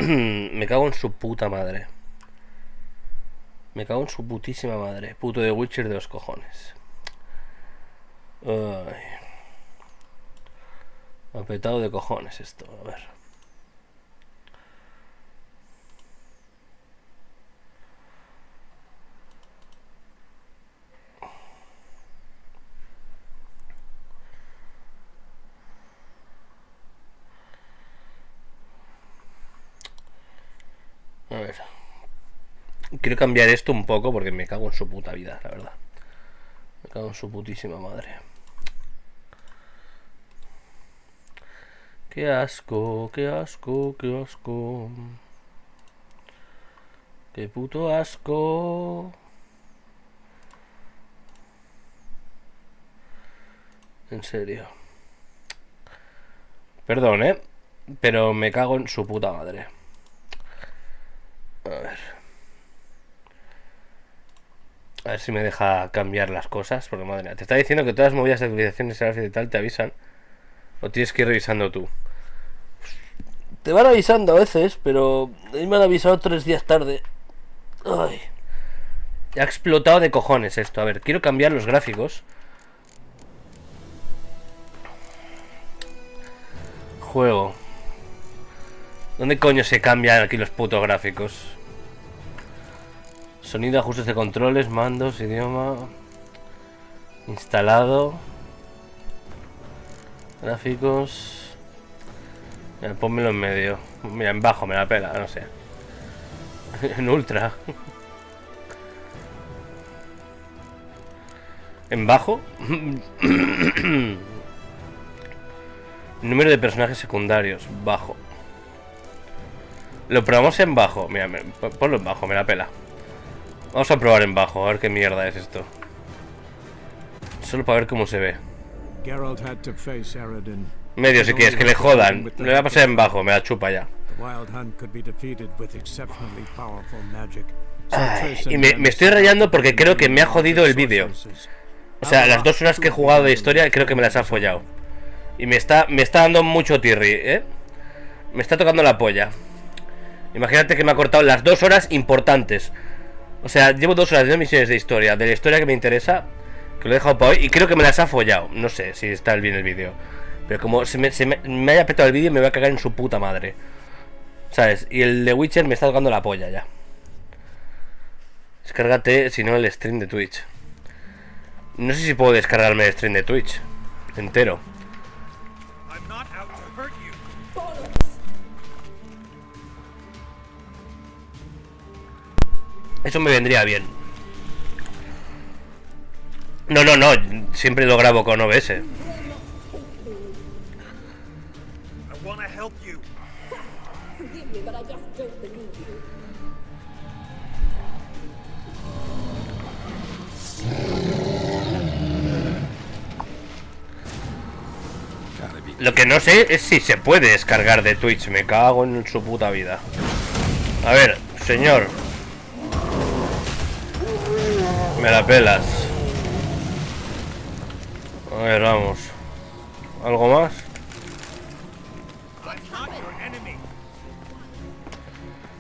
Me cago en su puta madre. Me cago en su putísima madre. Puto de Witcher de los cojones. Ay. Apretado de cojones esto. A ver. A ver. Quiero cambiar esto un poco porque me cago en su puta vida, la verdad. Me cago en su putísima madre. Qué asco, qué asco, qué asco. Qué puto asco. En serio. Perdón, pero me cago en su puta madre. A ver. A ver si me deja cambiar las cosas. Porque madre mía, te está diciendo que todas las movidas de actualizaciones y tal te avisan. O tienes que ir revisando tú. Te van avisando a veces, pero a mí me han avisado 3 días tarde. Ay. Ha explotado de cojones esto. A ver, quiero cambiar los gráficos. Juego. ¿Dónde coño se cambian aquí los putos gráficos? Sonido, ajustes de controles, mandos, idioma. Instalado. Gráficos. Mira, pónmelo en medio. Mira, en bajo me la pela, no sé. En ultra. En bajo. Número de personajes secundarios, bajo. Lo probamos en bajo. Mira, ponlo en bajo, me la pela. Vamos a probar en bajo, a ver qué mierda es esto. Solo para ver cómo se ve. Medio si quieres que le jodan. Le voy a pasar en bajo, me la chupa ya. Ay, y me estoy rayando porque creo que me ha jodido el vídeo. O sea, las 2 horas que he jugado de historia creo que me las ha follado. Y me está dando mucho tirri, Me está tocando la polla. Imagínate que me ha cortado las 2 horas importantes. O sea, llevo 2 horas de misiones de historia. De la historia que me interesa, que lo he dejado para hoy. Y creo que me las ha follado. No sé si está bien el vídeo. Pero como me haya petado el vídeo, me voy a cagar en su puta madre. ¿Sabes? Y el de Witcher me está tocando la polla ya. Descárgate, si no, el stream de Twitch. No sé si puedo descargarme el stream de Twitch entero. Eso me vendría bien. No, siempre lo grabo con OBS. Lo que no sé es si se puede descargar de Twitch. Me cago en su puta vida. A ver, señor. Me la pelas. A ver, vamos. ¿Algo más?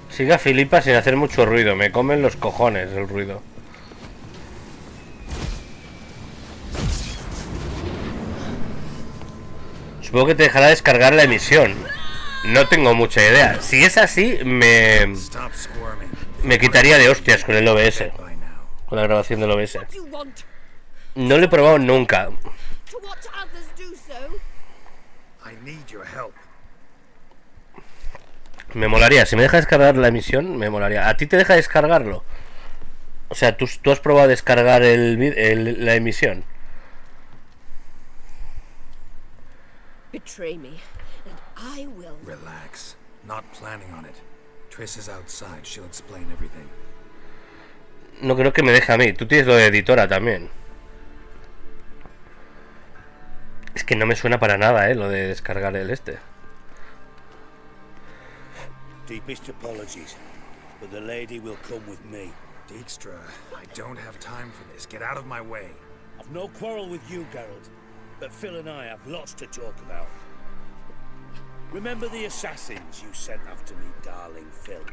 Siga Filipa sin hacer mucho ruido. Me comen los cojones el ruido. Supongo que te dejará descargar la emisión. No tengo mucha idea. Si es así, me quitaría de hostias con el OBS. Con la grabación del OBS. No lo he probado nunca. Me molaría. Si me deja descargar la emisión, me molaría. ¿A ti te deja descargarlo? O sea, ¿tú has probado descargar la emisión? Betray me, and I will. Relax. Not planning on it. Triss is outside. She'll explain everything. No creo que me deje a mí. Tú tienes lo de editora también. Es que no me suena para nada, lo de descargar el este. Deepest apologies, but the lady will come with me. Dijkstra, I don't have time for this. Get out of my way. I've no quarrel with you, Geralt, but Phil and I have lots to talk about. Remember the assassins you sent after me, darling Phil?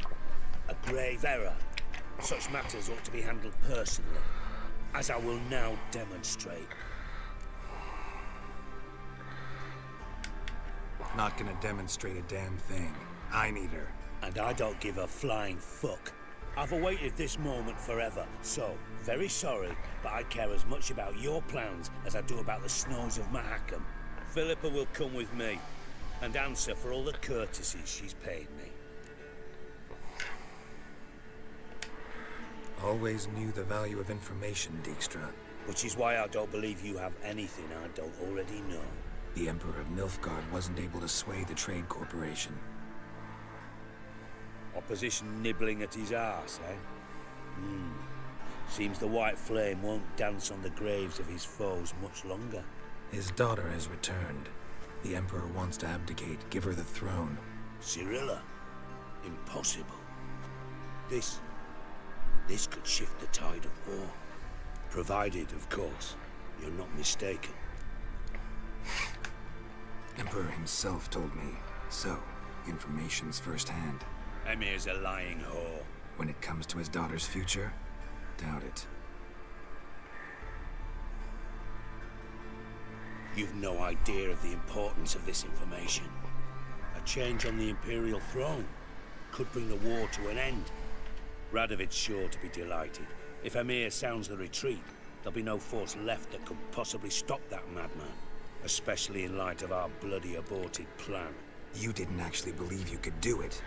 A grave error. Such matters ought to be handled personally, as I will now demonstrate. Not gonna demonstrate a damn thing. I need her. And I don't give a flying fuck. I've awaited this moment forever, so, very sorry, but I care as much about your plans as I do about the snows of Mahakam. Philippa will come with me, and answer for all the courtesies she's paid me. Always knew the value of information, Dijkstra. Which is why I don't believe you have anything I don't already know. The Emperor of Nilfgaard wasn't able to sway the Trade Corporation. Opposition nibbling at his arse, eh? Seems the White Flame won't dance on the graves of his foes much longer. His daughter has returned. The Emperor wants to abdicate, give her the throne. Cyrilla? Impossible. This could shift the tide of war. Provided, of course, you're not mistaken. Emperor himself told me. So, information's firsthand. Emir's a lying whore. When it comes to his daughter's future, doubt it. You've no idea of the importance of this information. A change on the Imperial throne could bring the war to an end. Radovid's sure to be delighted. If Emir sounds the retreat, there'll be no force left that could possibly stop that madman. Especially in light of our bloody aborted plan. You didn't actually believe you could do it.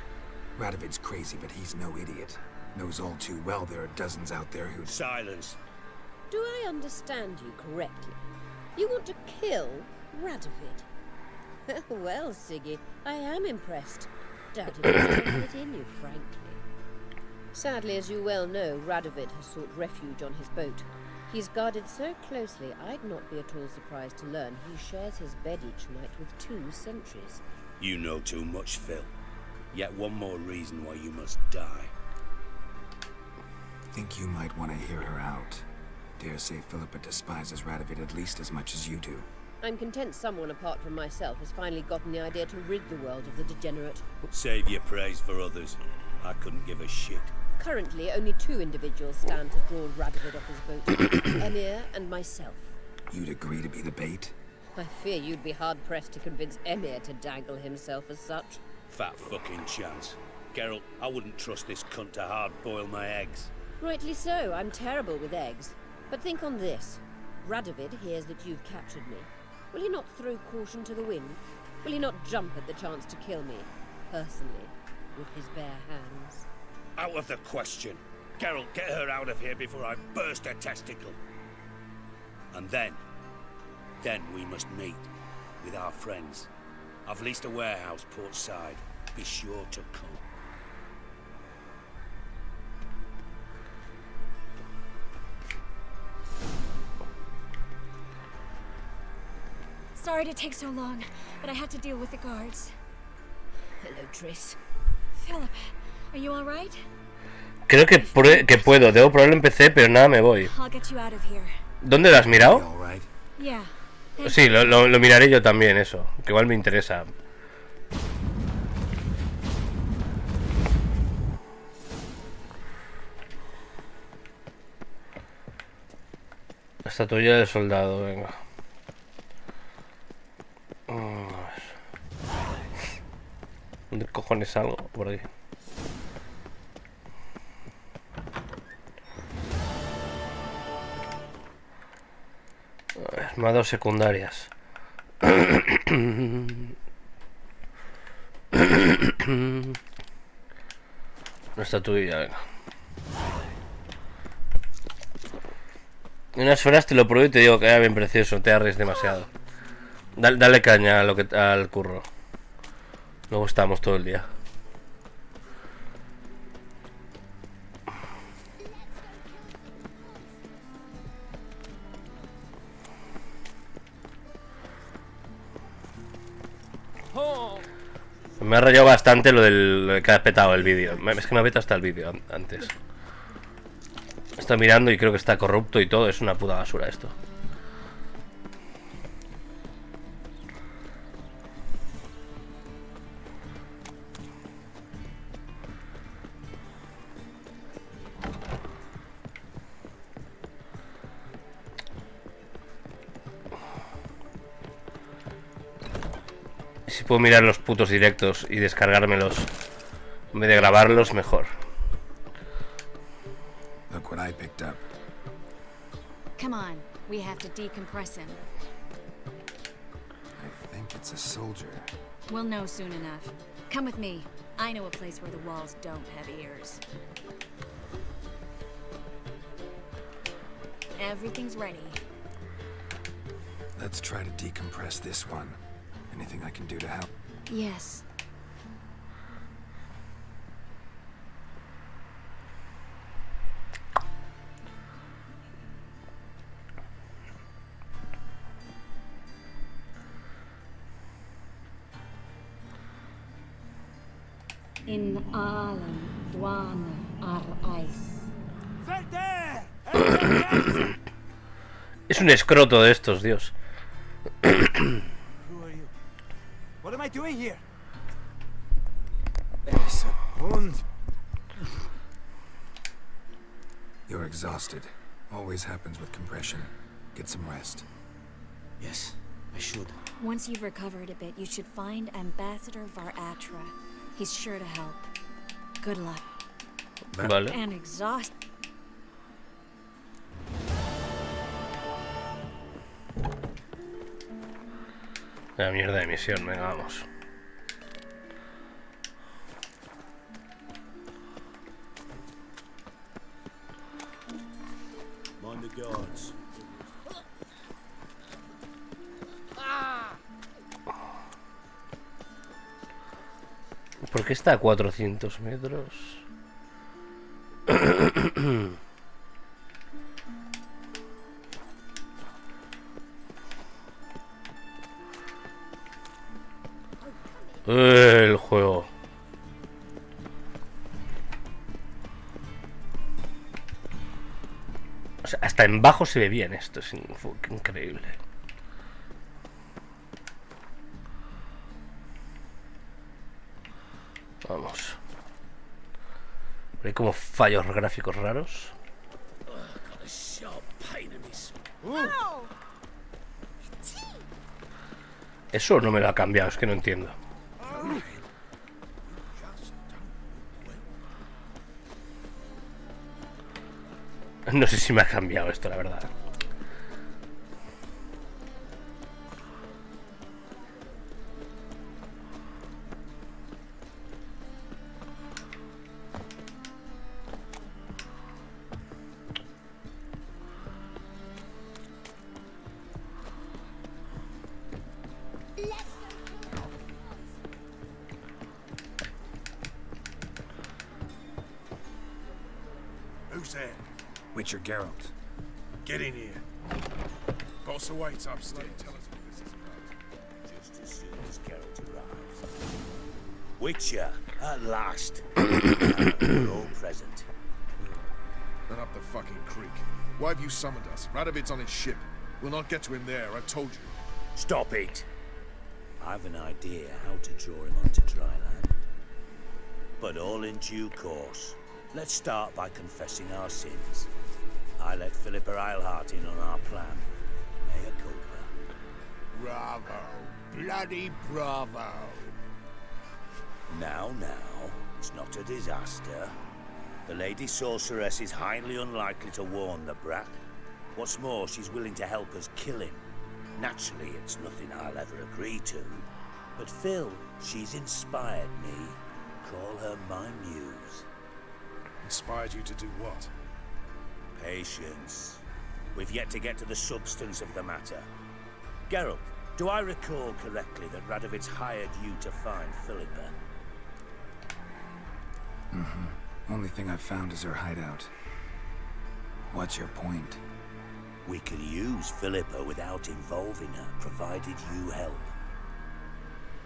Radovid's crazy, but he's no idiot. Knows all too well there are dozens out there who... Silence. Do I understand you correctly? You want to kill Radovid? Well, Siggy, I am impressed. Doubted you still had it in you, frankly. Sadly, as you well know, Radovid has sought refuge on his boat. He's guarded so closely, I'd not be at all surprised to learn he shares his bed each night with 2 sentries. You know too much, Phil. Yet one more reason why you must die. Think you might want to hear her out. Dare say Philippa despises Radovid at least as much as you do. I'm content someone apart from myself has finally gotten the idea to rid the world of the degenerate. Save your praise for others. I couldn't give a shit. Currently, only 2 individuals stand to draw Radovid off his boat. Emir and myself. You'd agree to be the bait? I fear you'd be hard-pressed to convince Emir to dangle himself as such. Fat fucking chance. Geralt, I wouldn't trust this cunt to hard-boil my eggs. Rightly so, I'm terrible with eggs. But think on this. Radovid hears that you've captured me. Will he not throw caution to the wind? Will he not jump at the chance to kill me, personally, with his bare hands? Out of the question. Geralt, get her out of here before I burst her testicle. And then we must meet with our friends. I've leased a warehouse port side. Be sure to come. Sorry to take so long, but I had to deal with the guards. Hello, Triss. Philip, are you all right? Creo que puedo. Debo probarlo en PC, pero nada, me voy. I'll get you out of here. ¿Dónde lo has mirado? All right. Yeah. Sí, lo miraré yo también, eso. Que igual me interesa. La estatuilla del soldado, venga. A ver. ¿Dónde cojones salgo? Por aquí. A ver, me ha dado secundarias. Una estatuilla, venga. En unas horas te lo pruebo y te digo que era bien precioso, te arres demasiado. Dale caña a al curro. Luego estamos todo el día. Me ha rayado bastante lo de que ha petado el vídeo. Es que me ha petado hasta el vídeo antes. Estoy mirando y creo que está corrupto y todo. Es una puta basura esto. Si puedo mirar los putos directos y descargármelos en vez de grabarlos, mejor. Look what I picked up. Come on, we have to decompress him. I think it's a soldier. We'll know soon enough. Come with me. I know a place where the walls don't have ears. Everything's ready. Let's try to decompress this one. Anything I can do to help? Yes. In Alan, Duana, Ar-Ice. Es un escroto de estos, Dios. Who are you? What am I doing here? You're exhausted. Always happens with compression. Get some rest. Yes, I should. Once you've recovered a bit, you should find Ambassador Var-Atra. He's sure to help. Good luck. Vale. And exhaust. La mierda de misión, venga, vamos. Mind the guards. ¿Por qué está a 400 metros? El juego. O sea, hasta en bajo se ve bien esto, es increíble. Vamos. Hay como fallos gráficos raros. Eso no me lo ha cambiado, es que no entiendo. No sé si me ha cambiado esto, la verdad. Who's there? Witcher Geralt. Get in here. Boss awaits upstairs. Tell us what this is about. Just as soon as Geralt arrives. Witcher, at last. We're all present. Then up the fucking creek. Why have you summoned us? Radovid's on his ship. We'll not get to him there, I told you. Stop it! I've an idea how to draw him onto dry land. But all in due course. Let's start by confessing our sins. I let Philippa Eilhart in on our plan. Mea culpa. Bravo. Bloody bravo. Now, it's not a disaster. The Lady Sorceress is highly unlikely to warn the brat. What's more, she's willing to help us kill him. Naturally, it's nothing I'll ever agree to. But Phil, she's inspired me. Call her my muse. Inspired you to do what? Patience. We've yet to get to the substance of the matter. Geralt, do I recall correctly that Radovid's hired you to find Philippa? Only thing I've found is her hideout. What's your point? We can use Philippa without involving her, provided you help.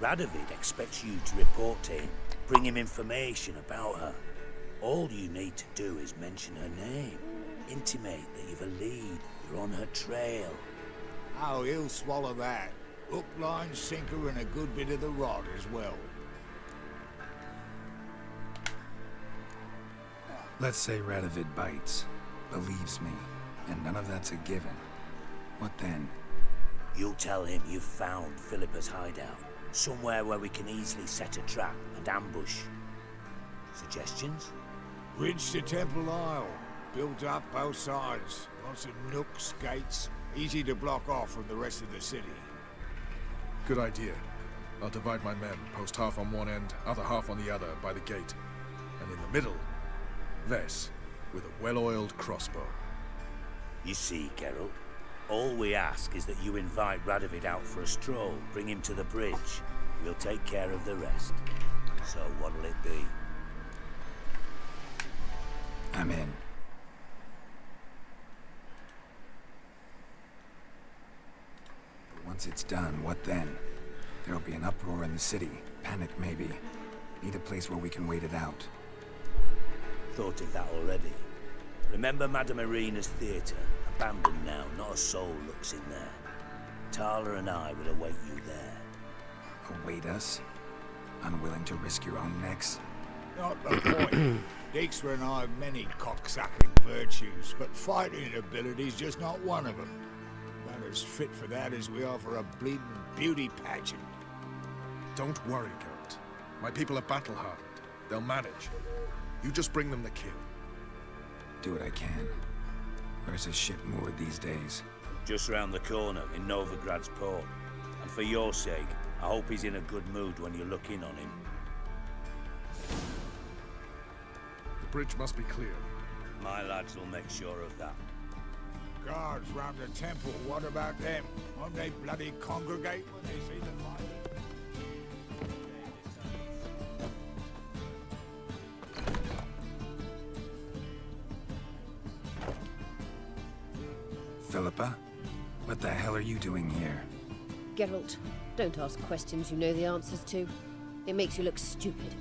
Radovid expects you to report to him, bring him information about her. All you need to do is mention her name. Intimate that you've a lead, you're on her trail. Oh, he'll swallow that. Hook, line, sinker, and a good bit of the rod as well. Let's say Radovid bites, believes me, and none of that's a given. What then? You'll tell him you've found Philippa's hideout. Somewhere where we can easily set a trap and ambush. Suggestions? Ridge to Temple Isle. Built up both sides. Lots of nooks, gates. Easy to block off from the rest of the city. Good idea. I'll divide my men, post half on one end, other half on the other, by the gate. And in the middle, Vess, with a well-oiled crossbow. You see, Geralt, all we ask is that you invite Radovid out for a stroll, bring him to the bridge. We'll take care of the rest. So what'll it be? I'm in. But once it's done, what then? There'll be an uproar in the city. Panic, maybe. Need a place where we can wait it out. Thought of that already. Remember Madame Irina's theatre? Abandoned now, not a soul looks in there. Tala and I will await you there. Await us? Unwilling to risk your own necks? Not the point. Dijkstra and I have many cocksucking virtues, but fighting ability's just not one of them. About as fit for that as we are for a bleeding beauty pageant. Don't worry, Geralt. My people are battle-hardened. They'll manage. You just bring them the kill. Do what I can. Where's his ship moored these days? Just round the corner in Novigrad's port. And for your sake, I hope he's in a good mood when you look in on him. The bridge must be clear. My lads will make sure of that. Guards round the temple, what about them? Won't they bloody congregate when they see the fight? Philippa? What the hell are you doing here? Geralt, don't ask questions you know the answers to. It makes you look stupid.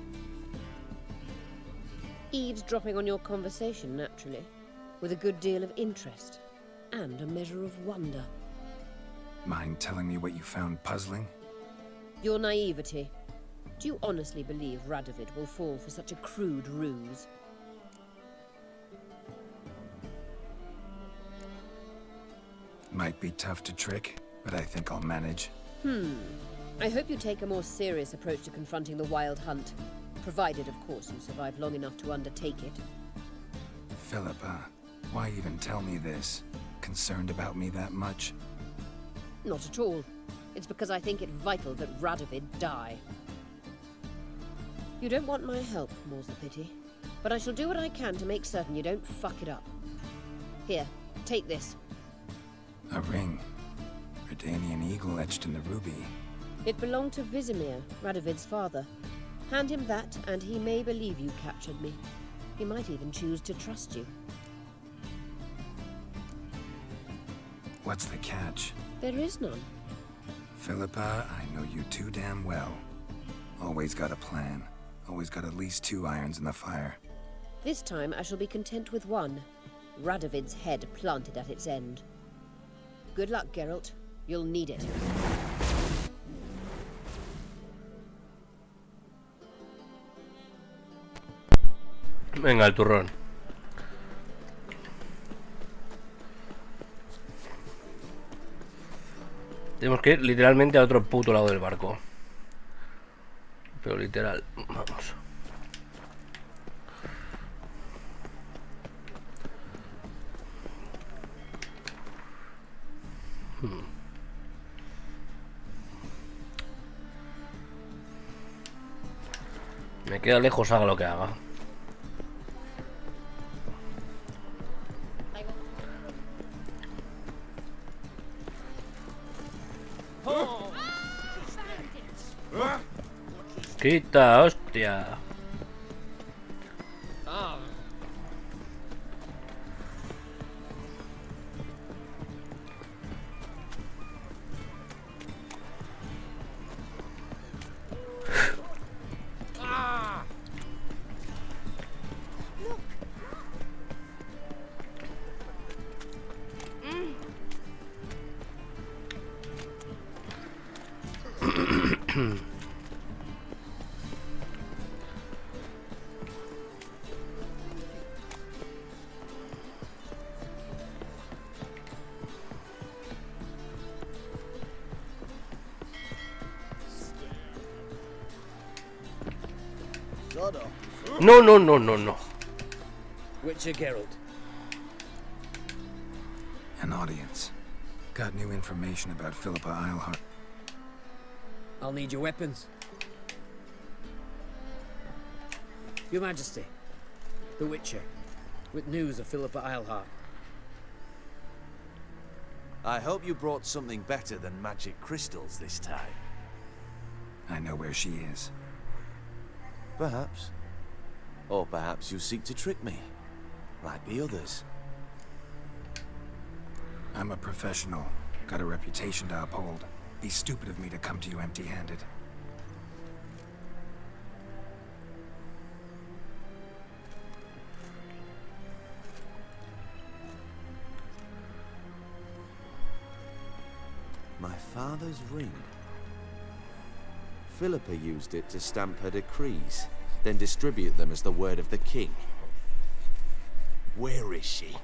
Eavesdropping on your conversation, naturally, with a good deal of interest and a measure of wonder. Mind telling me what you found puzzling? Your naivety. Do you honestly believe Radovid will fall for such a crude ruse? Might be tough to trick, but I think I'll manage. I hope you take a more serious approach to confronting the Wild Hunt. Provided, of course, you survive long enough to undertake it. Philippa, why even tell me this? Concerned about me that much? Not at all. It's because I think it vital that Radovid die. You don't want my help, more's the pity. But I shall do what I can to make certain you don't fuck it up. Here, take this. A ring. Redanian eagle etched in the ruby. It belonged to Vizimir, Radovid's father. Hand him that, and he may believe you captured me. He might even choose to trust you. What's the catch? There is none. Philippa, I know you too damn well. Always got a plan. Always got at least 2 irons in the fire. This time I shall be content with one. Radovid's head planted at its end. Good luck, Geralt. You'll need it. Venga, el turrón. Tenemos que ir literalmente a otro puto lado del barco. Pero literal, vamos. Me queda lejos, haga lo que haga. Quita, hostia. No, no, no, no, no. Witcher Geralt. An audience. Got new information about Philippa Eilhart. I'll need your weapons. Your Majesty, the Witcher, with news of Philippa Eilhart. I hope you brought something better than magic crystals this time. I know where she is. Perhaps. Or perhaps you seek to trick me, like the others. I'm a professional. Got a reputation to uphold. Be stupid of me to come to you empty-handed. My father's ring. Philippa used it to stamp her decrees, then distribute them as the word of the king. Where is she?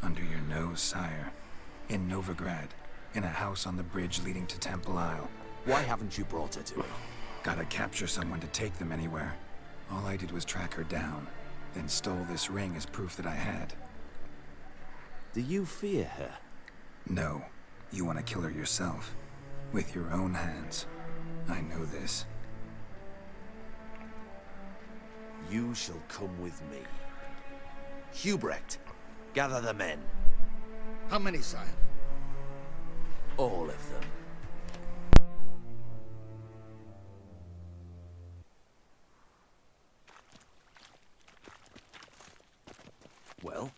Under your nose, sire. In Novigrad. In a house on the bridge leading to Temple Isle. Why haven't you brought her to me? Gotta capture someone to take them anywhere. All I did was track her down, then stole this ring as proof that I had. Do you fear her? No. You want to kill her yourself. With your own hands. I know this. You shall come with me. Hubrecht, gather the men. How many, sire? All of them. Well,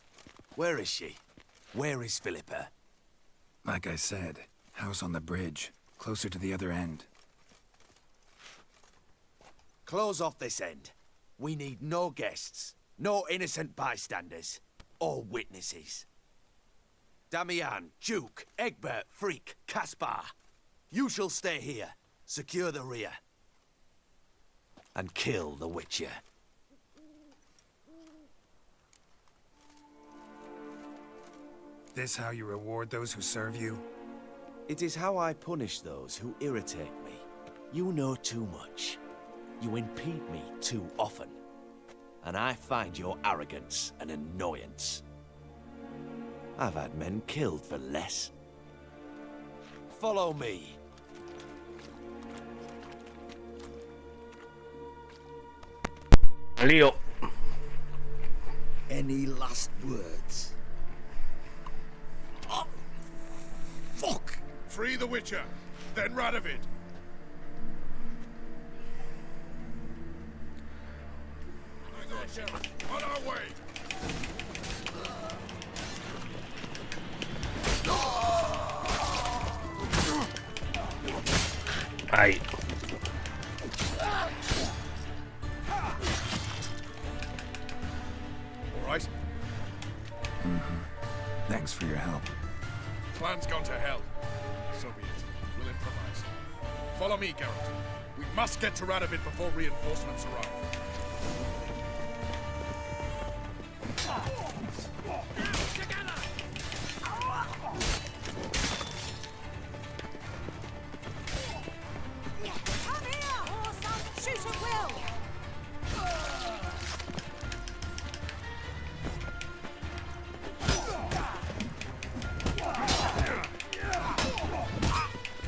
where is she? Where is Philippa? Like I said, house on the bridge, closer to the other end. Close off this end. We need no guests, no innocent bystanders, or witnesses. Damian, Duke, Egbert, Freak, Caspar. You shall stay here, secure the rear, and kill the Witcher. This how you reward those who serve you? It is how I punish those who irritate me. You know too much. You impede me too often. And I find your arrogance an annoyance. I've had men killed for less. Follow me. Lío. Any last words? Oh, fuck! Free the Witcher, then Radovid. On our way. Ahí. All right. Thanks for your help. Plan's gone to hell. So be it. We'll improvise. Follow me, Geralt. We must get to Radovid before reinforcements arrive.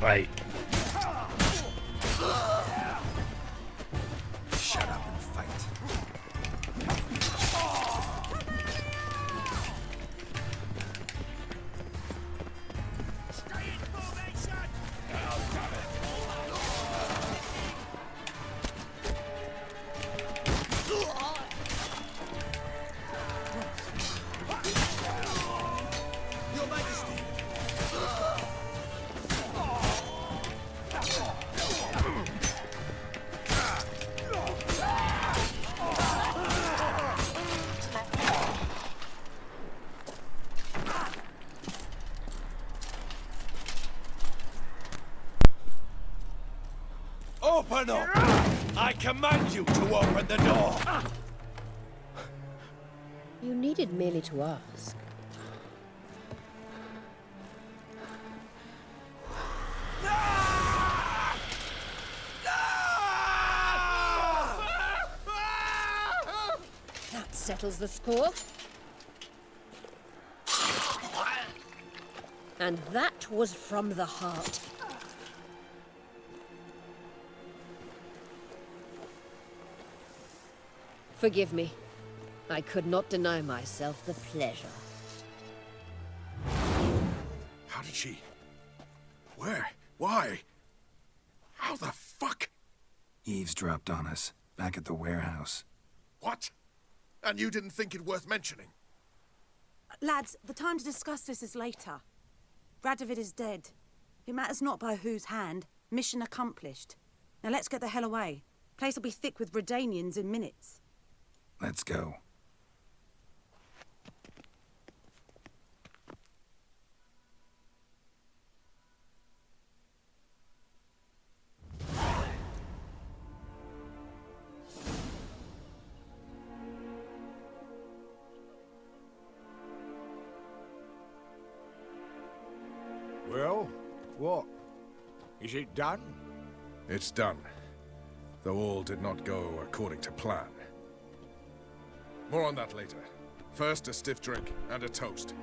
Ahí. Shut up and fight. Your Majesty. Open up! I command you to open the door! You needed merely to ask. settles the score. And that was from the heart. Forgive me. I could not deny myself the pleasure. How did she... Where? Why? How the fuck? Eavesdropped on us, back at the warehouse. What? And you didn't think it worth mentioning? Lads, the time to discuss this is later. Radovid is dead. It matters not by whose hand. Mission accomplished. Now let's get the hell away. Place will be thick with Redanians in minutes. Let's go. Well, what? Is it done? It's done. Though all did not go according to plan. More on that later. First, a stiff drink and a toast.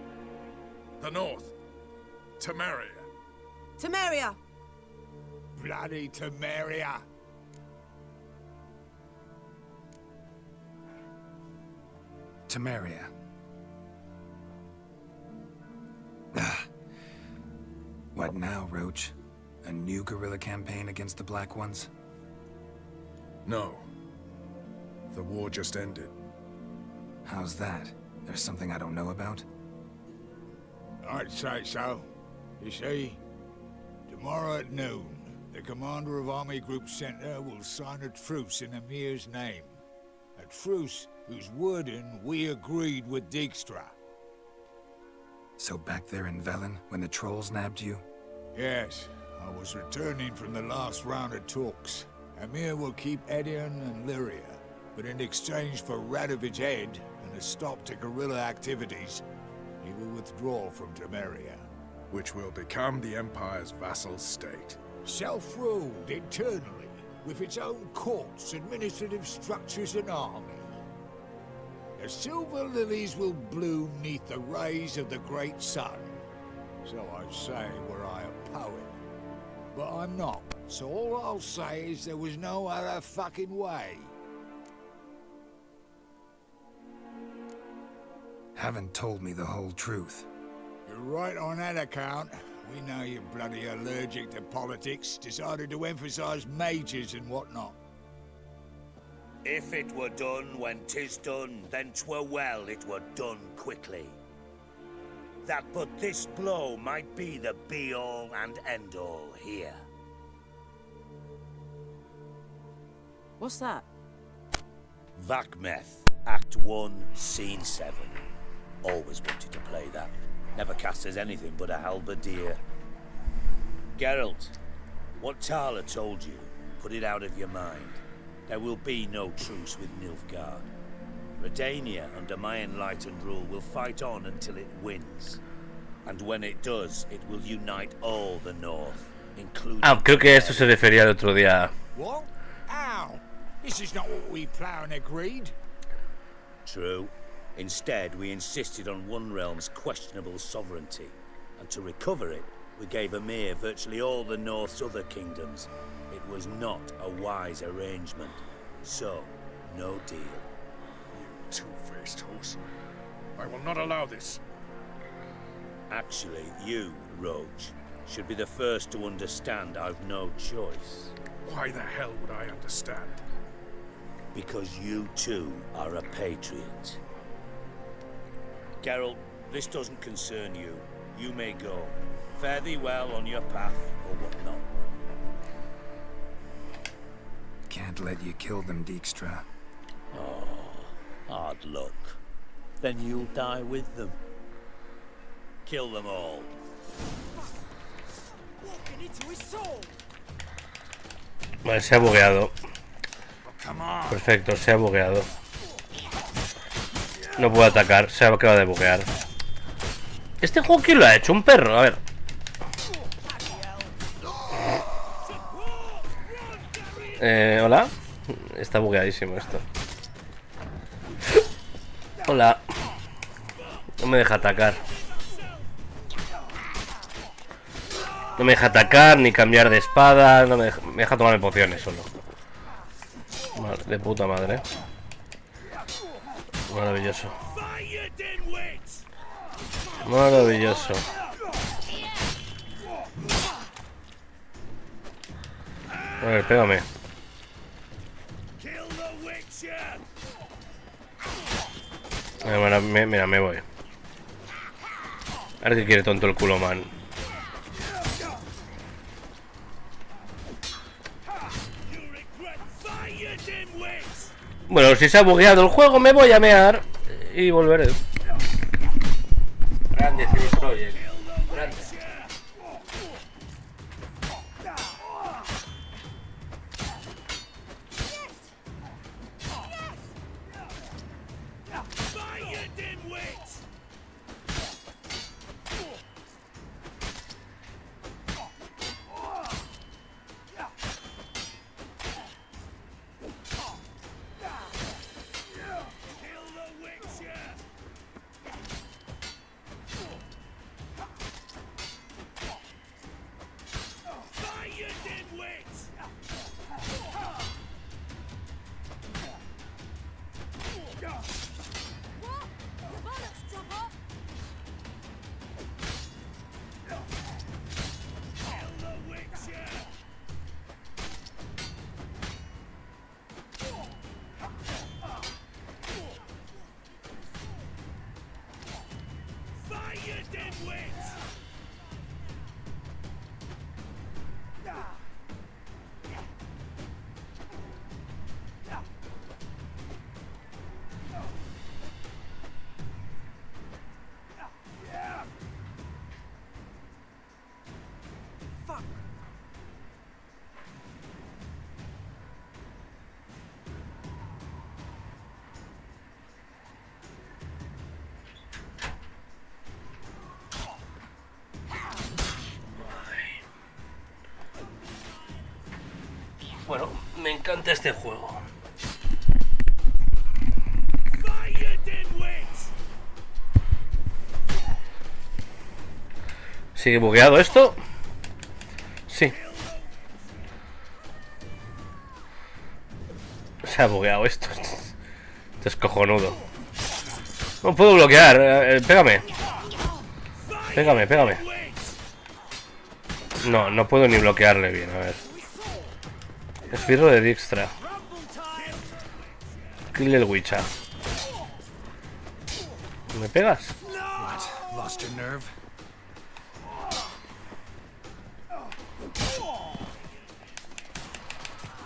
The North. Temeria. Temeria! Bloody Temeria! Temeria. Ah. What now, Roach? A new guerrilla campaign against the Black Ones? No. The war just ended. How's that? There's something I don't know about? I'd say so. You see, tomorrow at noon, the commander of Army Group Center will sign a truce in Emir's name. A truce whose wording we agreed with Dijkstra. So back there in Velen, when the trolls nabbed you? Yes, I was returning from the last round of talks. Emir will keep Edion and Lyria, but in exchange for Radovid's head and a stop to guerrilla activities, he will withdraw from Temeria. Which will become the Empire's vassal state. Self-ruled internally, with its own courts, administrative structures and army. The silver lilies will bloom neath the rays of the great sun. So I say were I a poet. But I'm not, so all I'll say is there was no other fucking way. Haven't told me the whole truth. You're right on that account. We know you're bloody allergic to politics, decided to emphasize majors and whatnot. If it were done when 'tis done, then 'twere well it were done quickly. That but this blow might be the be-all and end-all here. What's that? Vakmeth, Act 1, Scene 7. Always wanted to play that. Never cast as anything but a halberdier. Geralt, what Tala told you, put it out of your mind. There will be no truce with Nilfgaard. Redania, under my enlightened rule, will fight on until it wins. And when it does, it will unite all the North, including... creo que esto se refería al otro día. What? Ow! This is not what we Plough agreed. True. Instead, we insisted on one realm's questionable sovereignty. And to recover it, we gave Emir virtually all the North's other kingdoms. It was not a wise arrangement. So, no deal. You two-faced horse. I will not allow this. Actually, you, Roach, should be the first to understand I've no choice. Why the hell would I understand? Because you too are a patriot. Geralt, this doesn't concern you. You may go. Fare thee well on your path, or whatnot. Can't let you kill them, Dijkstra. Oh, hard luck. Then you'll die with them. Kill them all. Vale, se ha bugueado. Perfecto, se ha bugueado. No puedo atacar, se acaba de buguear. ¿Este juego quién lo ha hecho? Un perro, a ver. Hola. Está bugueadísimo esto. Hola. No me deja atacar. No me deja atacar ni cambiar de espada. No me deja tomarme pociones solo. Vale, de puta madre. Maravilloso. Maravilloso. A ver, pégame. Mira, me voy. A ver qué quiere tonto el culo, man. Bueno, si se ha bugueado el juego, me voy a mear y volveré. Grande, CD Projekt. Grande. Bueno, me encanta este juego. ¿Sigue bugueado esto? Sí. Se ha bugueado esto. Esto es cojonudo. No puedo bloquear. Pégame. Pégame. No, no puedo ni bloquearle bien, a ver. Esbirro de Dijkstra. Kill el Witcher. ¿Me pegas?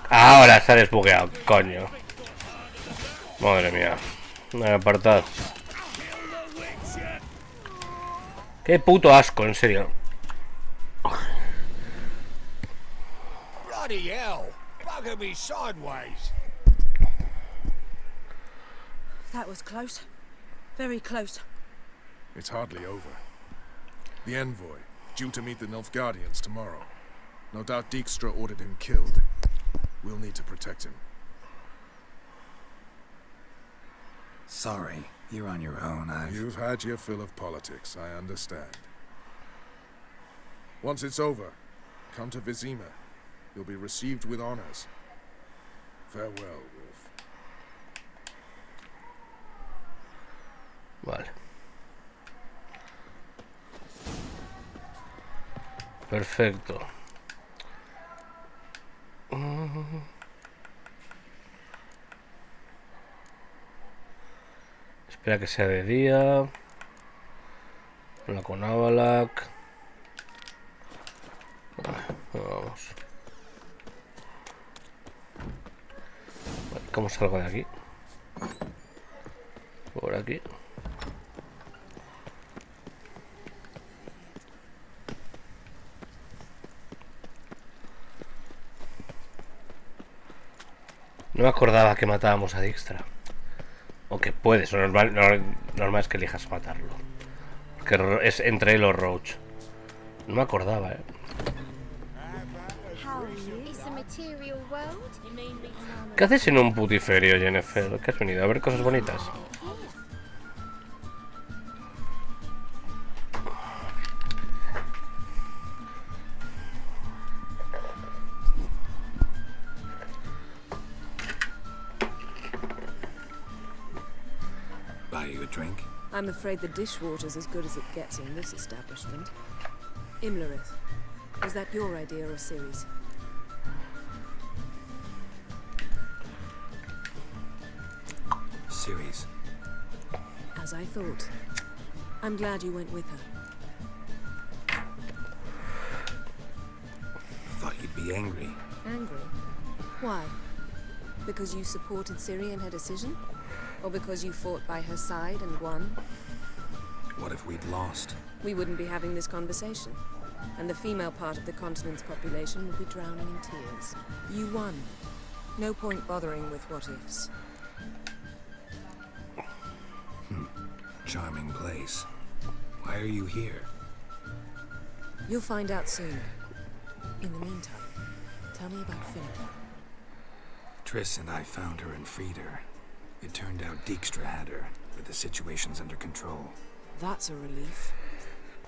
Ahora se ha desbugueado, coño. Madre mía. Me apartad. Qué puto asco, en serio. Bloody hell! Bugger me sideways. That was close. Very close. It's hardly over. The envoy, due to meet the Nilfgaardians tomorrow. No doubt Dijkstra ordered him killed. We'll need to protect him. Sorry, you're on your own. You've had your fill of politics, I understand. Once it's over, come to Vizima. You'll be received with honors. Farewell, Wolf. Vale. Perfecto. Espera que sea de día. Habla con Avalak. Vamos. Vale, ¿cómo salgo de aquí? Por aquí. No me acordaba que matábamos a Dijkstra. O que puedes, o normal es que elijas matarlo. Que es entre él o Roach. No me acordaba, ¿Qué haces en un putiferio, Jennifer? ¿Qué has venido? ¿A ver cosas bonitas? drink? I'm afraid the dishwater's as good as it gets in this establishment. Imlerith, was that your idea or Ciri's? Ciri's. As I thought. I'm glad you went with her. Thought you'd be angry. Angry? Why? Because you supported Ciri in her decision? Or because you fought by her side and won? What if we'd lost? We wouldn't be having this conversation. And the female part of the continent's population would be drowning in tears. You won. No point bothering with what-ifs. Charming place. Why are you here? You'll find out soon. In the meantime, tell me about Philippa. Triss and I found her and freed her. It turned out Dijkstra had her, but the situation's under control. That's a relief.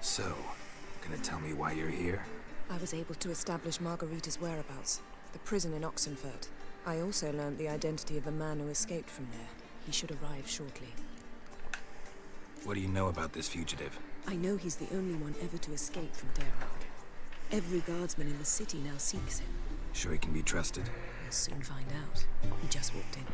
So, gonna tell me why you're here? I was able to establish Margarita's whereabouts, the prison in Oxenfurt. I also learned the identity of a man who escaped from there. He should arrive shortly. What do you know about this fugitive? I know he's the only one ever to escape from Derard. Every guardsman in the city now seeks him. Sure he can be trusted? We'll soon find out. He just walked in.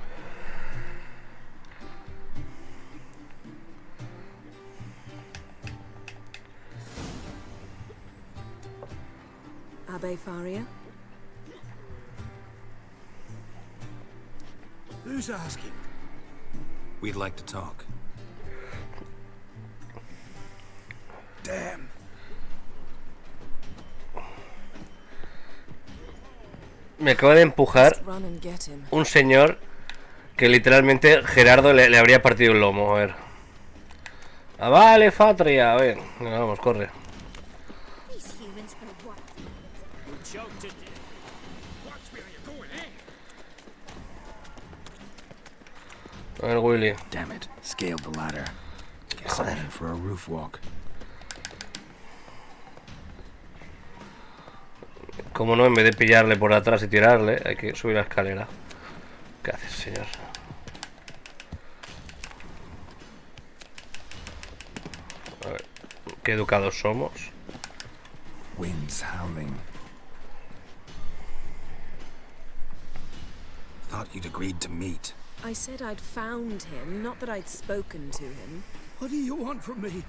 Abbe Faria? Who's asking? We'd like to talk. Damn. Me acaba de empujar un señor que literalmente Gerardo le habría partido el lomo. A ver. Ah, vale, Fatria. A ver. Venga, vamos, corre. A ver, Willy. Damn it. Scaled the ladder. Guess I'm in for a roof walk. Como no, en vez de pillarle por atrás y tirarle, hay que subir la escalera. ¿Qué haces, señor? A ver, qué educados somos. Winds howling. Thought you'd agreed to meet. I said I'd found him, not that I'd spoken to him. What do you want from me?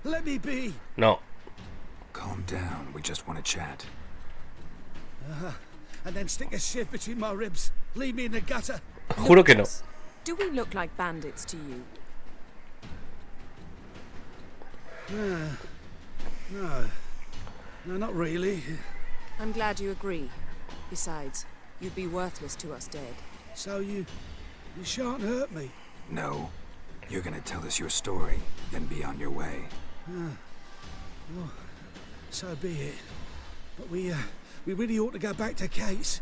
Let me be. No. Calm down. We just want to chat. And then stick a shiv between my ribs. Leave me in the gutter. Juro que no. Do we look like bandits to you? No, not really. I'm glad you agree. Besides, you'd be worthless to us dead. So you shan't hurt me. No. You're gonna tell us your story, then be on your way. Well, so be it. But we really ought to go back to Kate's.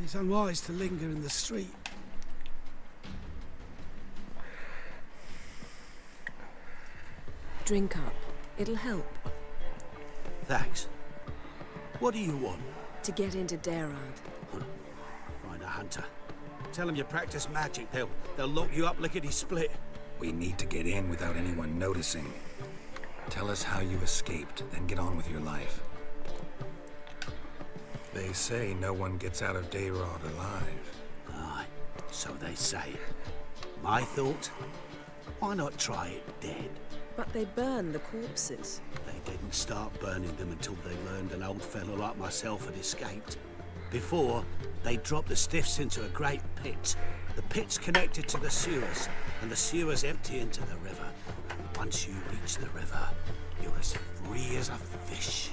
It's unwise to linger in the street. Drink up. It'll help. Thanks. What do you want? To get into Derard. Find a hunter. Tell them you practice magic. They'll lock you up lickety-split. We need to get in without anyone noticing. Tell us how you escaped, then get on with your life. They say no one gets out of Derard alive. Aye, so they say. My thought? Why not try it dead? But they burn the corpses. They didn't start burning them until they learned an old fellow like myself had escaped. Before, they dropped the stiffs into a great pit. The pit's connected to the sewers, and the sewers empty into the river. Once you reach the river, you're as free as a fish.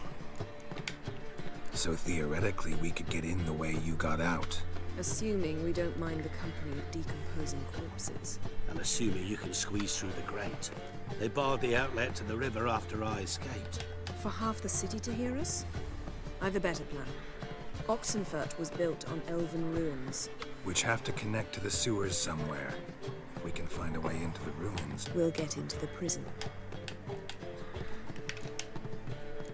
So theoretically, we could get in the way you got out. Assuming we don't mind the company of decomposing corpses. And assuming you can squeeze through the grate. They barred the outlet to the river after I escaped. For half the city to hear us? I've a better plan. Oxenfurt was built on elven ruins. Which have to connect to the sewers somewhere. If we can find a way into the ruins. We'll get into the prison.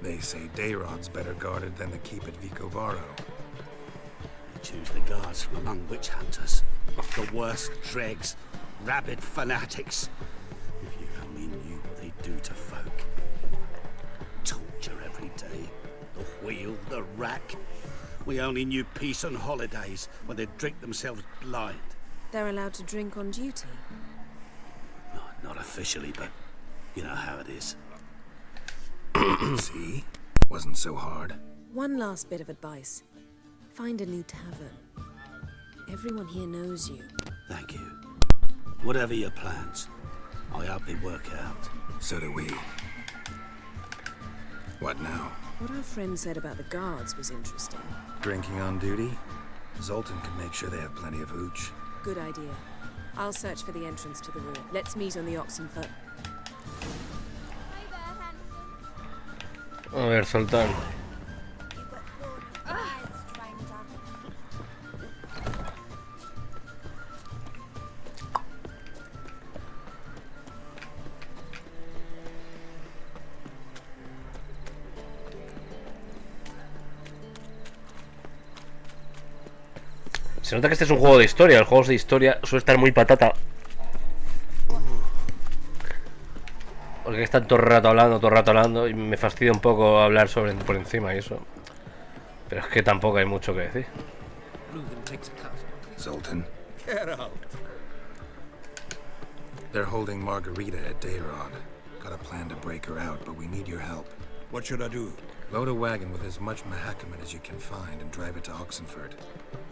They say Dayrod's better guarded than the keep at Vicovaro. They choose the guards from among witch hunters. The worst dregs, rabid fanatics. If do to folk. Torture every day. The wheel, the rack. We only knew peace on holidays when they'd drink themselves blind. They're allowed to drink on duty. Not officially, but you know how it is. See? Wasn't so hard. One last bit of advice. Find a new tavern. Everyone here knows you. Thank you. Whatever your plans, I hope they work out. So do we. What now? What our friend said about the guards was interesting. Drinking on duty? Zoltan can make sure they have plenty of hooch. Good idea. I'll search for the entrance to the ruin. Let's meet on the Oxenfoot. A ver, Sultán. Se nota que este es un juego de historia. Los juegos de historia suelen estar muy patata. Porque están todo el rato hablando. Y me fastidia un poco hablar por encima y eso. Pero es que tampoco hay mucho que decir. Zoltan. Get out. They're holding Margarita at Dayrod. Got a plan to break her out, but we need your help. What should I do? Load a wagon with as much Mahakaman as you can find and drive it to Oxenford.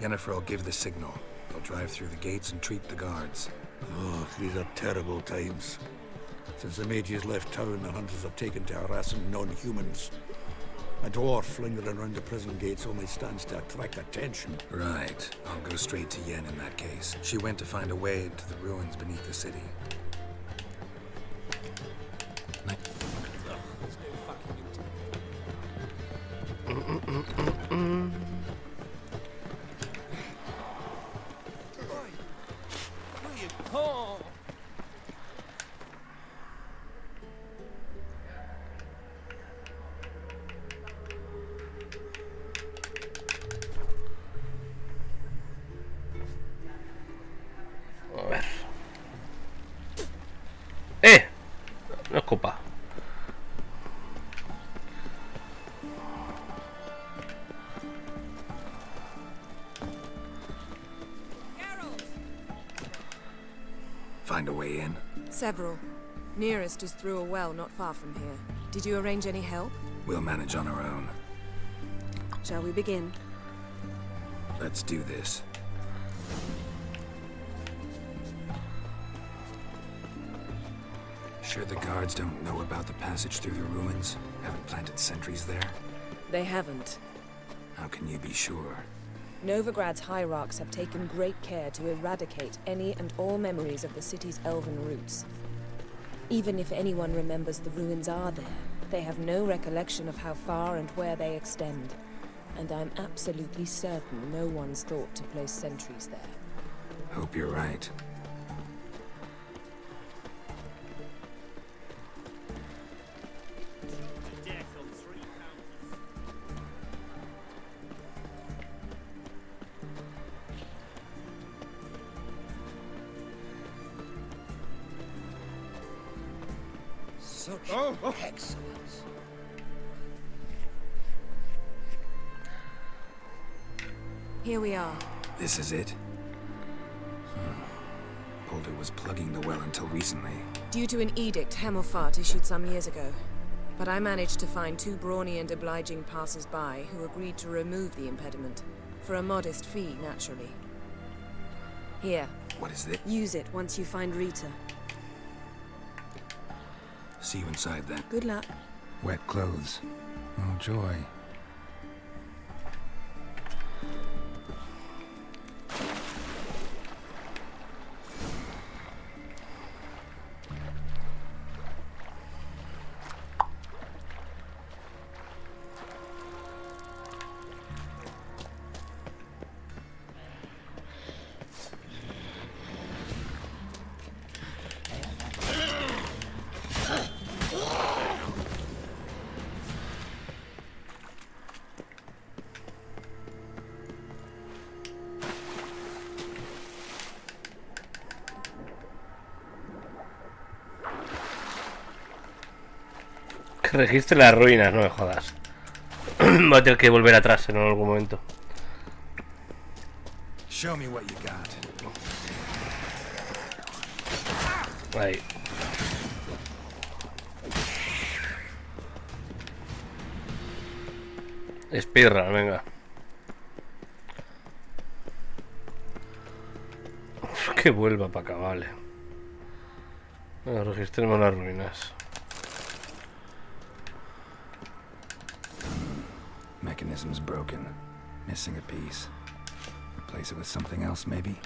Yennefer will give the signal. They'll drive through the gates and treat the guards. Oh, these are terrible times. Since the mages left town, the hunters have taken to harassing non-humans. A dwarf lingering around the prison gates only stands to attract attention. Right. I'll go straight to Yen in that case. She went to find a way into the ruins beneath the city. A ver. No es culpa. Find a way in? Several. Nearest is through a well not far from here. Did you arrange any help? We'll manage on our own. Shall we begin? Let's do this. Sure the guards don't know about the passage through the ruins? Haven't planted sentries there? They haven't. How can you be sure? Novigrad's hierarchs have taken great care to eradicate any and all memories of the city's elven roots. Even if anyone remembers the ruins are there, they have no recollection of how far and where they extend. And I'm absolutely certain no one's thought to place sentries there. Hope you're right. Excellence. Here we are. This is it? Boulder was plugging the well until recently. Due to an edict Hemmelfart issued some years ago. But I managed to find two brawny and obliging passers-by who agreed to remove the impediment. For a modest fee, naturally. Here. What is this? Use it once you find Rita. See you inside then. Good luck. Wet clothes. Oh, joy. Que registre las ruinas, no me jodas. Voy a tener que volver atrás en algún momento. Show me what you got. Ahí. Espirra, venga. Uf, que vuelva para acá, vale. Bueno, registremos las ruinas. Mechanism's broken. Missing a piece. Replace it with something else, maybe?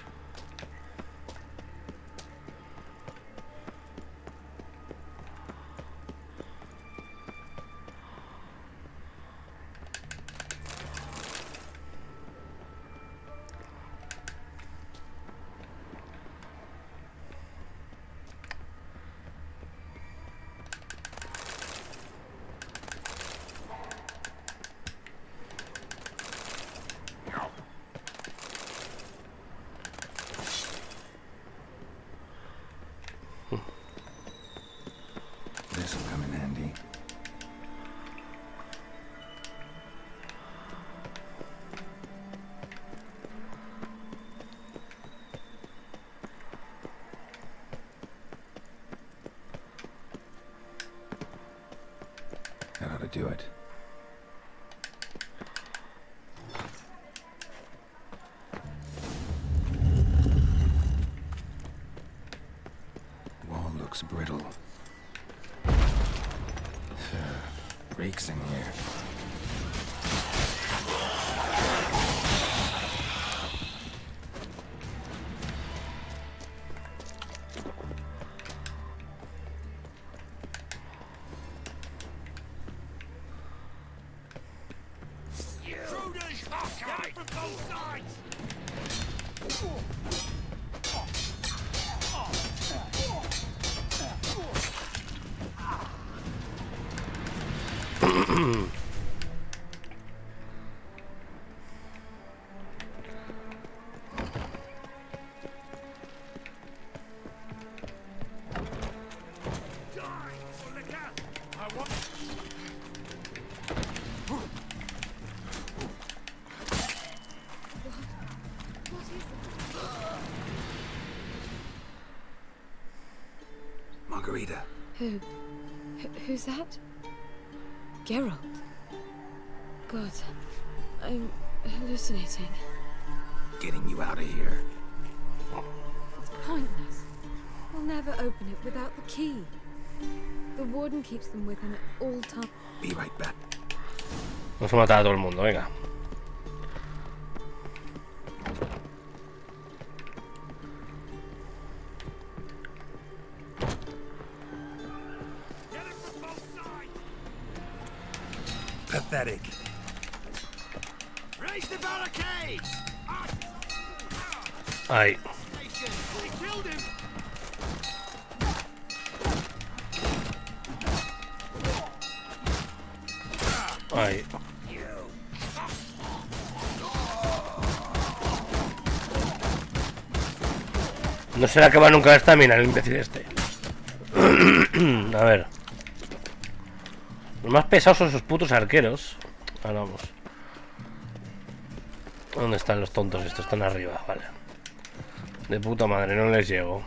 This'll come in handy. That ought to do it. Wall looks brittle. Reeks in here. Margarita. Who's that? Geralt. God, I'm hallucinating. Getting you out of here. It's pointless. We'll never open it without the key. The warden keeps them with him at all times. Be right back. Vamos a matar a todo el mundo, venga. Pathetic. Raise the barricades! Ahí. They killed him! Ahí. No se le acaba nunca la estamina el imbécil este. A ver. Los más pesados son esos putos arqueros. Ahora vamos. ¿Dónde están los tontos estos? Están arriba, vale. De puta madre, no les llego.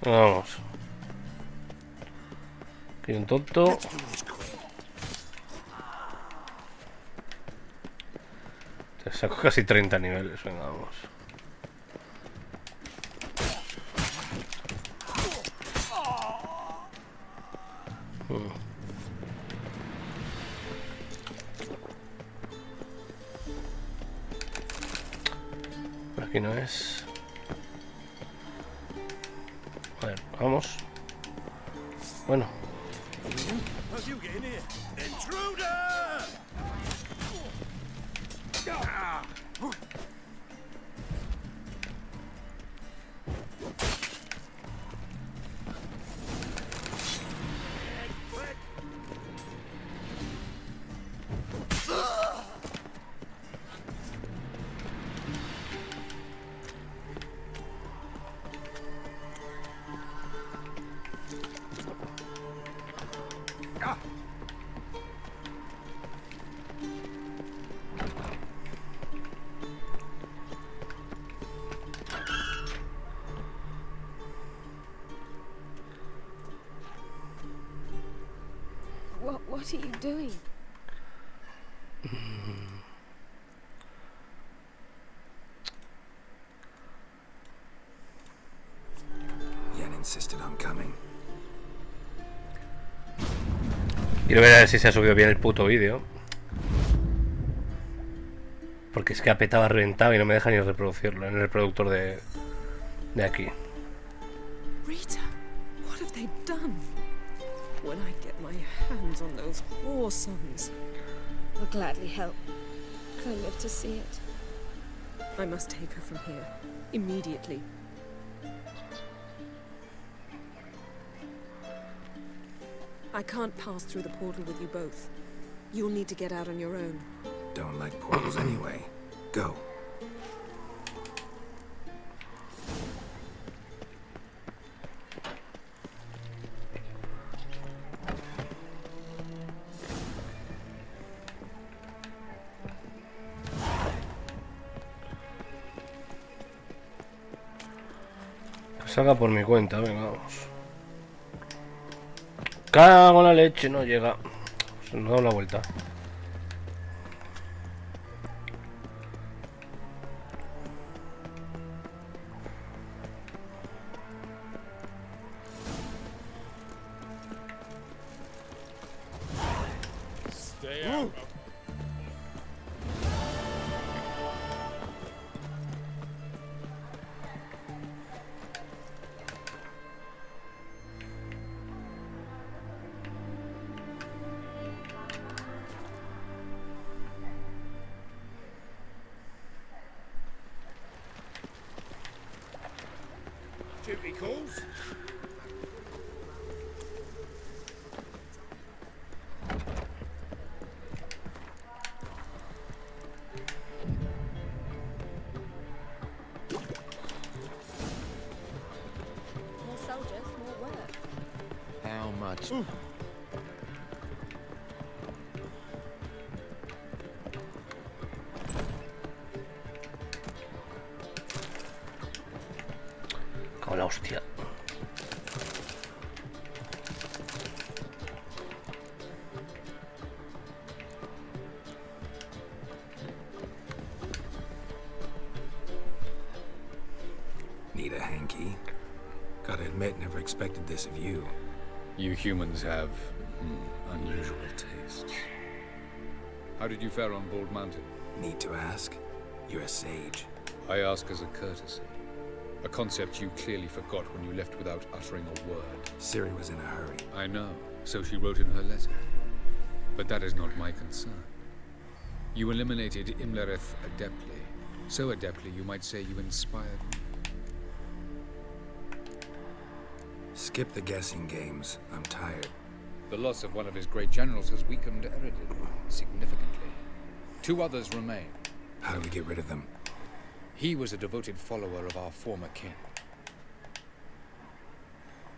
Vamos. Aquí hay un tonto. Te saco casi 30 niveles. Venga, vamos. Aquí no es. A ver, vamos. Bueno. What are you doing? Yen insisted on coming. Quiero ver a ver si se ha subido bien el puto vídeo. Porque es que ha petado, ha reventado y no me deja ni reproducirlo en el reproductor de aquí. Rita, what have they done? When I get my hands on those whore sons, I'll gladly help. If I live to see it. I must take her from here. Immediately. I can't pass through the portal with you both. You'll need to get out on your own. Don't like portals anyway. Go. Que salga por mi cuenta, venga, vamos. Cago en la leche, no llega. Se nos da una vuelta. Duty calls. More soldiers, more work. How much? Cago en la hostia. Need a hanky? Gotta admit, never expected this of you. You humans have unusual tastes. How did you fare on Bald Mountain? Need to ask? You're a sage. I ask as a courtesy. A concept you clearly forgot when you left without uttering a word. Ciri was in a hurry. I know, so she wrote in her letter. But that is not my concern. You eliminated Imlerith adeptly. So adeptly, you might say you inspired me. Skip the guessing games. I'm tired. The loss of one of his great generals has weakened Eredin significantly. 2 others remain. How do we get rid of them? He was a devoted follower of our former king.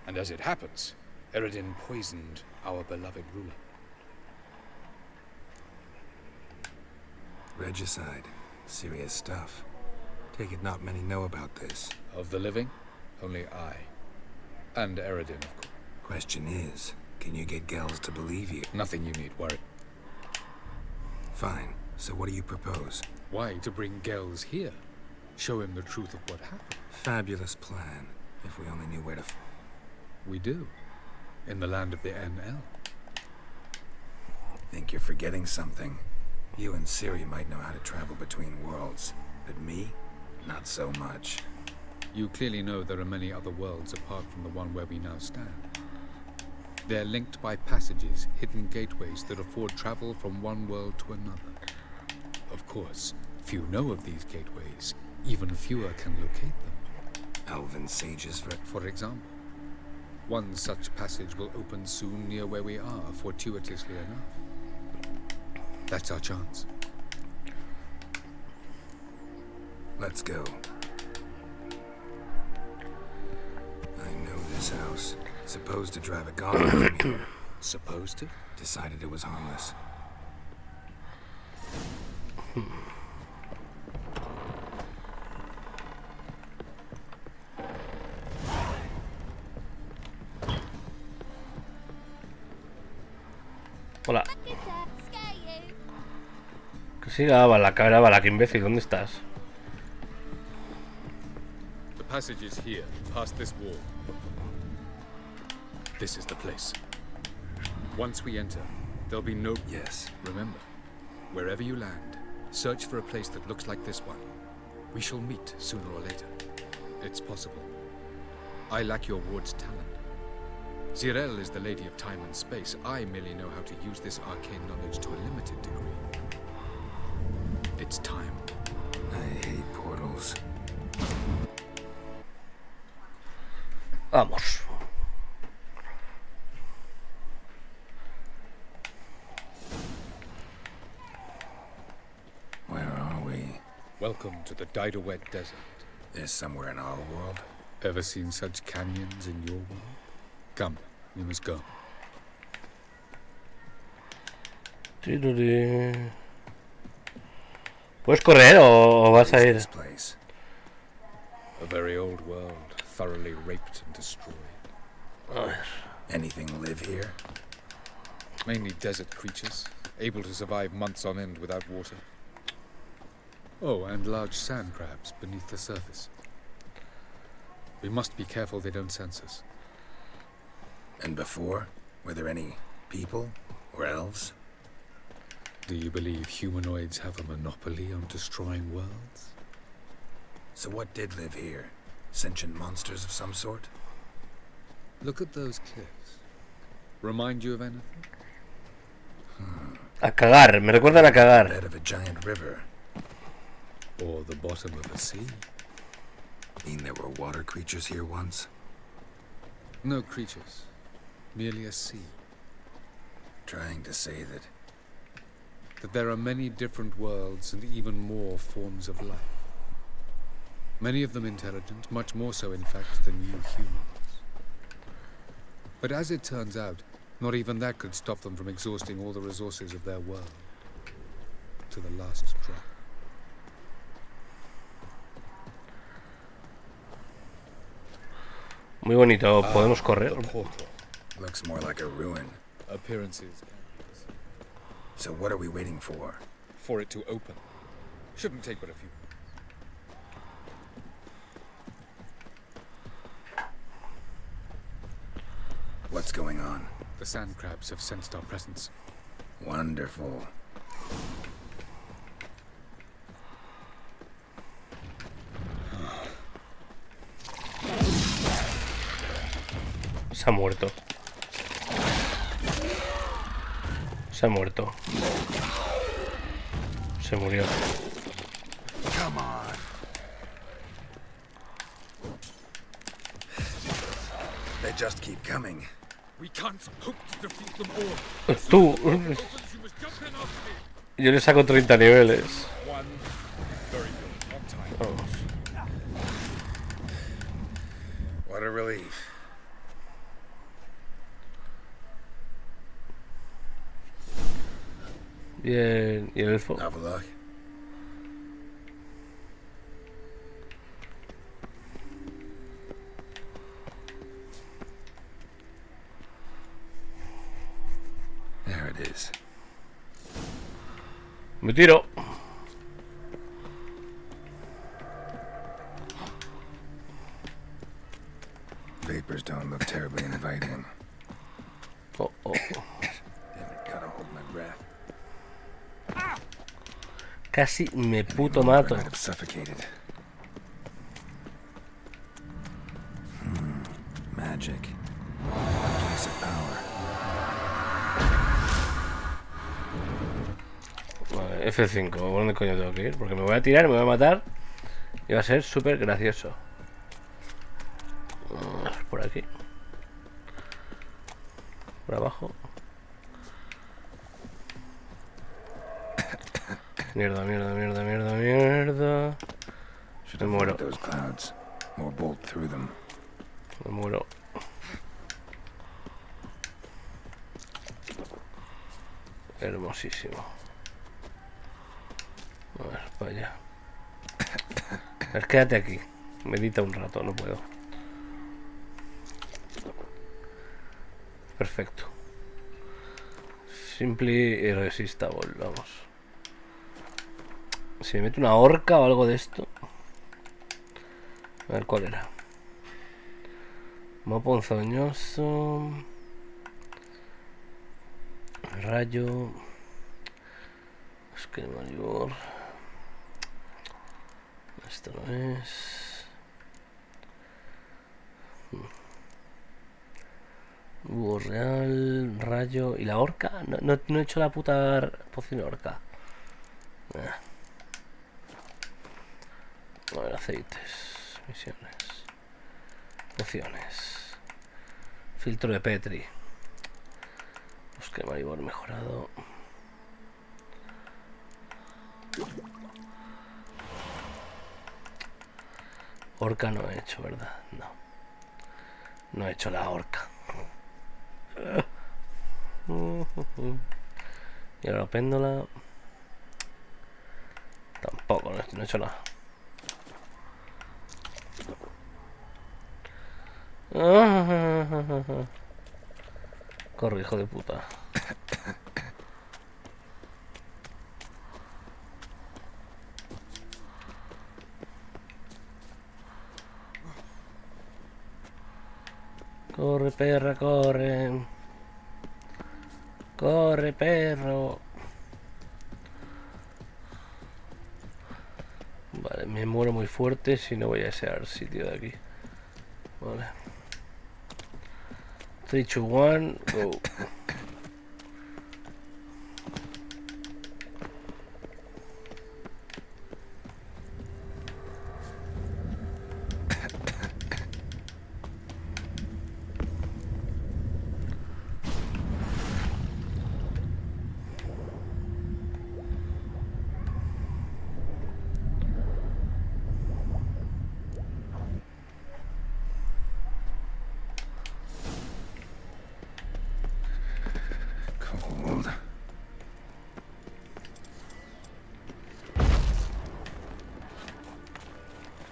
And as it happens, Eredin poisoned our beloved ruler. Regicide. Serious stuff. Take it not many know about this. Of the living, only I. And Eredin, of course. Question is, can you get Gels to believe you? Nothing you need worry. Fine. So what do you propose? Why to bring Gels here? Show him the truth of what happened. Fabulous plan. If we only knew where to... We do. In the land of the NL. Think you're forgetting something. You and Ciri might know how to travel between worlds. But me? Not so much. You clearly know there are many other worlds apart from the one where we now stand. They're linked by passages, hidden gateways that afford travel from one world to another. Of course, few know of these gateways. Even fewer can locate them. Elven sages, for example. One such passage will open soon near where we are, fortuitously enough. That's our chance. Let's go. I know this house. Supposed to drive a gauntlet from here. Supposed to? Decided it was harmless. Hola. Que siga Bala, cabra Bala, que imbécil, ¿dónde estás? The passage is here, past this wall. This is the place. Once we enter, there'll be no... Yes. Remember, wherever you land, search for a place that looks like this one. We shall meet sooner or later. It's possible. I lack your ward's talent. Zirel is the lady of time and space. I merely know how to use this arcane knowledge to a limited degree. It's time. I hate portals. Vamos. Where are we? Welcome to the Didowet Desert. There's somewhere in our world. Ever seen such canyons in your world? Come, we must go. ¿Puedes correr o vas a ir? This place. A very old world, thoroughly raped and destroyed. Anything live here? Mainly desert creatures, able to survive months on end without water. Oh, and large sand crabs beneath the surface. We must be careful they don't sense us. And before? Were there any people or elves? Do you believe humanoids have a monopoly on destroying worlds? So what did live here? Sentient monsters of some sort? Look at those cliffs. Remind you of anything? A cagar, me recuerdan a cagar. Bed of a giant river. Or the bottom of a sea. Mean there were water creatures here once? No creatures. Merely a sea. Trying to say that... That there are many different worlds and even more forms of life. Many of them intelligent, much more so in fact than you humans. But as it turns out, not even that could stop them from exhausting all the resources of their world. To the last drop. Muy bonito, podemos correr. Looks more like a ruin. Appearances. So what are we waiting for? For it to open. Shouldn't take but a few. What's going on? The sand crabs have sensed our presence. Wonderful. Se ha muerto. Se ha muerto. Se murió. Come on. They just keep coming. We can't hope to defeat them all. Tú. Yo le saco 30 niveles. Vamos. What a relief. Bien, ¿y el elfo? Have a look. There it is. Me tiro. Vapors don't look terribly inviting. Oh, oh. Damn it, gotta hold my breath. Casi me puto mato. I'd have suffocated. Magic. Piece of power. Vale, F5, ¿por dónde coño tengo que ir? Porque me voy a tirar, me voy a matar y va a ser súper gracioso. Por aquí. Por abajo. Mierda, mierda, mierda, mierda, mierda. Me muero. Those clouds. More bolt through them. Me muero. Hermosísimo. A ver, para allá. A ver, quédate aquí. Medita un rato, no puedo. Simply irresistible, vamos. Si me mete una horca o algo de esto. A ver cuál era. Mopo ponzoñoso. Rayo. Oscar Mayor. Esto no es. Búho real. Rayo. ¿Y la horca? No he hecho la puta poción horca. A ver, aceites. Misiones. Pociones. Filtro de Petri. Oscar Maribor mejorado. Horca no he hecho, ¿verdad? No. No he hecho la horca. Y ahora la péndola. Tampoco, no he hecho nada. Corre, hijo de puta. Corre, perra, corre. Corre, perro. Vale, me muero muy fuerte si no voy a ese sitio de aquí. Vale. 3, 2, 1, go. Cold.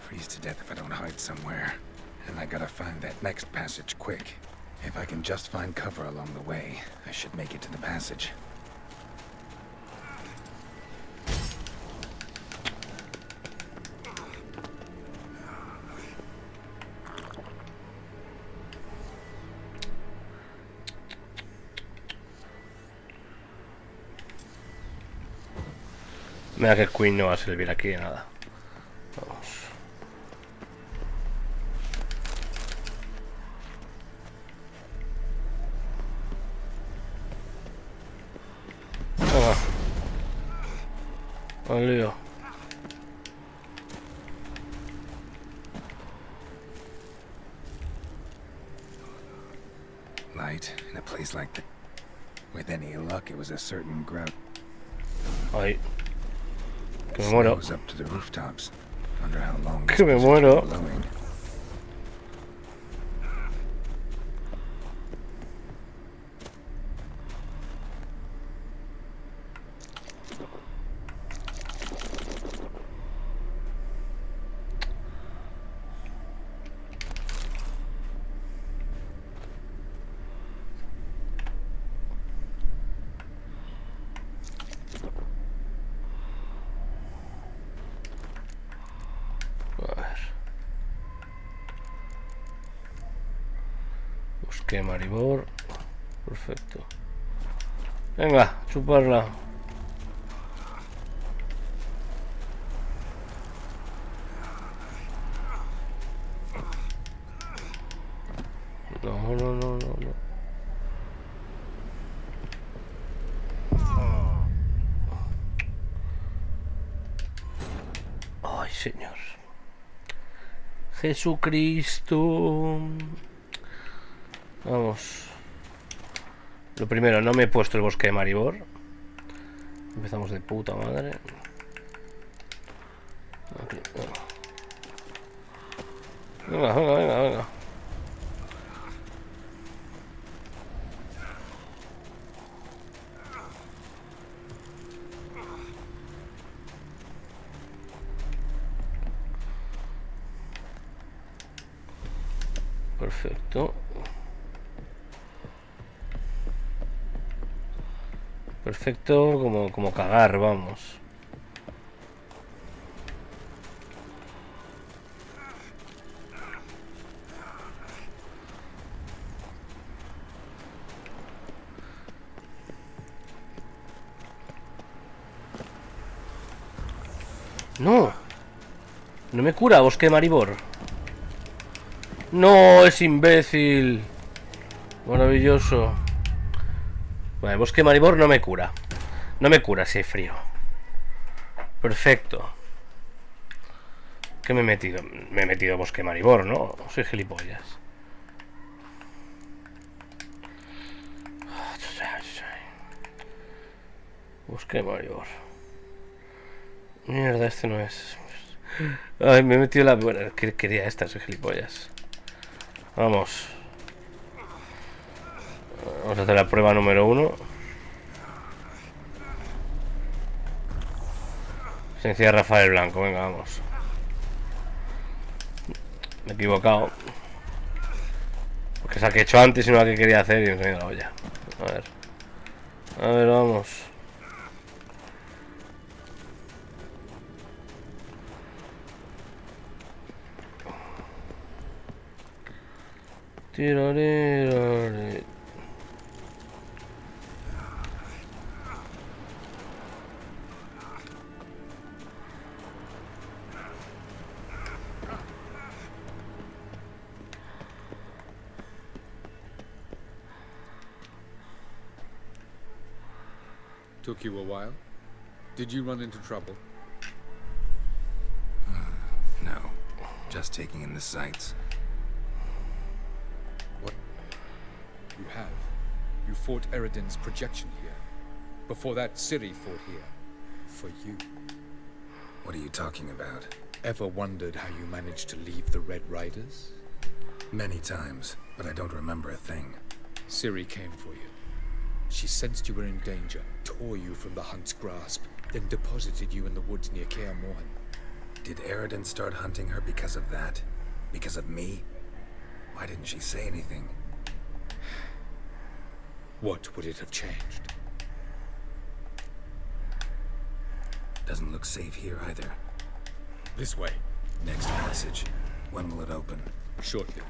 Freeze to death if I don't hide somewhere. And I gotta find that next passage quick. If I can just find cover along the way, I should make it to the passage. Mira que Queen no va a servir aquí de nada. Vamos. Venga. Al lío. Light in a place like that. With any luck, it was a certain grout. Ay. Que me muero. Snows up to the rooftops. Wonder how long Que me this muero. blizzard's been blowing. A ver. Busqué Maribor. Perfecto. Venga, chuparla. No. Ay, Señor. Jesucristo. Vamos. Lo primero, no me he puesto el bosque de Maribor. Empezamos de puta madre. Aquí. Venga. Perfecto. Perfecto, como cagar, vamos. No. No me cura, Bosque Maribor. No, es imbécil. Maravilloso. Vale, Bosque Maribor no me cura. No me cura si hay frío. Perfecto. ¿Qué me he metido? Me he metido Bosque Maribor, ¿no? Soy gilipollas. Bosque Maribor. Mierda, este no es. Ay, me he metido la... Bueno, quería esta, soy gilipollas. Vamos. Vamos a hacer la prueba número 1. Se encierra Rafael Blanco, venga, vamos. Me he equivocado. Porque es la que he hecho antes y no la que quería hacer y me he ido la olla. A ver. A ver, vamos. Tiraré. Took you a while? Did you run into trouble? No. Just taking in the sights. What? You have. You fought Eredin's projection here. Before that, Ciri fought here. For you. What are you talking about? Ever wondered how you managed to leave the Red Riders? Many times, but I don't remember a thing. Ciri came for you. She sensed you were in danger, tore you from the hunt's grasp, then deposited you in the woods near Kaer Morhen. Did Eredin start hunting her because of that? Because of me? Why didn't she say anything? What would it have changed? Doesn't look safe here either. This way. Next passage. When will it open? Shortly.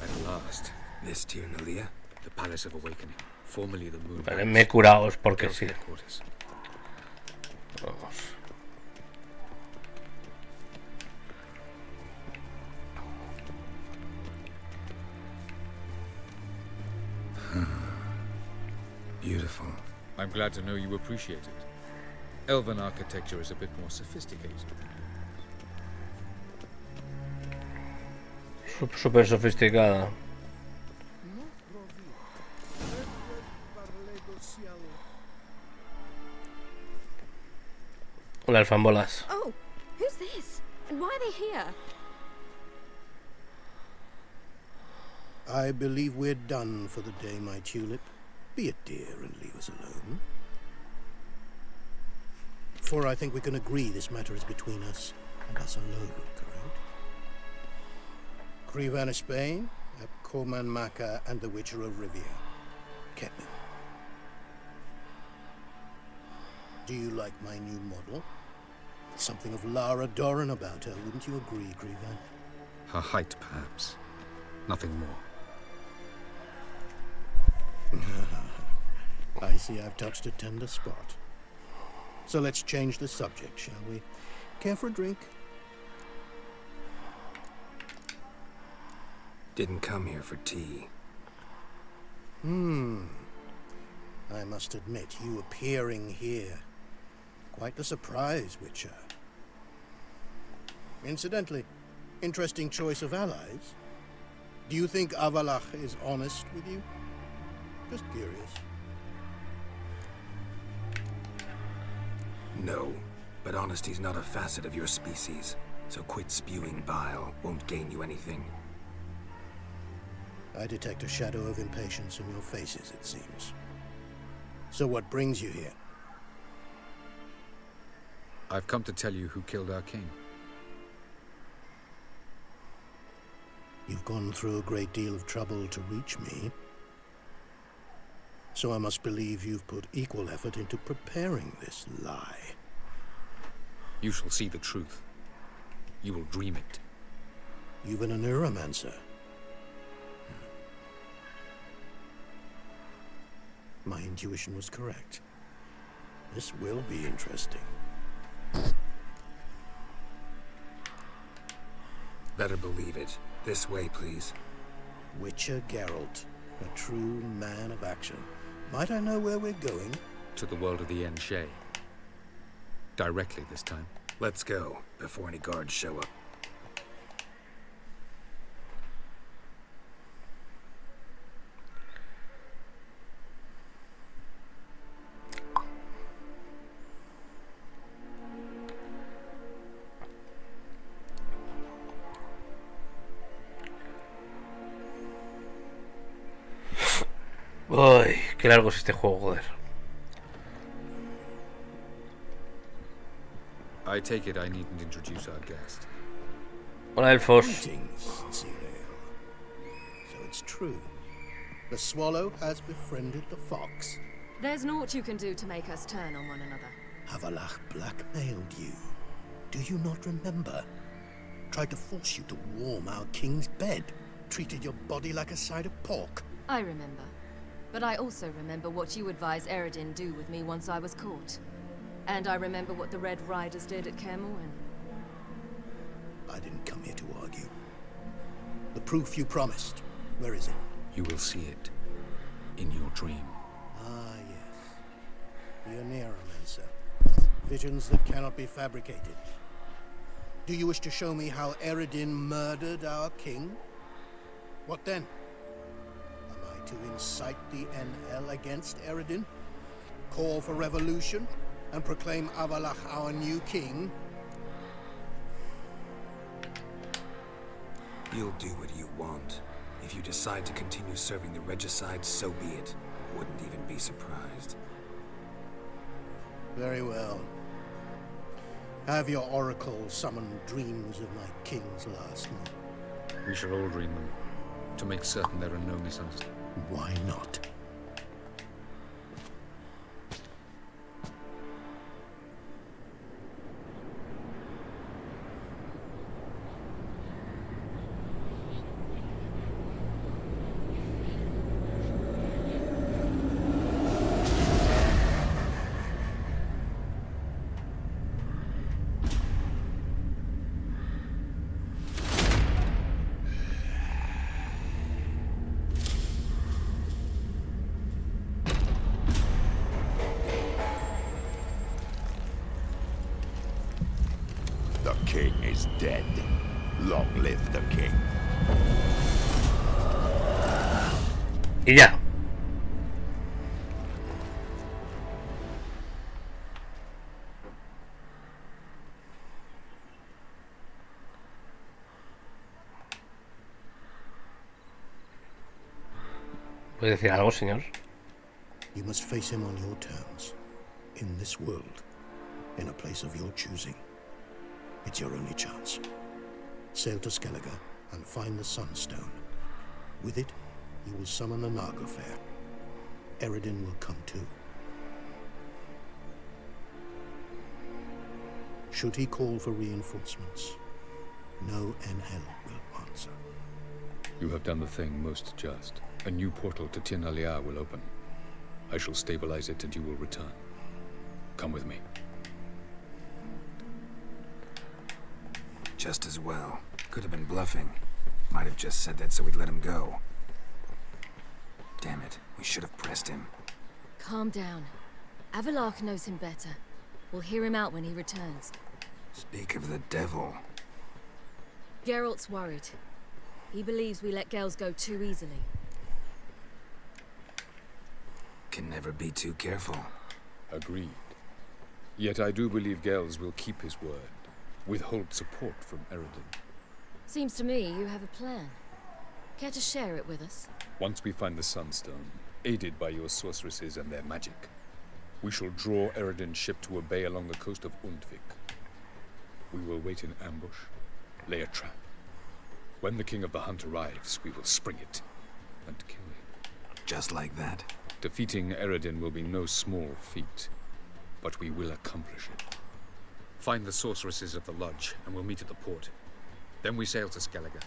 At last. This Tir Nalia? The Palace of Awakening. Formerly the Moon. Vale, me he curado porque sí. Vamos. Beautiful. I'm glad to know you appreciate it. Elven architecture is a bit more sophisticated. Súper sofisticada. Hola, alfambolas. Oh, who's this? And why are they here? I believe we're done for the day, my tulip. Be a dear and leave us alone. For I think we can agree this matter is between us and us alone, correct? Crevan of Spain, Corman Maca, and the Witcher of Rivia. Ketman. Do you like my new model? Something of Lara Doran about her, wouldn't you agree, Crevan? Her height, perhaps. Nothing more. I see I've touched a tender spot. So let's change the subject, shall we? Care for a drink? Didn't come here for tea. I must admit, you appearing here. Quite the surprise, Witcher. Incidentally, interesting choice of allies. Do you think Avalach is honest with you? Just curious. No, but honesty's not a facet of your species. So quit spewing bile. Won't gain you anything. I detect a shadow of impatience in your faces, it seems. So what brings you here? I've come to tell you who killed our king. You've gone through a great deal of trouble to reach me. So I must believe you've put equal effort into preparing this lie. You shall see the truth. You will dream it. You've been a neuromancer. My intuition was correct. This will be interesting. Better believe it. This way, please. Witcher Geralt, a true man of action. Might I know where we're going? To the world of the Enshe. Directly this time. Let's go, before any guards show up. Uy, qué largo es este juego, joder. I take it I needn't introduce our guest. Hola, elfos. Greetings, Cyril. So it's true. The swallow has befriended the fox. There's naught you can do to make us turn on one another. Havalach blackmailed you. Do you not remember? Tried to force you to warm our king's bed. Treated your body like a side of pork. I remember. But I also remember what you advised Eredin do with me once I was caught. And I remember what the Red Riders did at Kaer Morhen. I didn't come here to argue. The proof you promised, where is it? You will see it. In your dream. Ah, yes. The Neuromancer. Visions that cannot be fabricated. Do you wish to show me how Eredin murdered our king? What then? Am I to incite the NL against Eredin? Call for revolution? And proclaim Avalach our new king? You'll do what you want. If you decide to continue serving the regicide, so be it. Wouldn't even be surprised. Very well. Have your oracle summon dreams of my king's last night. We shall all dream them, to make certain there are no misunderstandings. Why not? The king is dead. Long live the king. Y ya. ¿Puede decir algo, señor? You must face him on your terms. In this world. In a place of your choosing. It's your only chance. Sail to Skellige and find the Sunstone. With it, you will summon the Nagelfair. Eredin will come too. Should he call for reinforcements, no NL will answer. You have done the thing most just. A new portal to Tir-na-Liar will open. I shall stabilize it and you will return. Come with me. Just as well. Could have been bluffing. Might have just said that so we'd let him go. Damn it, we should have pressed him. Calm down. Avalach knows him better. We'll hear him out when he returns. Speak of the devil. Geralt's worried. He believes we let Gels go too easily. Can never be too careful. Agreed. Yet I do believe Gels will keep his word. Withhold support from Eredin. Seems to me you have a plan. Care to share it with us? Once we find the Sunstone, aided by your sorceresses and their magic, we shall draw Eredin's ship to a bay along the coast of Undvik. We will wait in ambush, lay a trap, When the King of the Hunt arrives, we will spring it and kill him. Just like that? Defeating Eredin will be no small feat, but we will accomplish it. Find the sorceresses of the lodge, and we'll meet at the port. Then we sail to Skellige.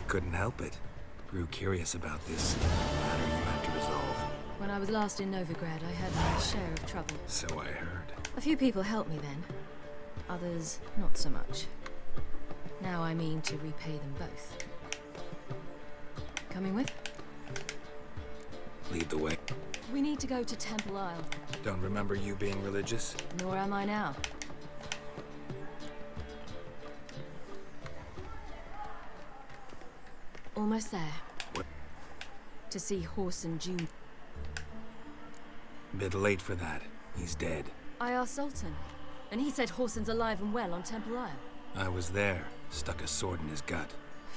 Couldn't help it. Grew curious about this matter you have to resolve. When I was last in Novigrad, I had my share of trouble. So I heard. A few people helped me then. Others, not so much. Now I mean to repay them both. Coming with? Lead the way. We need to go to Temple Isle. Don't remember you being religious? Nor am I now. Almost there. What? To see Horson June. Bit late for that. He's dead. I asked Sultan, and he said Horson's alive and well on Temple Isle. I was there. Stuck a sword in his gut.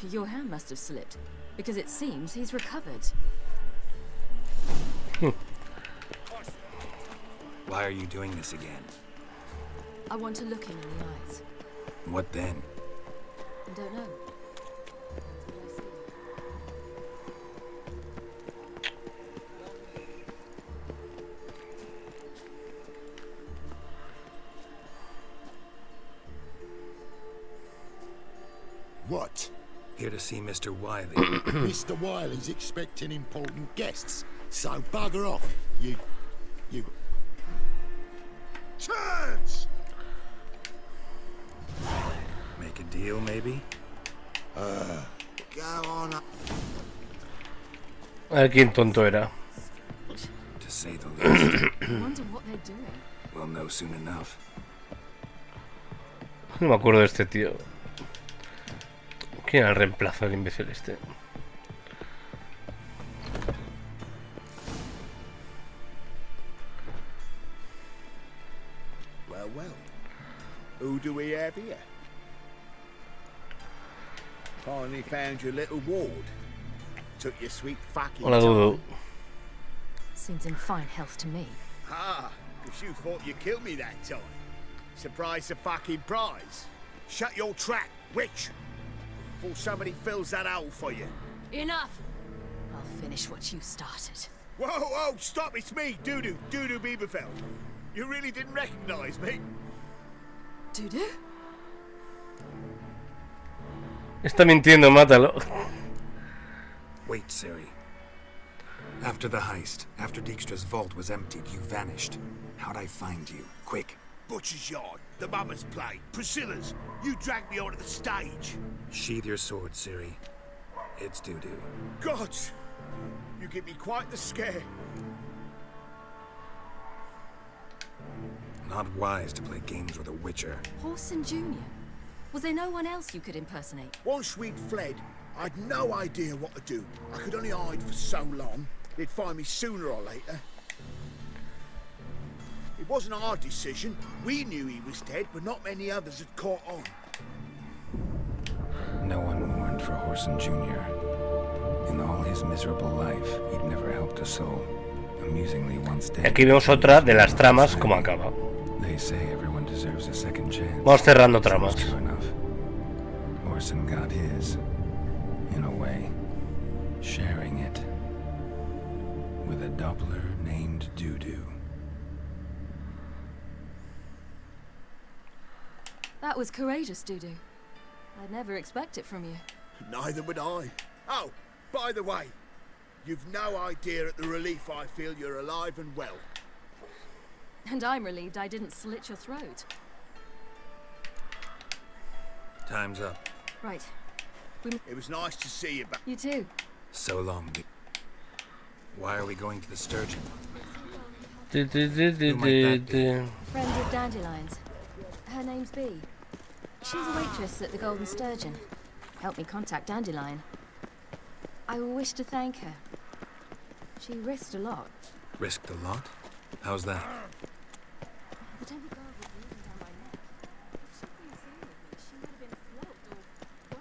Your hand must have slipped, because it seems he's recovered. Why are you doing this again? I want to look him in the eyes. What then? I don't know. What? Here to see Mr. Wiley. Mr. Wiley's expecting important guests, so bugger off, you... Turns! Make a deal, maybe? Go on up. A ver quién tonto era. To say the least. I wonder what they're doing. We'll know soon enough. No me acuerdo de este tío. ¿Quién era el reemplazo del imbécil este? Well. Who do we have here? Finally found your little ward. Took your sweet fucking Hola, Dudu. Seems in fine health to me. Ah, because you thought you killed me that time. Surprise the fucking prize. Shut your trap, witch. Before somebody fills that hole for you. Enough! I'll finish what you started. Whoa, stop, it's me, Dudu Bieberfeld. You really didn't recognize me? Dudu? Está mintiendo, mátalo. Wait, Ciri. After the heist, after Dijkstra's vault was emptied, you vanished. How'd I find you? Quick. Butcher's Yard, the Mama's Play, Priscilla's. You dragged me onto the stage. Sheathe your sword, Ciri. It's Dudu. Gods! You give me quite the scare. Not wise to play games with a witcher. Horson Jr.? Was there no one else you could impersonate? Once we'd fled, I'd no idea what to do. I could only hide for so long. They'd find me sooner or later. It wasn't our decision. We knew he was dead, but not many others had caught on. No one mourned for Horson Jr. In all his miserable life, he'd never helped a soul. Amusingly, once dead. Aquí vemos otra de las tramas como acaba. They say everyone deserves a second chance. Vamos cerrando tramas. True enough. Horson got his, in a way, sharing it with a Doppler named Dudu. That was courageous, Dudu. I'd never expect it from you. Neither would I. Oh, by the way, you've no idea at the relief I feel you're alive and well. And I'm relieved I didn't slit your throat. Time's up. Right. It was nice to see you back. You too. So long. Why are we going to the Sturgeon? Friend of Dandelion's. Her name's Bee. She's a waitress at the Golden Sturgeon. Helped me contact Dandelion. I wish to thank her. She risked a lot. Risked a lot? How's that? The temple guard was breathing down my neck. If she'd been seen with me, she might have been flogged or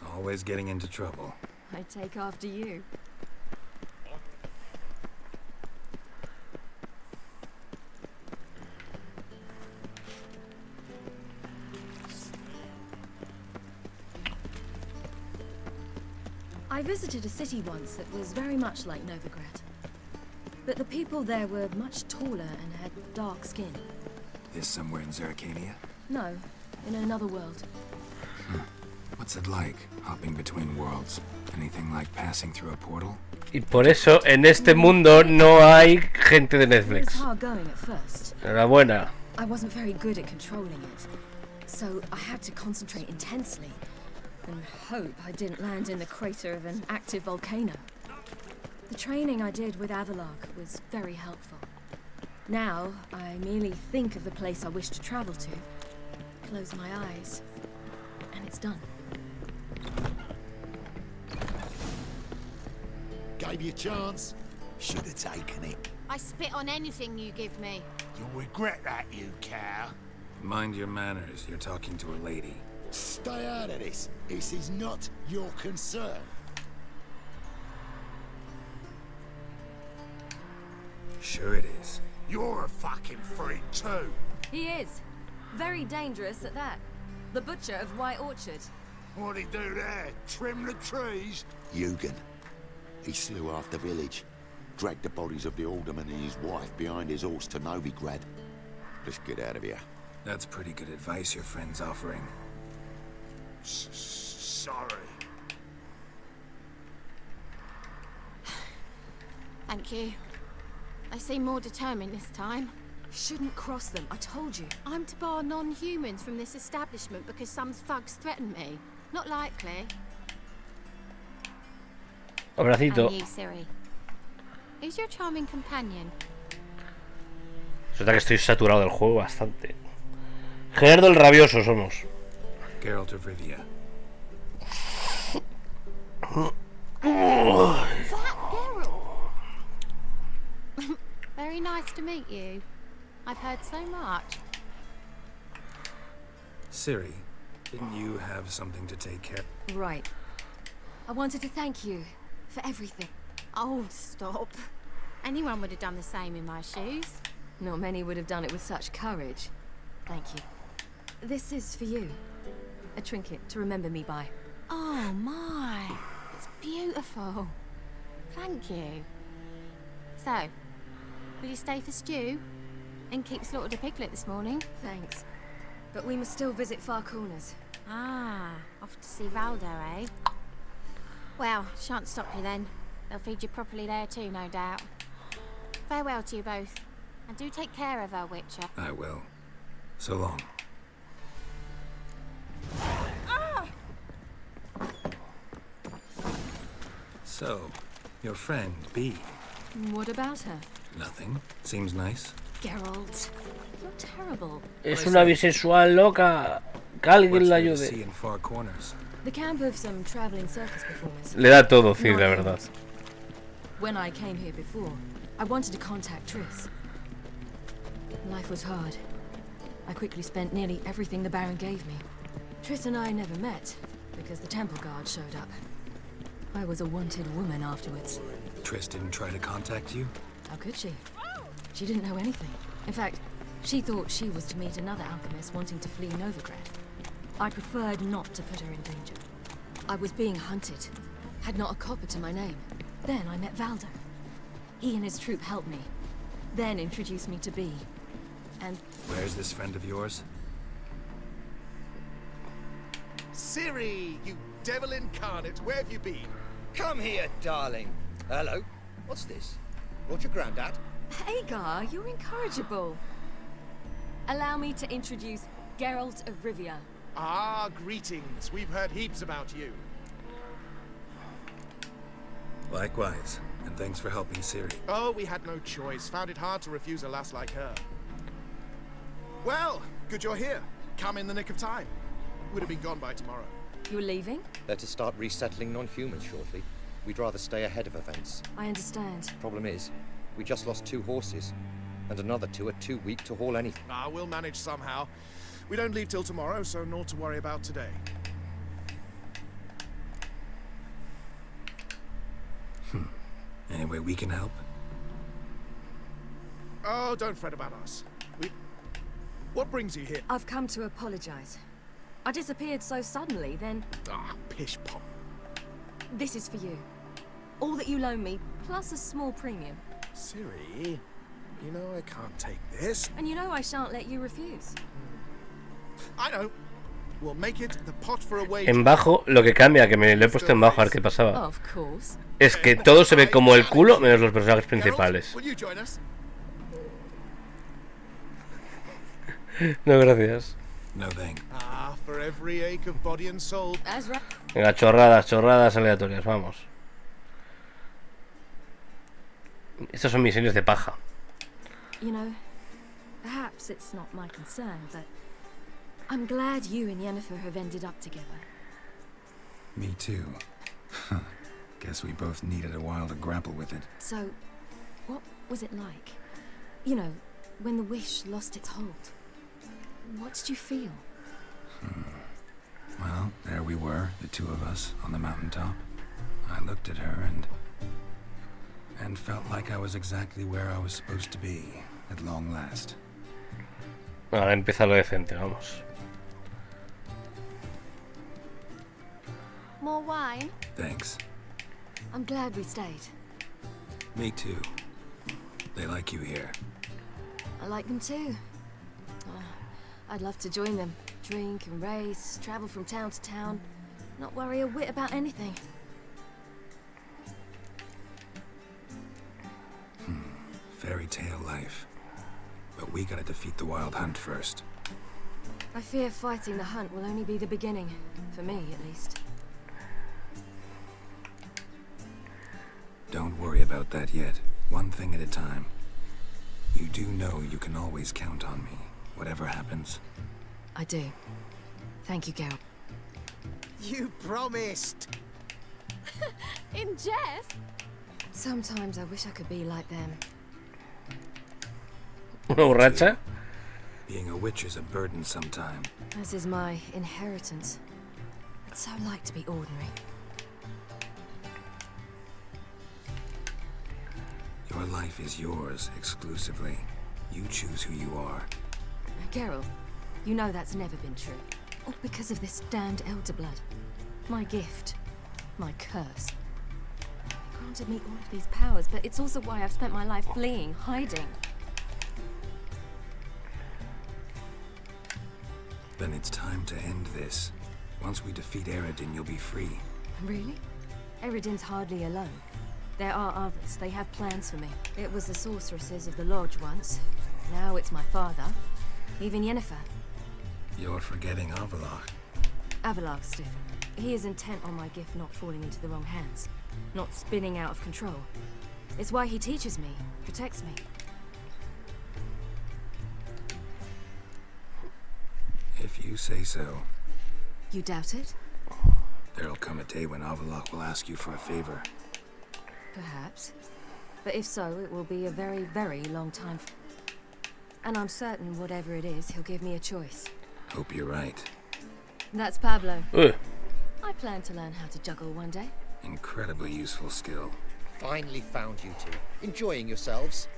worse. Always getting into trouble. I'd take after you. I visited a city once that was very much like Novigrad. But the people there were much taller and had dark skin. This somewhere in Zeracania? No, in another world. What's it like, hopping between worlds? Anything like passing through a portal? Y por eso en este mundo no hay gente de It was Netflix. hard going at first. Enhorabuena. I wasn't very good at controlling it, so I had to concentrate intensely and hope I didn't land in the crater of an active volcano. The training I did with Avalark was very helpful. Now, I merely think of the place I wish to travel to, close my eyes, and it's done. Gave you a chance. Should have taken it. I spit on anything you give me. You'll regret that, you cow. Mind your manners, you're talking to a lady. Stay out of this. This is not your concern. Sure it is. You're a fucking freak too. He is. Very dangerous at that. The butcher of White Orchard. What'd he do there? Trim the trees? Eugen. He slew half the village. Dragged the bodies of the alderman and his wife behind his horse to Novigrad. Let's get out of here. That's pretty good advice your friend's offering. Sorry. Thank you. They seem more determined this time. Shouldn't cross them, I told you. I'm to bar non-humans from this establishment because some thugs threatened me. Not likely. Abracito. And you, Siri. Who's your charming companion? Resulta que estoy saturado del juego bastante. Gerardo el Rabioso somos. Geralt of Rivia. Very nice to meet you. I've heard so much. Ciri, didn't you have something to take care of? Right. I wanted to thank you for everything. Oh, stop. Anyone would have done the same in my shoes. Not many would have done it with such courage. Thank you. This is for you. A trinket to remember me by. Oh, my. It's beautiful. Thank you. So, will you stay for stew? And keep slaughtered a piglet this morning? Thanks. But we must still visit Far Corners. Ah, off to see Valdo, eh? Well, shan't stop you then. They'll feed you properly there too, no doubt. Farewell to you both. And do take care of her, Witcher. I will. So long. Ah! So, your friend, B. What about her? Nothing. Seems nice. Geralt, you're terrible. Es una bisexual loca. Que alguien la What's there to see ayude. in Far Corners? The camp of some traveling circus performers. Le da todo, Cid, la verdad. When I came here before, I wanted to contact Triss. Life was hard. I quickly spent nearly everything the Baron gave me. Triss and I never met, because the temple guard showed up. I was a wanted woman afterwards. Triss didn't try to contact you? How could she? She didn't know anything. In fact, she thought she was to meet another alchemist wanting to flee Novigrad. I preferred not to put her in danger. I was being hunted. Had not a copper to my name. Then I met Valdo. He and his troop helped me. Then introduced me to B. And... Where's this friend of yours? Ciri, you devil incarnate, where have you been? Come here, darling. Hello. What's this? Brought your granddad? Hagar, you're incorrigible. Allow me to introduce Geralt of Rivia. Ah, greetings. We've heard heaps about you. Likewise. And thanks for helping Ciri. Oh, we had no choice. Found it hard to refuse a lass like her. Well, good you're here. Come in the nick of time. Would have been gone by tomorrow. You're leaving? They're to start resettling non-humans shortly. We'd rather stay ahead of events. I understand. Problem is, we just lost 2 horses. And another 2 are too weak to haul anything. Ah, we'll manage somehow. We don't leave till tomorrow, so naught to worry about today. Any way we can help? Oh, don't fret about us. What brings you here? I've come to apologize. I disappeared so suddenly, then... Ah, pish pop. This is for you. All that you loan me, plus a small premium. Ciri, you know I can't take this. And you know I shan't let you refuse. I know. We'll make it the pot for a wager. En bajo, lo que cambia, que me lo he puesto en bajo a ver qué pasaba, Of course. es que todo se ve como el culo menos los personajes principales. Will you join us? No, gracias. No thank. Ah, for every ache of body and soul. That's right. Venga, chorradas aleatorias, vamos. Estos son misiones de paja. You know, perhaps it's not my concern, but I'm glad you and Yennefer have ended up together. Me too. Guess we both needed a while to grapple with it. So, what was it like? You know, when the wish lost its hold. What did you feel? Well, there we were, the two of us, on the mountaintop. I looked at her and felt like I was exactly where I was supposed to be, at long last. Ahora empieza lo decente, vamos. More wine? Thanks. I'm glad we stayed. Me too. They like you here. I like them too. I'd love to join them. Drink and race, travel from town to town. Not worry a whit about anything. Fairy tale life. But we gotta defeat the Wild Hunt first. I fear fighting the hunt will only be the beginning. For me, at least. Don't worry about that yet. One thing at a time. You do know you can always count on me, whatever happens. I do. Thank you, Geralt. You promised! In jest? Sometimes I wish I could be like them. ¿Una borracha? Being a witch is a burden sometime. This is my inheritance. I'd so like to be ordinary. Your life is yours, exclusively. You choose who you are. Geralt, you know that's never been true. All because of this damned elder blood. My gift. My curse. It granted me all of these powers, but it's also why I've spent my life fleeing, hiding. Then it's time to end this. Once we defeat Eredin, you'll be free. Really? Eredin's hardly alone. There are others. They have plans for me. It was the sorceresses of the Lodge once. Now it's my father. Even Yennefer. You're forgetting Avallac'h. Avallac'h's different. He is intent on my gift not falling into the wrong hands. Not spinning out of control. It's why he teaches me, protects me. If you say so. You doubt it? There'll come a day when Avallac'h will ask you for a favor. Perhaps. But if so, it will be a very, very long time. And I'm certain whatever it is, he'll give me a choice. Hope you're right. That's Pablo. I plan to learn how to juggle one day. Incredibly useful skill. Finally found you two. Enjoying yourselves?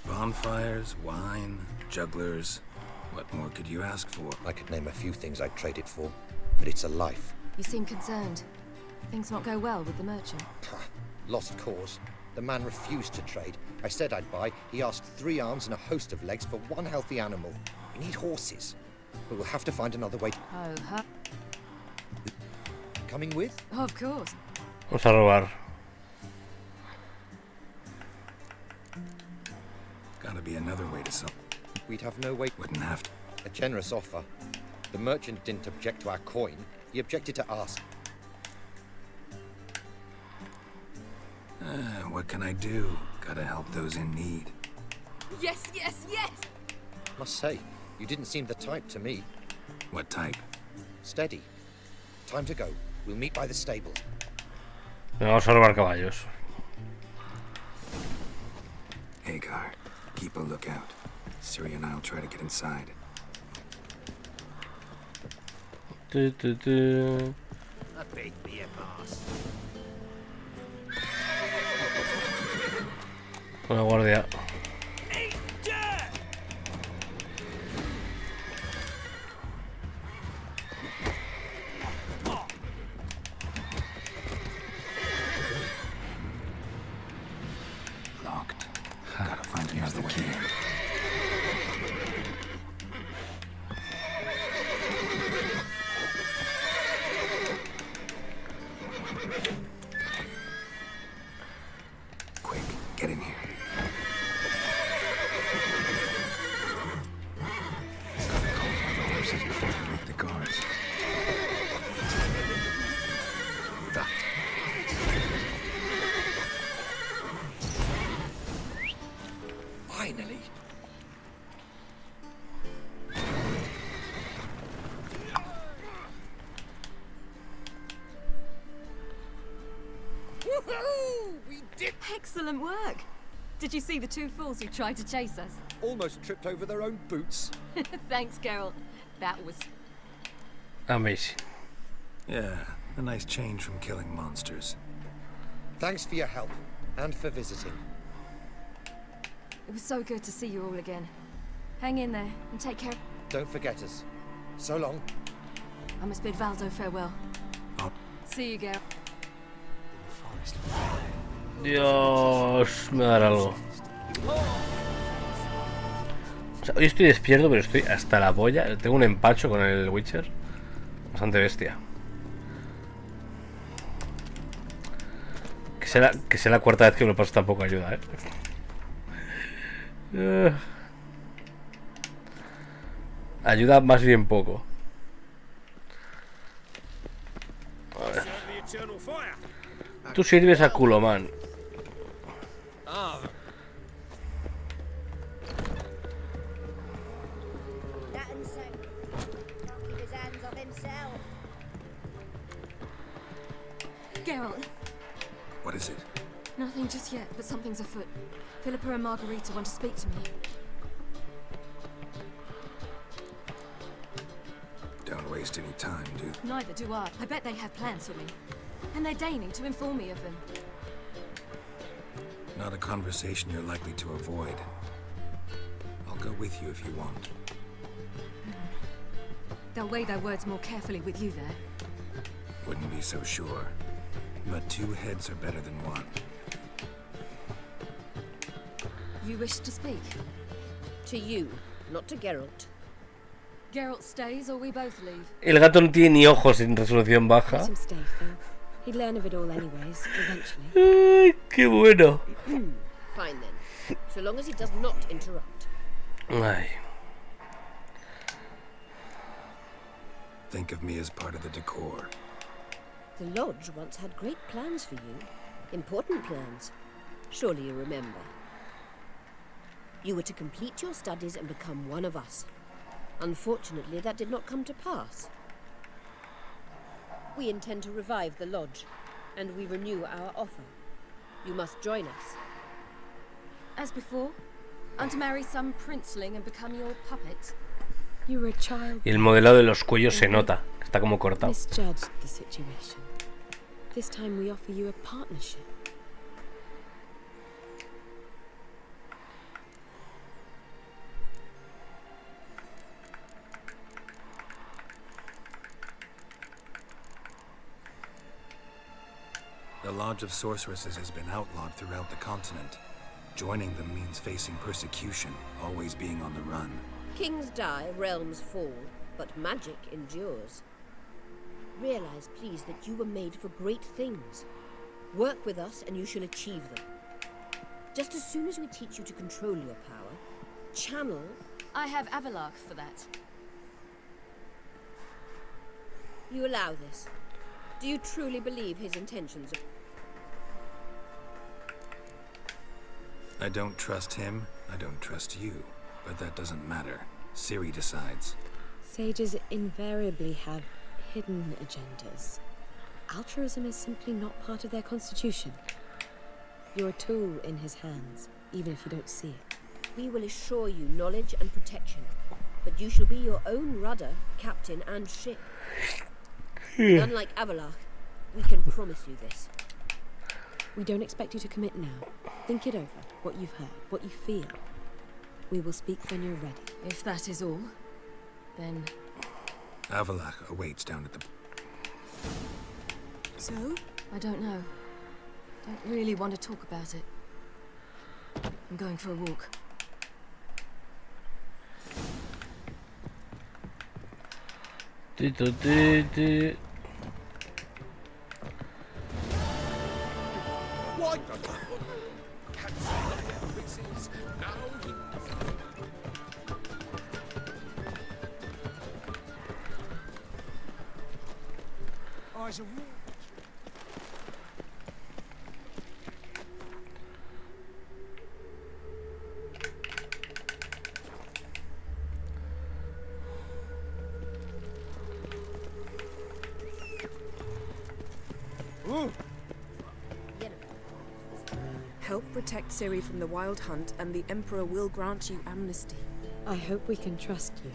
Bonfires, wine, jugglers. What more could you ask for? I could name a few things I'd trade it for, but it's a life. You seem concerned. Things not go well with the merchant. Lost cause. The man refused to trade. I said I'd buy. He asked 3 arms and a host of legs for one healthy animal. We need horses. But we'll have to find another way to... Oh, Coming with? Of course. Vamos a robar. Gotta be another way to sell. We'd have no way... Wouldn't have to. A generous offer. The merchant didn't object to our coin. He objected to us. What can I do? Gotta help those in need. Yes, yes, yes! Must say, you didn't seem the type to me. What type? Steady. Time to go. We'll meet by the stable. Vamos a robar caballos. Hagar, keep a lookout. Ciri and I'll try to get inside. A big beer pass. Una guardia. Quick, get in here. Gotta call one of the horses before we wake the guards. That. Finally. Woohoo! We did. Excellent work. Did you see the two fools who tried to chase us? Almost tripped over their own boots. Thanks, Geralt. That was Amazing. Yeah, a nice change from killing monsters. Thanks for your help and for visiting. It was so good to see you all again. Hang in there and take care. Don't forget us. So long. I must bid Valdo farewell. See you, Geralt. Dios, me va a dar algo. O sea, hoy estoy despierto, pero estoy hasta la polla. Tengo un empacho con el Witcher. Bastante bestia. Que sea la cuarta vez que me lo paso tampoco ayuda, ayuda más bien poco. A ver. Tú sirves a culo, man. Geralt. What is it? Nothing just yet, but something's afoot. Philippa and Margarita want to speak to me. Don't waste any time, dude. Neither do I. I bet they have plans for me. And they're deigning to inform me of them. Not a conversation you're likely to avoid. I'll go with you if you want. They'll weigh their words more carefully with you there. Wouldn't be so sure. But two heads are better than one. You wish to speak? To you, not to Geralt. Geralt stays or we both leave. El gato no tiene ni ojos en resolución baja. Let him stay, Phil. He'd learn of it all anyways, eventually. Ay, qué bueno. Fine then. So long as he does not interrupt. Ay. Think of me as part of the decor. The Lodge once had great plans for you. Important plans. Surely you remember. You were to complete your studies and become one of us. Unfortunately, that did not come to pass. We intend to revive the Lodge, and we renew our offer. You must join us. As before? I'm to marry some princeling and become your puppet? You were a child. Y el modelado de los cuellos se nota. Está como cortado. Misjudged the situation. This time we offer you a partnership. The Lodge of Sorceresses has been outlawed throughout the continent. Joining them means facing persecution, always being on the run. Kings die, realms fall, but magic endures. Realize, please, that you were made for great things. Work with us and you shall achieve them. Just as soon as we teach you to control your power, channel... I have Avalark for that. You allow this? Do you truly believe his intentions? I don't trust him, I don't trust you. But that doesn't matter. Ciri decides. Sages invariably have hidden agendas. Altruism is simply not part of their constitution. You're a tool in his hands, even if you don't see it. We will assure you knowledge and protection, but you shall be your own rudder, captain, and ship. Unlike Avalark, we can promise you this. We don't expect you to commit now. Think it over, what you've heard, what you feel. We will speak when you're ready. If that is all, then... Avalach awaits down at the... So? I don't know. Don't really want to talk about it. I'm going for a walk. Why? Can't see what this is. Now he... Eyes are warm. Help protect Ciri from the Wild Hunt, and the Emperor will grant you amnesty. I hope we can trust you.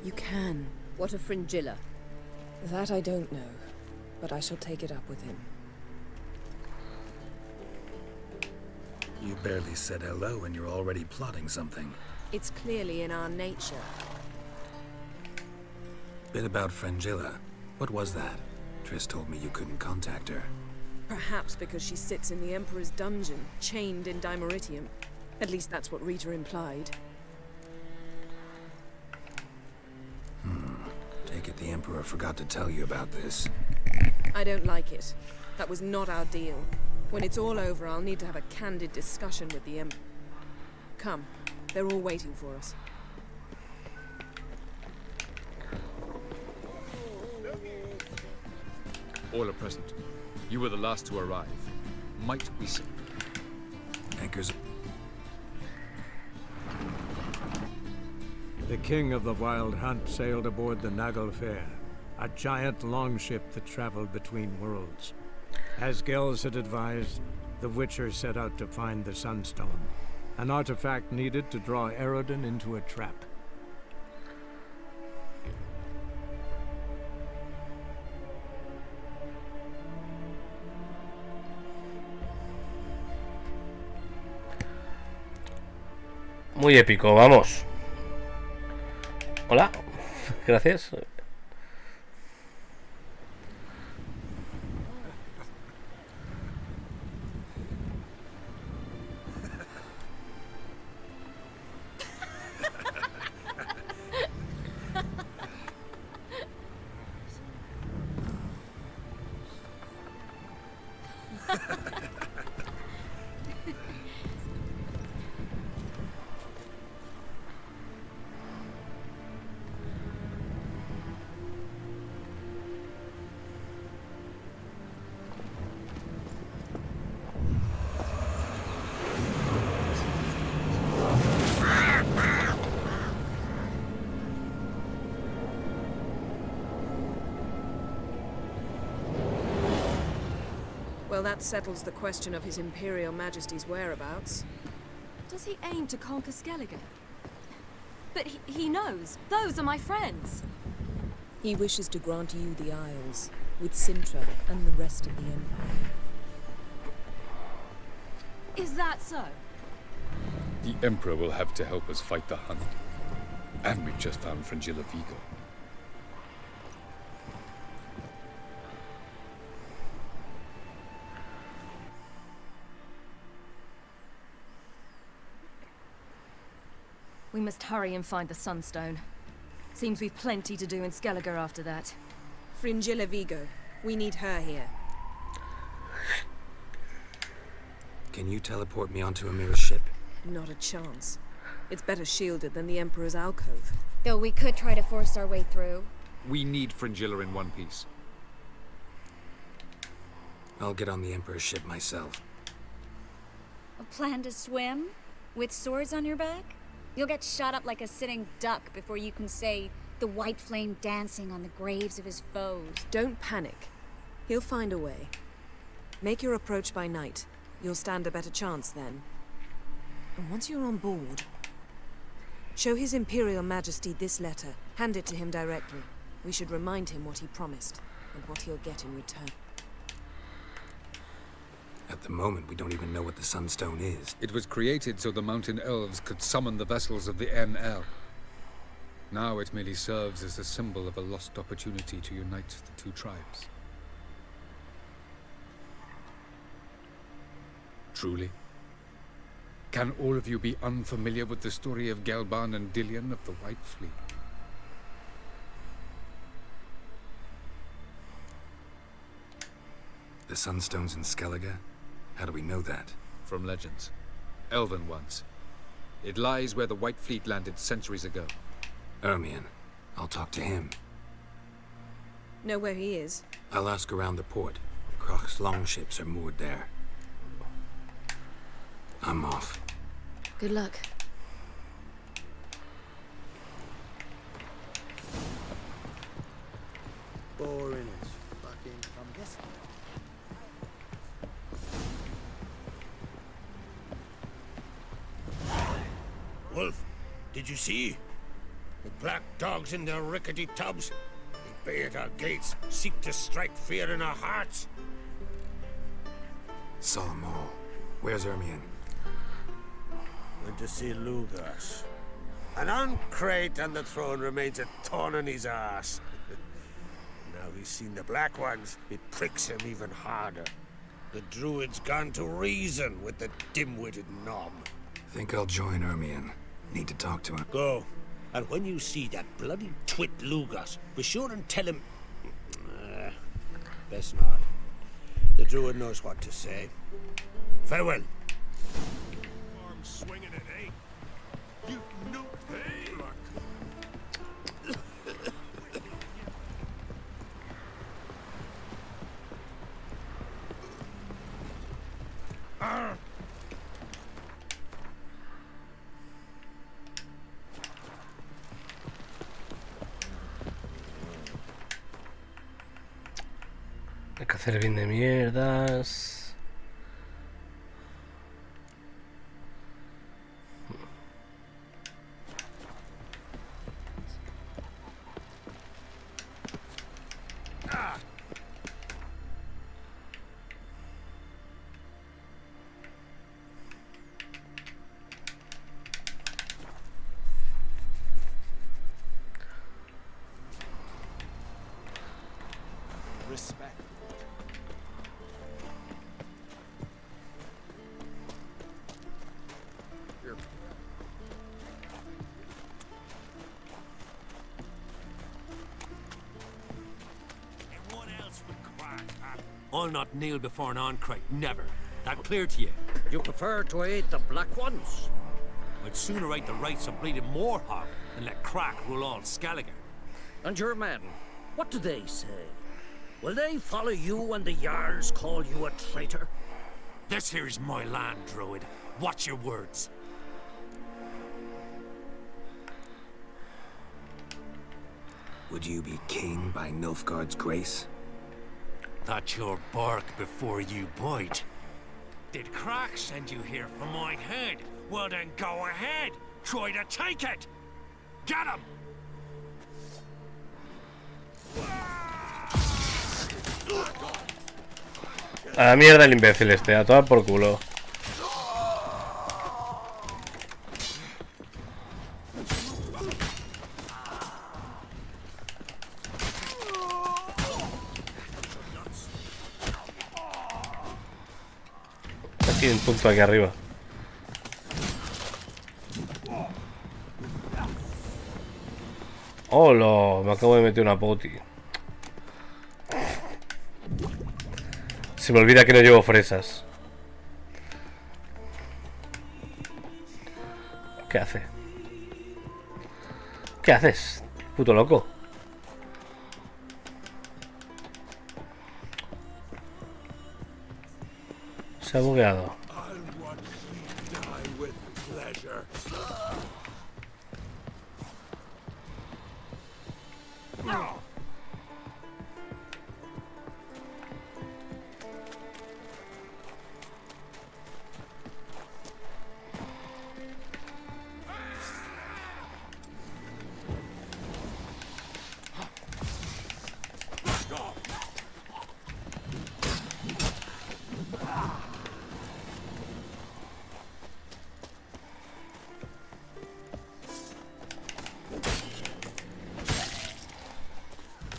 You can. What of Fringilla? That I don't know, but I shall take it up with him. You barely said hello and you're already plotting something. It's clearly in our nature. Bit about Fringilla. What was that? Triss told me you couldn't contact her. Perhaps because she sits in the Emperor's dungeon, chained in Dimeritium. At least that's what Rita implied. Take it the Emperor forgot to tell you about this. I don't like it. That was not our deal. When it's all over, I'll need to have a candid discussion with the Emperor. Come, they're all waiting for us. All are present. You were the last to arrive. Might we say? Anchors. The king of the Wild Hunt sailed aboard the Naglfar, a giant longship that traveled between worlds. As Gels had advised, the Witcher set out to find the Sunstone, an artifact needed to draw Eredin into a trap. Muy épico, vamos. Hola, gracias. Well, that settles the question of His Imperial Majesty's whereabouts. Does he aim to conquer Skellige? But he knows. Those are my friends. He wishes to grant you the Isles, with Sintra and the rest of the Empire. Is that so? The Emperor will have to help us fight the Hunt. And we've just found Fringilla Vigo. We must hurry and find the Sunstone. Seems we've plenty to do in Skellige after that. Fringilla Vigo. We need her here. Can you teleport me onto Amir's ship? Not a chance. It's better shielded than the Emperor's alcove. Though we could try to force our way through. We need Fringilla in one piece. I'll get on the Emperor's ship myself. A plan to swim? With swords on your back? You'll get shot up like a sitting duck before you can say the white flame dancing on the graves of his foes. Don't panic. He'll find a way. Make your approach by night. You'll stand a better chance then. And once you're on board, show His Imperial Majesty this letter. Hand it to him directly. We should remind him what he promised, and what he'll get in return. At the moment, we don't even know what the Sunstone is. It was created so the Mountain Elves could summon the vessels of the NL. Now it merely serves as a symbol of a lost opportunity to unite the two tribes. Truly? Can all of you be unfamiliar with the story of Gelban and Dillion of the White Fleet? The Sunstone's in Skellige? How do we know that? From legends. Elven ones. It lies where the White Fleet landed centuries ago. Ermion. I'll talk to him. Know where he is? I'll ask around the port. Croc's longships are moored there. I'm off. Good luck. Boring as fucking from this. Wolf, did you see? The black dogs in their rickety tubs. They bay at our gates, seek to strike fear in our hearts. Saw 'em all. Where's Ermion? Went to see Lugas. And on Crate on the throne remains a thorn in his ass. Now he's seen the black ones, it pricks him even harder. The druid's gone to reason with the dim-witted knob. Think I'll join Ermion. Need to talk to him. Go. And when you see that bloody twit Lugas, be sure and tell him... best not. The druid knows what to say. Farewell. Arm swinging it, eh? You nuke, eh? Hay que hacer bien de mierdas. Respect. I'll not kneel before an Oncrite, never. That clear to you? You prefer to aid the black ones? I'd sooner aid the rights of bleeding Moorhog than let Crack rule all Skellige. And your men, what do they say? Will they follow you when the Jarls call you a traitor? This here's my land, Druid. Watch your words. Would you be king by Nilfgaard's grace? That's your bark before you bite. Did Crack send you here for my head? Well then go ahead. Try to take it. Get him! A la mierda el imbécil este, a tomar por culo. Aquí un punto aquí arriba. ¡Hola! Me acabo de meter una poti. Se me olvida que no llevo fresas. ¿Qué hace? ¿Qué haces? Puto loco. Se ha bugueado.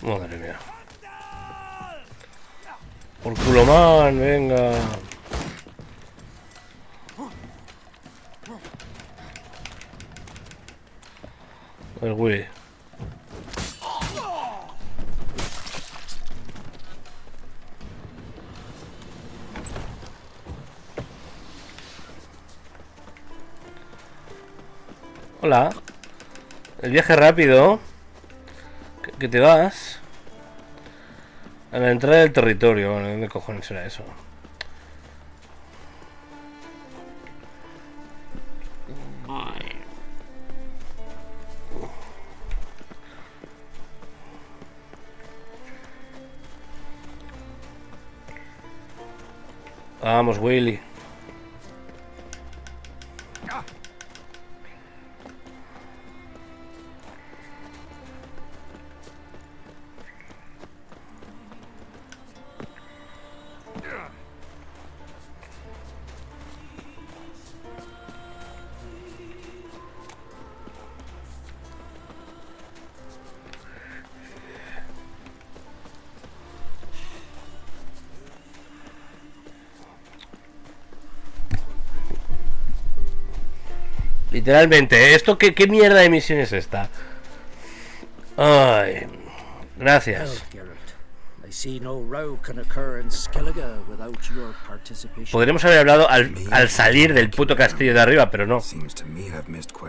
Madre mía. Por culo, man, venga. El güey. Hola. El viaje rápido. Que te vas. A la entrada del territorio. Bueno, ¿dónde cojones era eso? Vamos, Willy. Literalmente, ¿esto qué mierda de misión es esta? Ay, gracias. Podríamos haber hablado al salir del puto castillo de arriba, pero no.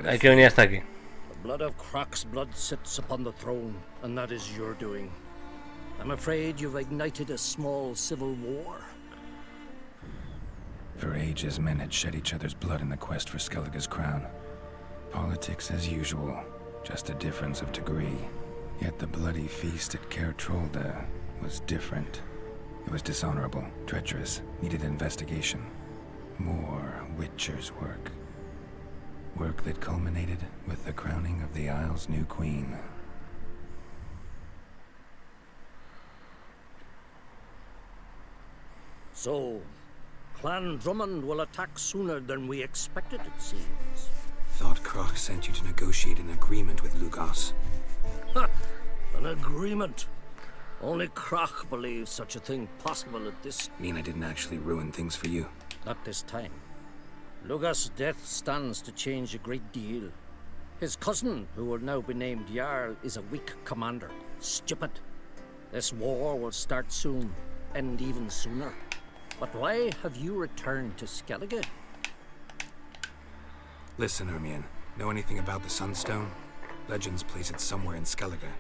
Hay que venir hasta aquí. The blood of Croc's blood sits upon the throne, and that is your doing. I'm afraid you've ignited a small civil war. For ages, men had shed each other's blood in the quest for Skellige's crown. Politics as usual, just a difference of degree. Yet the bloody feast at Caer Trolda was different. It was dishonorable, treacherous, needed investigation. More Witcher's work. Work that culminated with the crowning of the Isle's new queen. So, Clan Drummond will attack sooner than we expected, it seems. Thought Croc sent you to negotiate an agreement with Lugos. Ha! An agreement? Only Croc believes such a thing possible at this... Mean I didn't actually ruin things for you? Not this time. Lugos' death stands to change a great deal. His cousin, who will now be named Jarl, is a weak commander. Stupid. This war will start soon, end even sooner. But why have you returned to Skellige? Listen, Ermion. Know anything about the Sunstone? Legends place it somewhere in Skellige.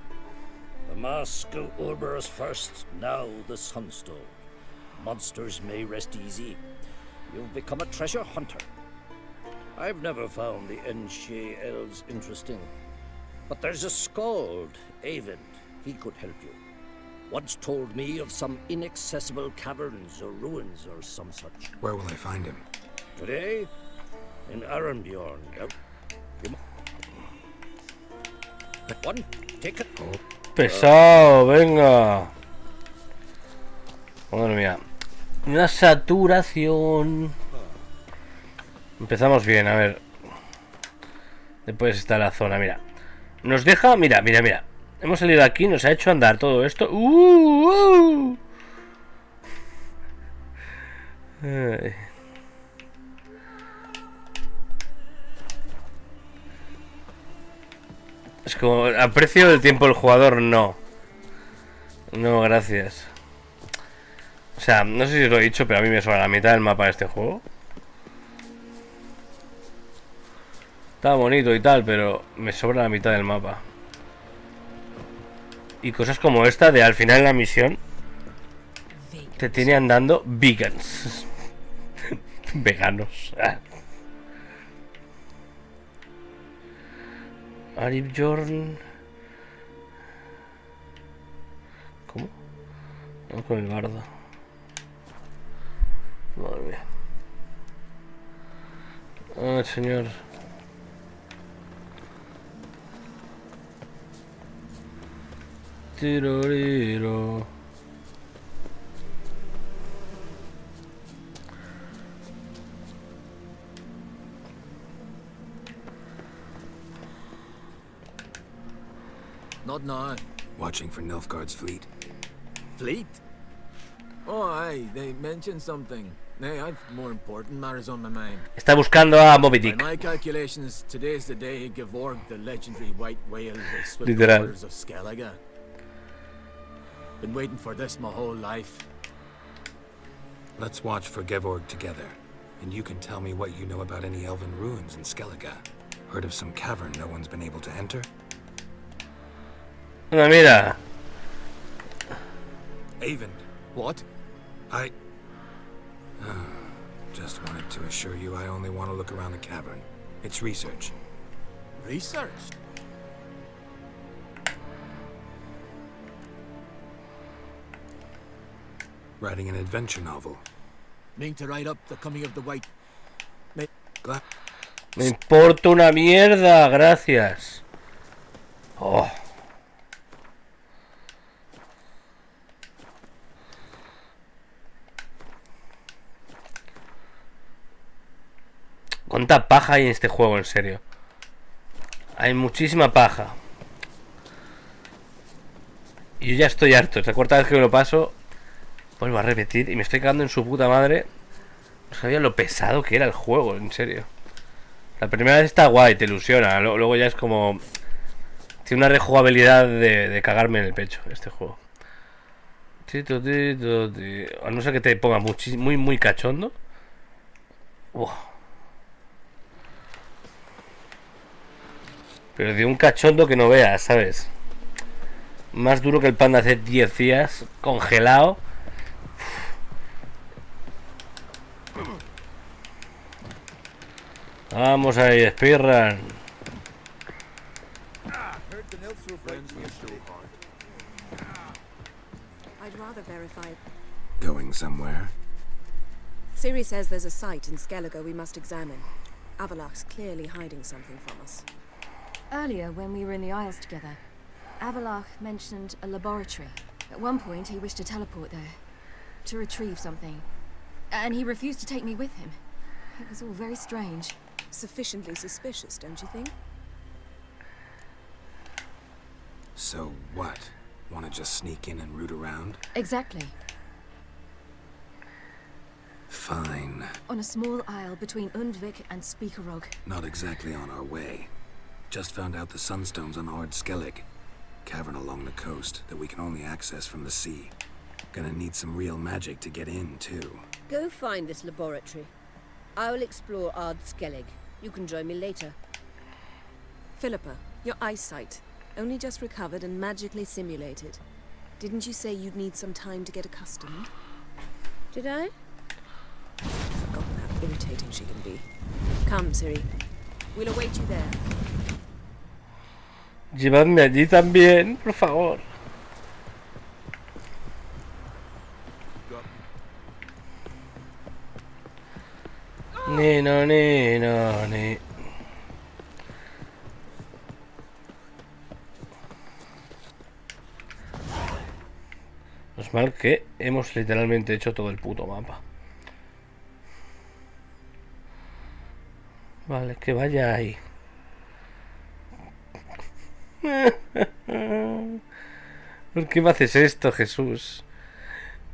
The mask of Urber's first, now the Sunstone. Monsters may rest easy. You've become a treasure hunter. I've never found the Enshe elves interesting. But there's a skald, Eyvind. He could help you. Once told me of some inaccessible caverns or ruins or some such. Where will I find him? Today? In Arenbjorn. One, take it. Pesado, venga. Madre mía. Una saturación. Empezamos bien, a ver. Después está la zona, mira. Nos deja, mira. Hemos salido de aquí, nos ha hecho andar todo esto. Ay. Es como, aprecio el tiempo del jugador, no. No, gracias. O sea, no sé si os lo he dicho, pero a mí me sobra la mitad del mapa de este juego. Está bonito y tal, pero me sobra la mitad del mapa. Y cosas como esta de al final de la misión te tiene andando vegans. Veganos. Aribjorn. ¿Cómo? Vamos con el bardo. Madre mía. Ah, señor. Tiroriro. Not now. Watching for Nilfgaard's fleet. Fleet? Oh, aye, they mentioned something. Nay, I've more important matters on my mind. Está buscando a Moby Dick. By my calculations, today's the day Gevorg, the legendary white whale, will swim the Literal. waters of Skellige. Been waiting for this my whole life. Let's watch for Gevorg together, and you can tell me what you know about any elven ruins in Skellige. Heard of some cavern no one's been able to enter? Mira. Avon. What? I... just wanted to assure you I only want to look around the cavern. It's research. Research? Writing an adventure novel. Mean to write up the coming of the White... Me importa una mierda, gracias. Oh. ¿Cuánta paja hay en este juego, en serio? Hay muchísima paja. Y yo ya estoy harto. Es la cuarta vez que me lo paso. Vuelvo a repetir y me estoy cagando en su puta madre. No sabía lo pesado que era el juego, en serio. La primera vez está guay, te ilusiona. Luego ya es como... Tiene una rejugabilidad de cagarme en el pecho este juego. A no ser que te ponga muy cachondo. Uf. Pero de un cachondo que no veas, ¿sabes? Más duro que el pan de hace 10 días, congelado. Vamos ahí, speedrun. I'd rather verify. Going somewhere? Siri says there's a site in Skellige we must examine. Avalok's clearly hiding something from us. Earlier, when we were in the Isles together, Avalok mentioned a laboratory. At one point, he wished to teleport there, to retrieve something. And he refused to take me with him. It was all very strange. Sufficiently suspicious, don't you think? So what? Want to just sneak in and root around? Exactly. Fine. On a small isle between Undvik and Speakerog. Not exactly on our way. Just found out the sunstones on Ard Skellig. Cavern along the coast that we can only access from the sea. Gonna need some real magic to get in, too. Go find this laboratory. I will explore Ard Skellig. You can join me later. Philippa, your eyesight. Only just recovered and magically simulated. Didn't you say you'd need some time to get accustomed? Did I? Forgotten how irritating she can be. Come, Siri. We'll await you there. Llevadme allí también, por favor. Ni. No es mal que hemos literalmente hecho todo el puto mapa. Vale, que vaya ahí. ¿Por qué me haces esto, Jesús?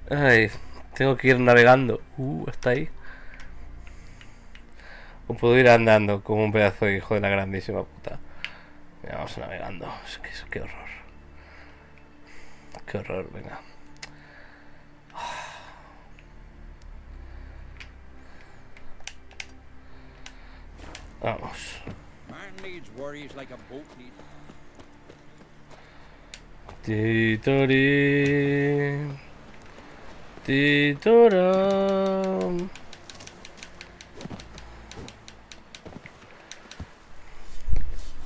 Ay, tengo que ir navegando. Hasta ahí. O puedo ir andando como un pedazo de hijo de la grandísima puta. Mira, vamos navegando. Es que qué horror. Qué horror, venga. Vamos. Titori. Titoram.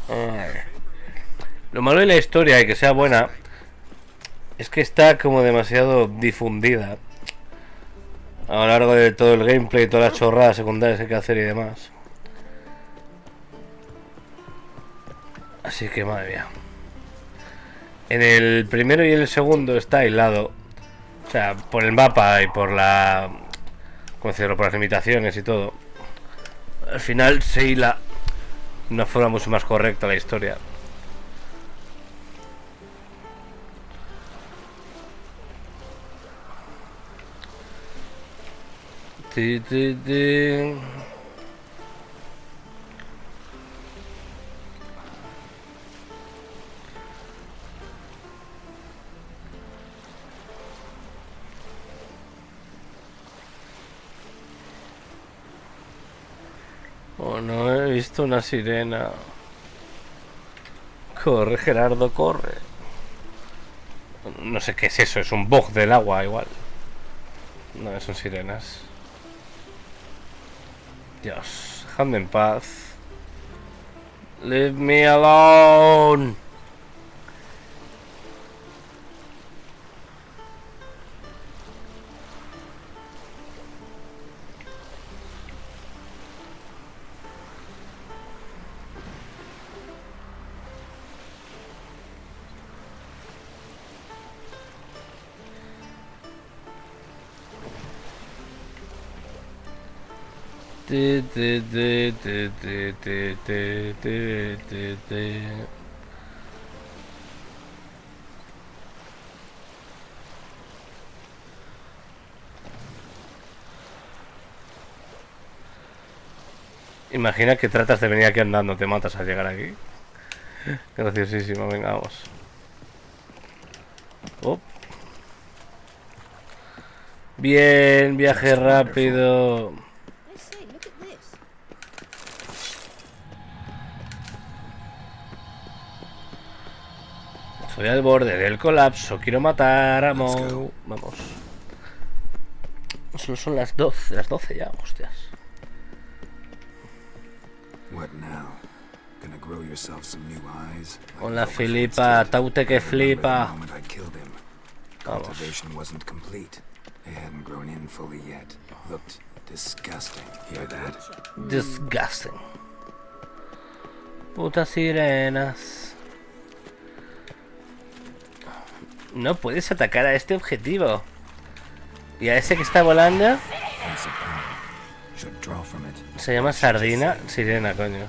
Ay. Lo malo de la historia y que sea buena es que está como demasiado difundida a lo largo de todo el gameplay, todas las chorradas secundarias que hay que hacer y demás. Así que madre mía. En el primero y el segundo está aislado. O sea, por el mapa y por la... ¿cómo decirlo? Por las limitaciones y todo. Al final se hila de una forma mucho más correcta la historia. Oh, no he visto una sirena. Corre, Gerardo, corre. No sé qué es eso, es un bug del agua igual. No, son sirenas. Dios, dejadme en paz. Leave me alone. Imagina que tratas de venir aquí andando, te matas al llegar aquí. Graciosísimo, venga, vamos. Oh. Bien, viaje rápido. Estoy al borde del colapso, quiero matar a Mo. Vamos. Solo son las 12 ya, hostias. Hola Filipa, Taute que flipa. Vamos. Disgusting. Putas sirenas. No puedes atacar a este objetivo. Y a ese que está volando. Se llama sardina. Sirena, coño.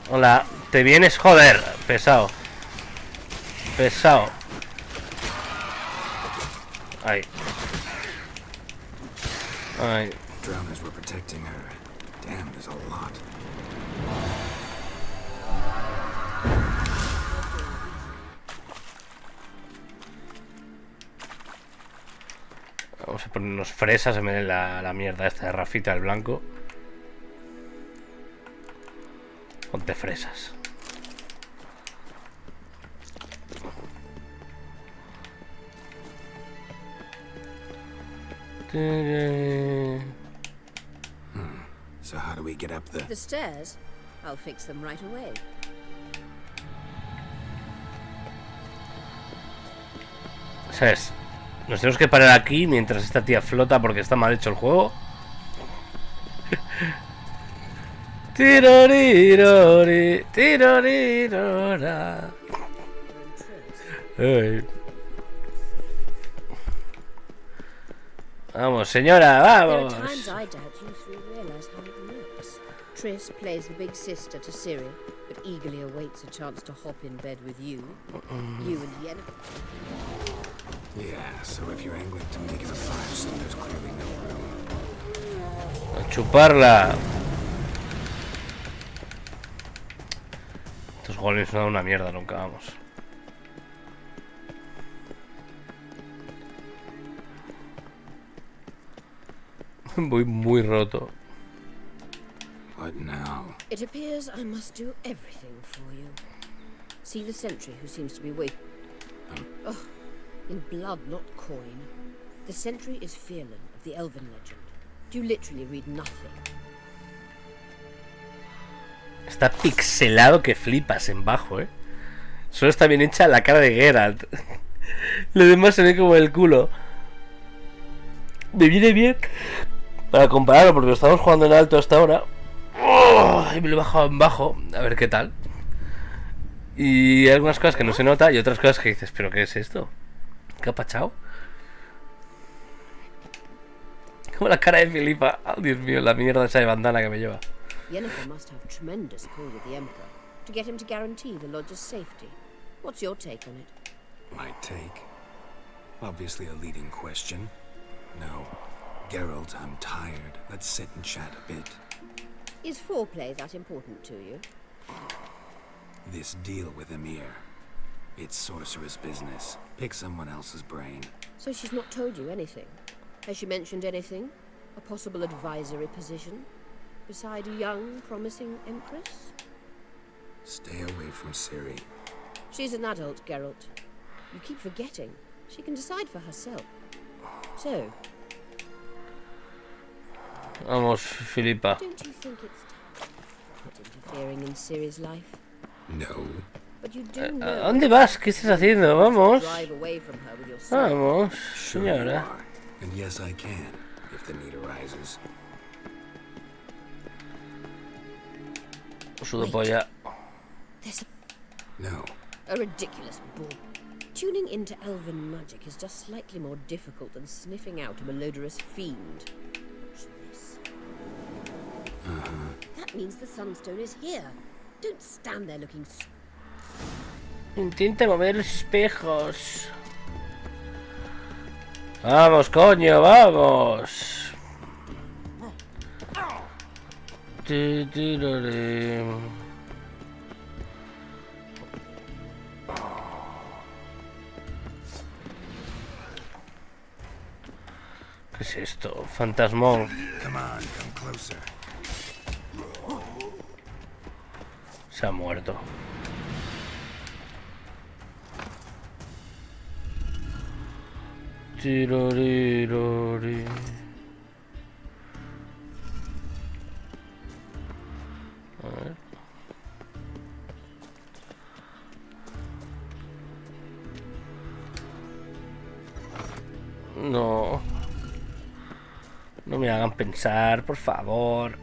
Hola, ¿te vienes? Joder, pesado. Pesado. Ay. Ay. Vamos a ponernos fresas en vez de la mierda esta de Rafita, el blanco. Ponte fresas. So how do we get up there? The stairs? I'll fix them right away. ¿Sabes? Nos tenemos que parar aquí mientras esta tía flota porque está mal hecho el juego. Tirorirori, tirorirora. Ay. Vamos, señora, vamos. There are times I doubt you three realize how it works. Triss plays the big sister to Ciri, but eagerly awaits a chance to hop in bed with you. You and Yennefer. Yeah, so if you're angling to make it a 5, there's clearly no room. A chuparla. Estos golems no dan una mierda nunca, vamos. Voy muy roto. What now? It appears I must do everything for you. See the sentry who seems to be waiting. Oh, in blood, not coin. The sentry is Fearlan of the Elven legend. Do you literally read nothing? Está pixelado que flipas en bajo, ¿eh? Solo está bien hecha la cara de Geralt. Lo demás se ve como el culo. Me viene bien para compararlo porque lo estamos jugando en alto hasta ahora. Oh, y me lo he bajado en bajo. A ver qué tal. Y hay algunas cosas que no se nota y otras cosas que dices, ¿pero qué es esto? ¿Qué ha pachado? Como la cara de Filipa. Oh, Dios mío, la mierda esa de bandana que me lleva. Yennefer must have tremendous pull with the Emperor to get him to guarantee the lodge's safety. What's your take on it? My take? Obviously a leading question. No. Geralt, I'm tired. Let's sit and chat a bit. Is foreplay that important to you? This deal with Emir. It's sorcerer's business. Pick someone else's brain. So she's not told you anything? Has she mentioned anything? A possible advisory position? beside a young, promising empress? Stay away from Ciri. She's an adult, Geralt. You keep forgetting. She can decide for herself. So... Vamos, Filipa. Don't you think it's time to start interfering in Ciri's life? No. But you do know ¿A dónde vas? ¿Qué estás haciendo? Vamos. drive away from her with your sword. Vamos, Sure you señora. are. And yes, I can, if the need arises. Sudopolla. There's No. a ridiculous bore. Tuning into elven magic is just slightly more difficult than sniffing out a malodorous fiend. Watch this. That means the Sunstone is here. Don't stand there looking... Intenta mover los espejos. Vamos, coño, vamos. ¿Qué es esto? Fantasmón. Come on, come closer. Se ha muerto. Tirorirori. A ver. No. No me hagan pensar, por favor.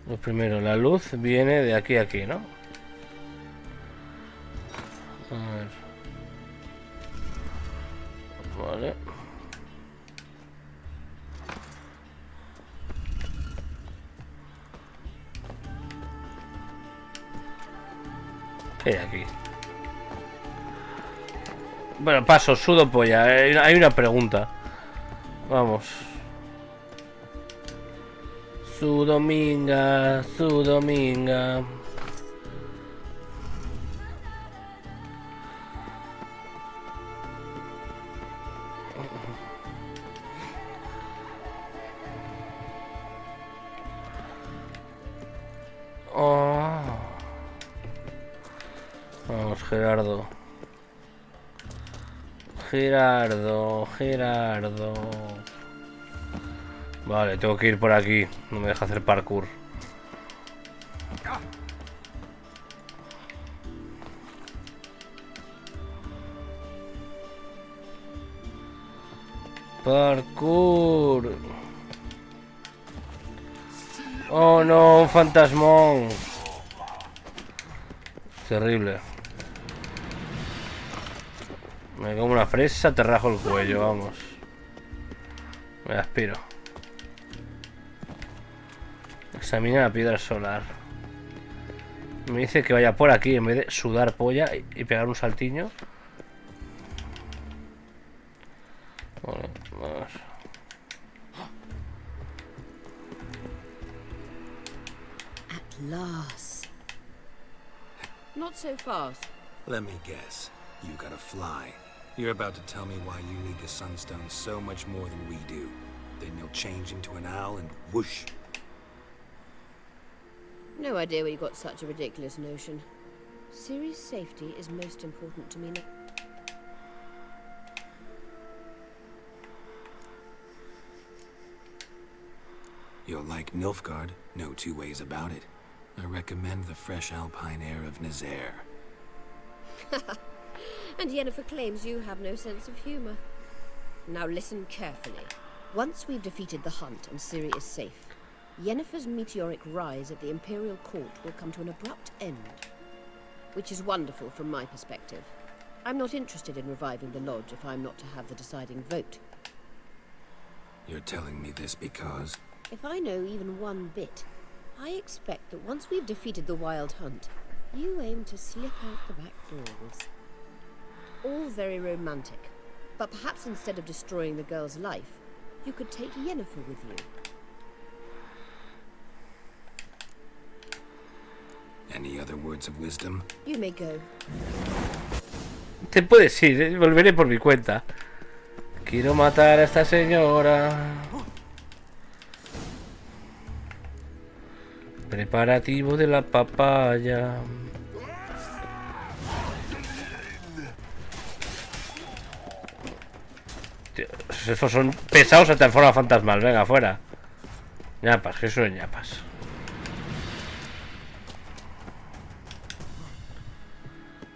Lo primero, la luz viene de aquí a aquí, ¿no? A ver. Vale. ¿Qué hay aquí? Bueno, paso, sudo polla. Hay una pregunta. Vamos. Su dominga, su dominga. Oh. Vamos, Gerardo. Gerardo. Vale, tengo que ir por aquí. No me deja hacer parkour. Parkour. Oh no, un fantasmón. Terrible. Me como una fresa, te rajo el cuello, vamos. Me aspiro. Examina la piedra solar. Me dice que vaya por aquí en vez de sudar polla y pegar un saltiño. Vale, vamos. At last. Not so fast. Let me guess. You gotta fly. You're about to tell me why you need the Sunstone so much more than we do. Then you'll change into an owl and whoosh. No idea where you got such a ridiculous notion. Ciri's safety is most important to me now. You'll like Nilfgaard, no two ways about it. I recommend the fresh alpine air of Nazaire. And Yennefer claims you have no sense of humor. Now listen carefully. Once we've defeated the hunt and Ciri is safe, Yennefer's meteoric rise at the Imperial Court will come to an abrupt end. Which is wonderful from my perspective. I'm not interested in reviving the Lodge if I'm not to have the deciding vote. You're telling me this because... If I know even one bit, I expect that once we've defeated the Wild Hunt, you aim to slip out the back doors. All very romantic, but perhaps instead of destroying the girl's life, you could take Yennefer with you. Any other words of wisdom? You may go. Te puedes ir, ¿eh? Volveré por mi cuenta. Quiero matar a esta señora. Preparativo de la papaya. Tío, esos son pesados hasta en forma fantasmal. Venga, fuera. Ñapas, que son ñapas.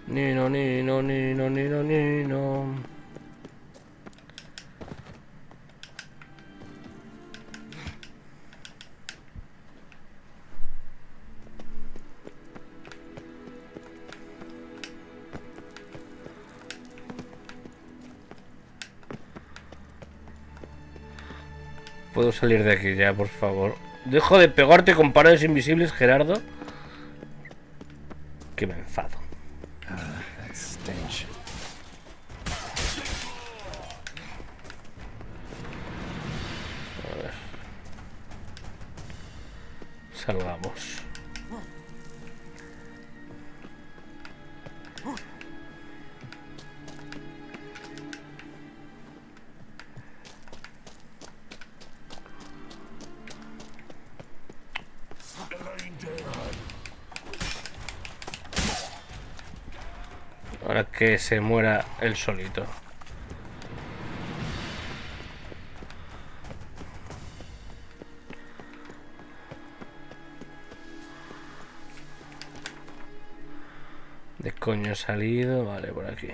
Nino, nino, nino, nino, nino. Puedo salir de aquí ya, por favor. Dejo de pegarte con paredes invisibles, Gerardo. Que me enfado. That stench. A ver. Salgamos. Ahora que se muera él solito. De coño he salido. Vale, por aquí.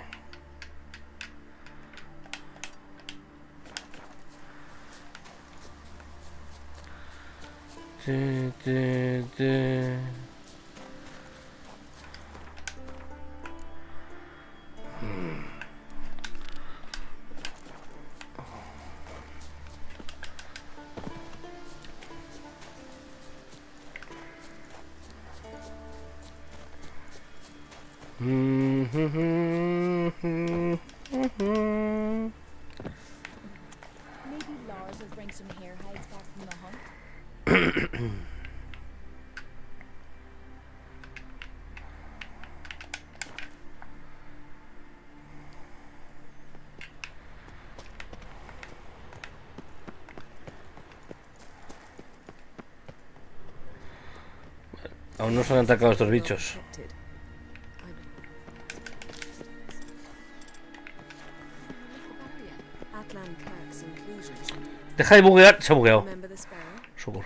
Maybe Lars will bring some hare hides back from the hunt. Aún no se han atacado estos bichos. Deja de buguear. Se ha bugueado. Socorro.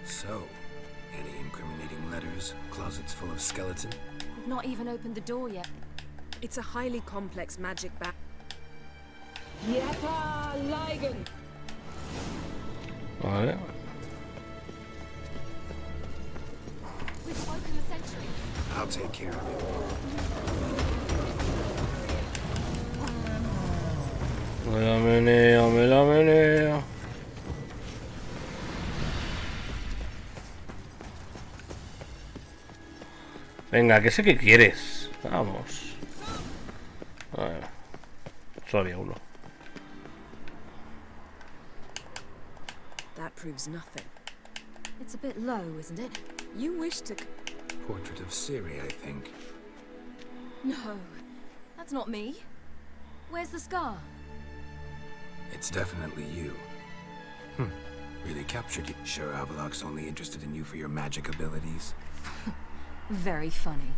So, any incriminating letters? Closets full of skeleton? We've not even opened the door yet. It's a highly complex magic bag. Vale. We've spoken a century. I'll take care of it. Me la meneo, me la meneo. Venga, que sé que quieres. Vamos. Bueno, solo había uno. That proves nothing. It's a bit low, isn't it? You wish to... Portrait of Siri, I think. No, that's not me. Where's the scar? It's definitely you. Really captured you. Sure Havelock's only interested in you for your magic abilities? Very funny.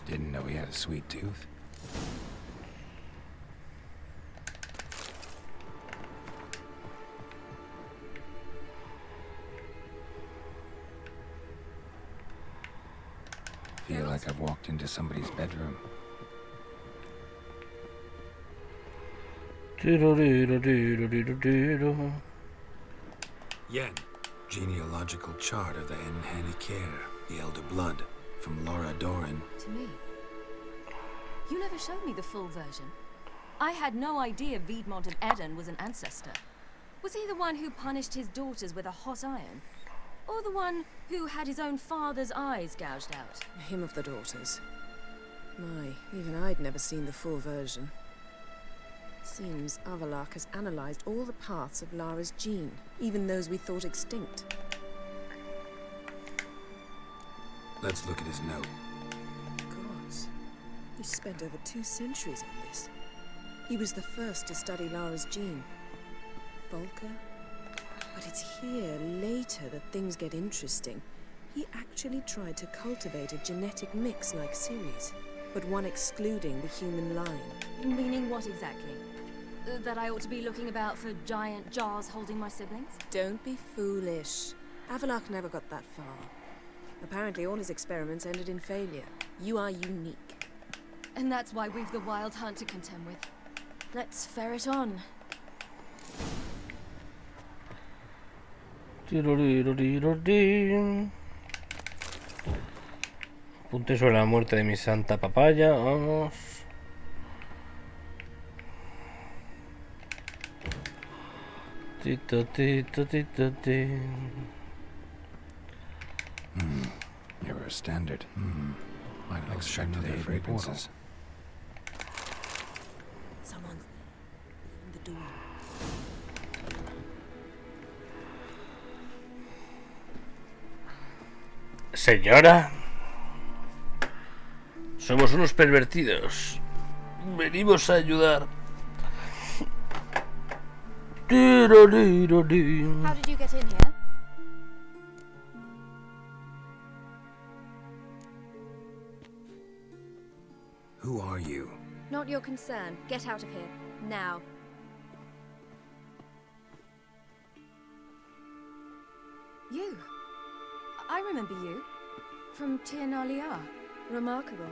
Didn't know he had a sweet tooth. Feel like I've walked into somebody's bedroom. Yen. Genealogical chart of the Enhanicare, the Elder Blood, from Laura Doran. To me. You never showed me the full version. I had no idea Viedmont of Eden was an ancestor. Was he the one who punished his daughters with a hot iron? Or the one who had his own father's eyes gouged out? Him of the daughters. My, even I'd never seen the full version. Seems Avallac'h has analyzed all the paths of Lara's gene, even those we thought extinct. Let's look at his note. Gods. He spent over 2 centuries on this. He was the first to study Lara's gene. Volker? But it's here, later, that things get interesting. He actually tried to cultivate a genetic mix like Ceres, but one excluding the human line. Meaning what exactly? That I ought to be looking about for giant jars holding my siblings? Don't be foolish. Avallac'h never got that far. Apparently all his experiments ended in failure. You are unique. And that's why we've the Wild Hunt to contend with. Let's ferret on. Apunte sobre la muerte de mi santa papaya. Vamos. Tito, tito, tito, tito. Never a standard. Might have extracted their fragrances. Someone's in the door. Señora, somos unos pervertidos. Venimos a ayudar. How did you get in here? Who are you? Not your concern. Get out of here. Now. You. I remember you. From Tir na Liar. Remarkable.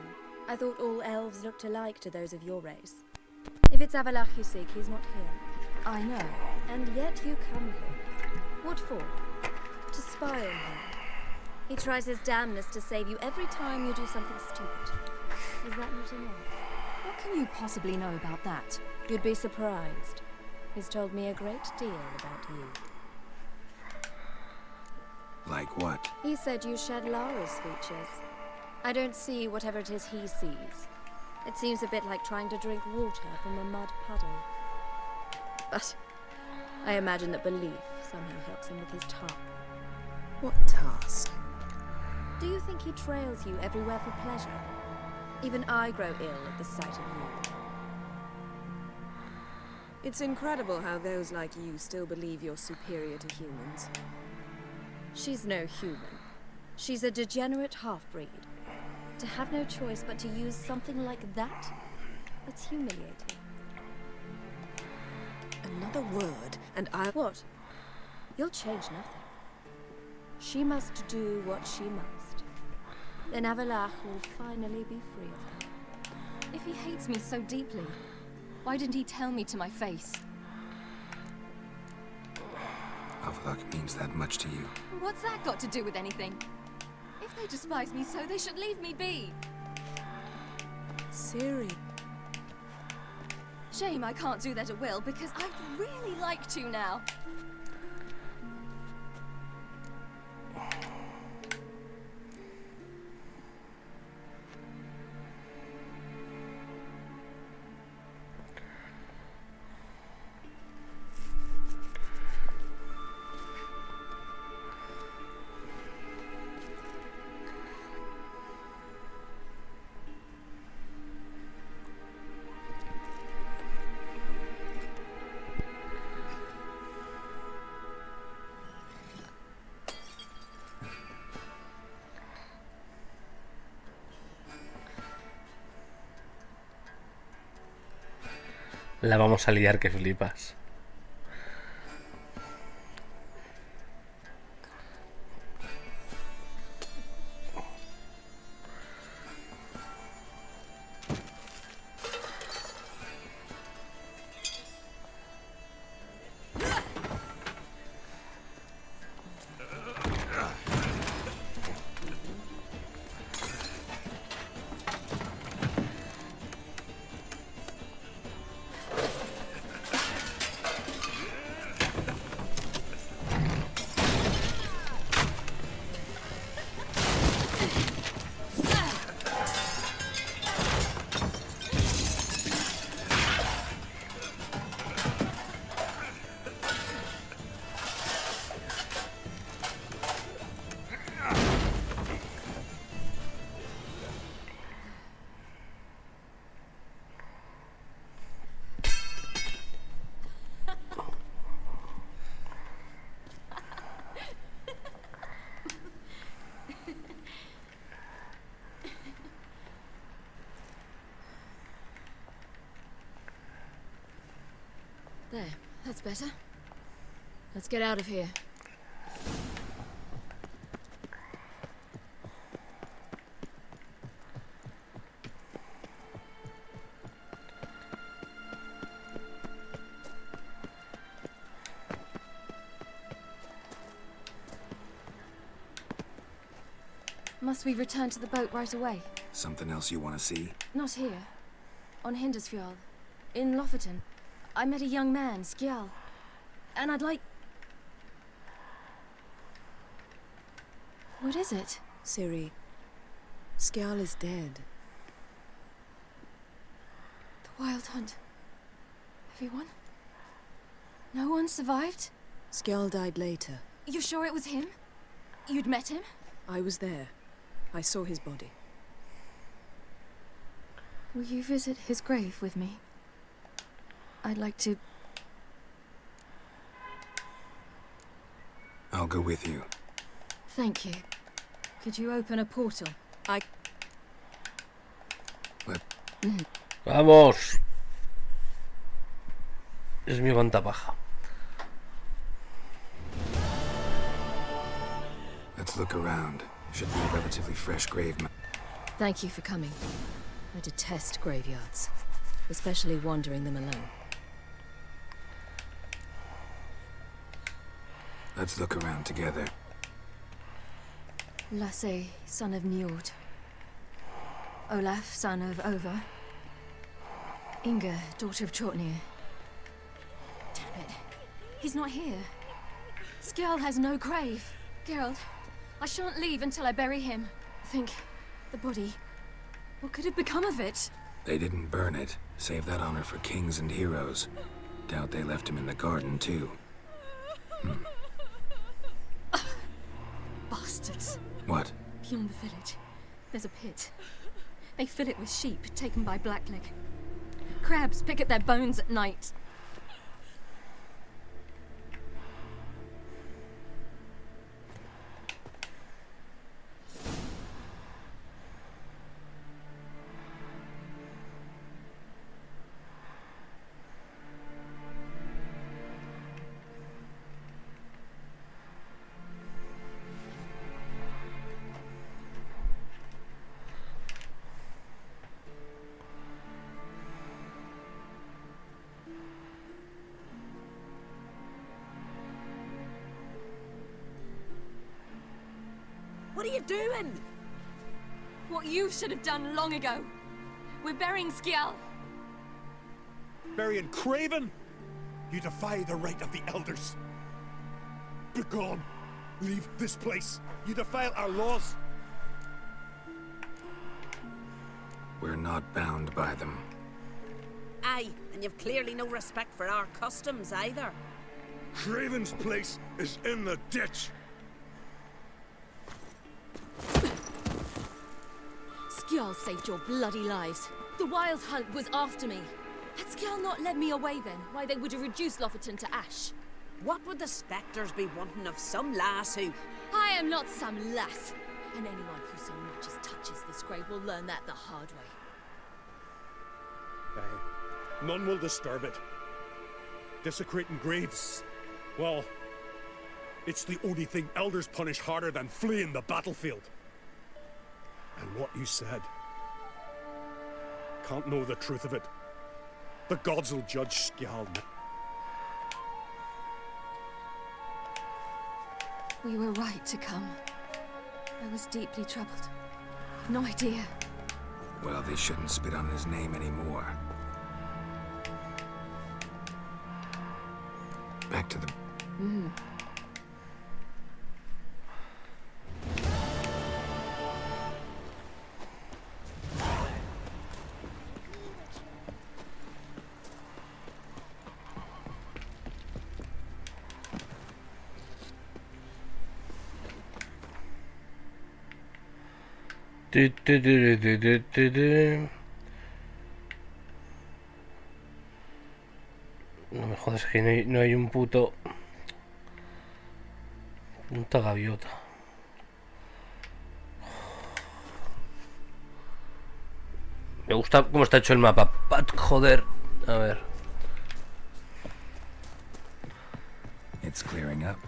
I thought all elves looked alike to those of your race. If it's Avallac'h you seek, he's not here. I know. And yet you come here. What for? To spy on him. He tries his damnedest to save you every time you do something stupid. Is that not enough? What can you possibly know about that? You'd be surprised. He's told me a great deal about you. Like what? He said you shared Lara's features. I don't see whatever it is he sees. It seems a bit like trying to drink water from a mud puddle. But I imagine that belief somehow helps him with his task. What task? Do you think he trails you everywhere for pleasure? Even I grow ill at the sight of you. It's incredible how those like you still believe you're superior to humans. She's no human. She's a degenerate half-breed. To have no choice but to use something like that, it's humiliating. Another word, and I... What? You'll change nothing. She must do what she must. Then Avallac'h will finally be free of her. If he hates me so deeply, why didn't he tell me to my face? Avallac'h means that much to you. What's that got to do with anything? If they despise me so, they should leave me be. Ciri. Shame I can't do that at will, because I'd really like to now. La vamos a liar que flipas. There, that's better. Let's get out of here. Must we return to the boat right away? Something else you want to see? Not here. On Hindersfjord. In Lofoten. I met a young man, Skjal. And I'd like... What is it? Ciri, Skjal is dead. The Wild Hunt. Everyone? No one survived? Skjal died later. You're sure it was him? You'd met him? I was there. I saw his body. Will you visit his grave with me? I'd like to... I'll go with you. Thank you. Could you open a portal? Vamos. Es mi guantapaja. Let's look around. Should be a relatively fresh grave. Thank you for coming. I detest graveyards, especially wandering them alone. Let's look around together. Lasse, son of Njord. Olaf, son of Over. Inga, daughter of Trotnir. Damn it. He's not here. Skjal has no grave. Geralt, I shan't leave until I bury him. Think, the body. What could have become of it? They didn't burn it. Save that honor for kings and heroes. Doubt they left him in the garden, too. Bastards. What? Beyond the village, there's a pit. They fill it with sheep taken by Blackleg. Crabs pick at their bones at night. What are you doing? What you should have done long ago. We're burying Skjal. Burying Craven? You defy the right of the elders. Begone. Leave this place. You defile our laws. We're not bound by them. Aye, and you've clearly no respect for our customs either. Craven's place is in the ditch. Skjal saved your bloody lives. The Wild Hunt was after me. Had Skjal not led me away then, why they would have reduced Lofoten to ash. What would the spectres be wanting of some lass who... I am not some lass. And anyone who so much as touches this grave will learn that the hard way. Aye. None will disturb it. Desecrating graves. Well, it's the only thing elders punish harder than fleeing the battlefield. And what you said. Can't know the truth of it. The gods will judge Skjal. We were right to come. I was deeply troubled. I've no idea. Well, they shouldn't spit on his name anymore. Back to the... No me jodas que no hay un puto... Punta gaviota. Me gusta cómo está hecho el mapa. Pat, joder. A ver. It's clearing up.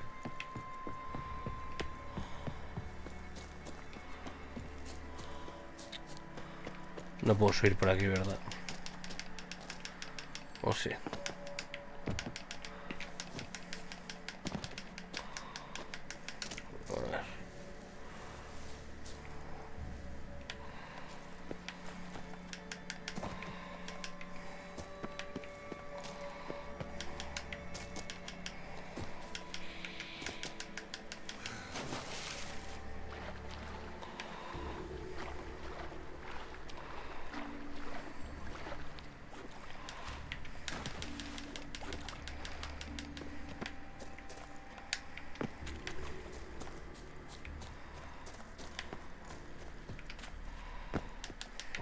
No puedo subir por aquí, ¿verdad? ¿O sí?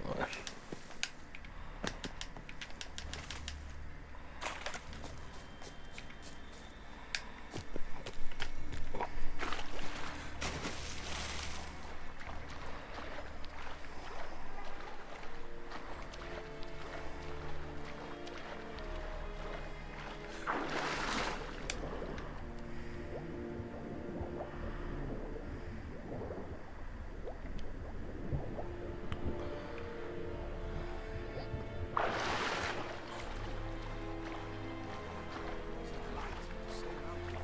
A ver.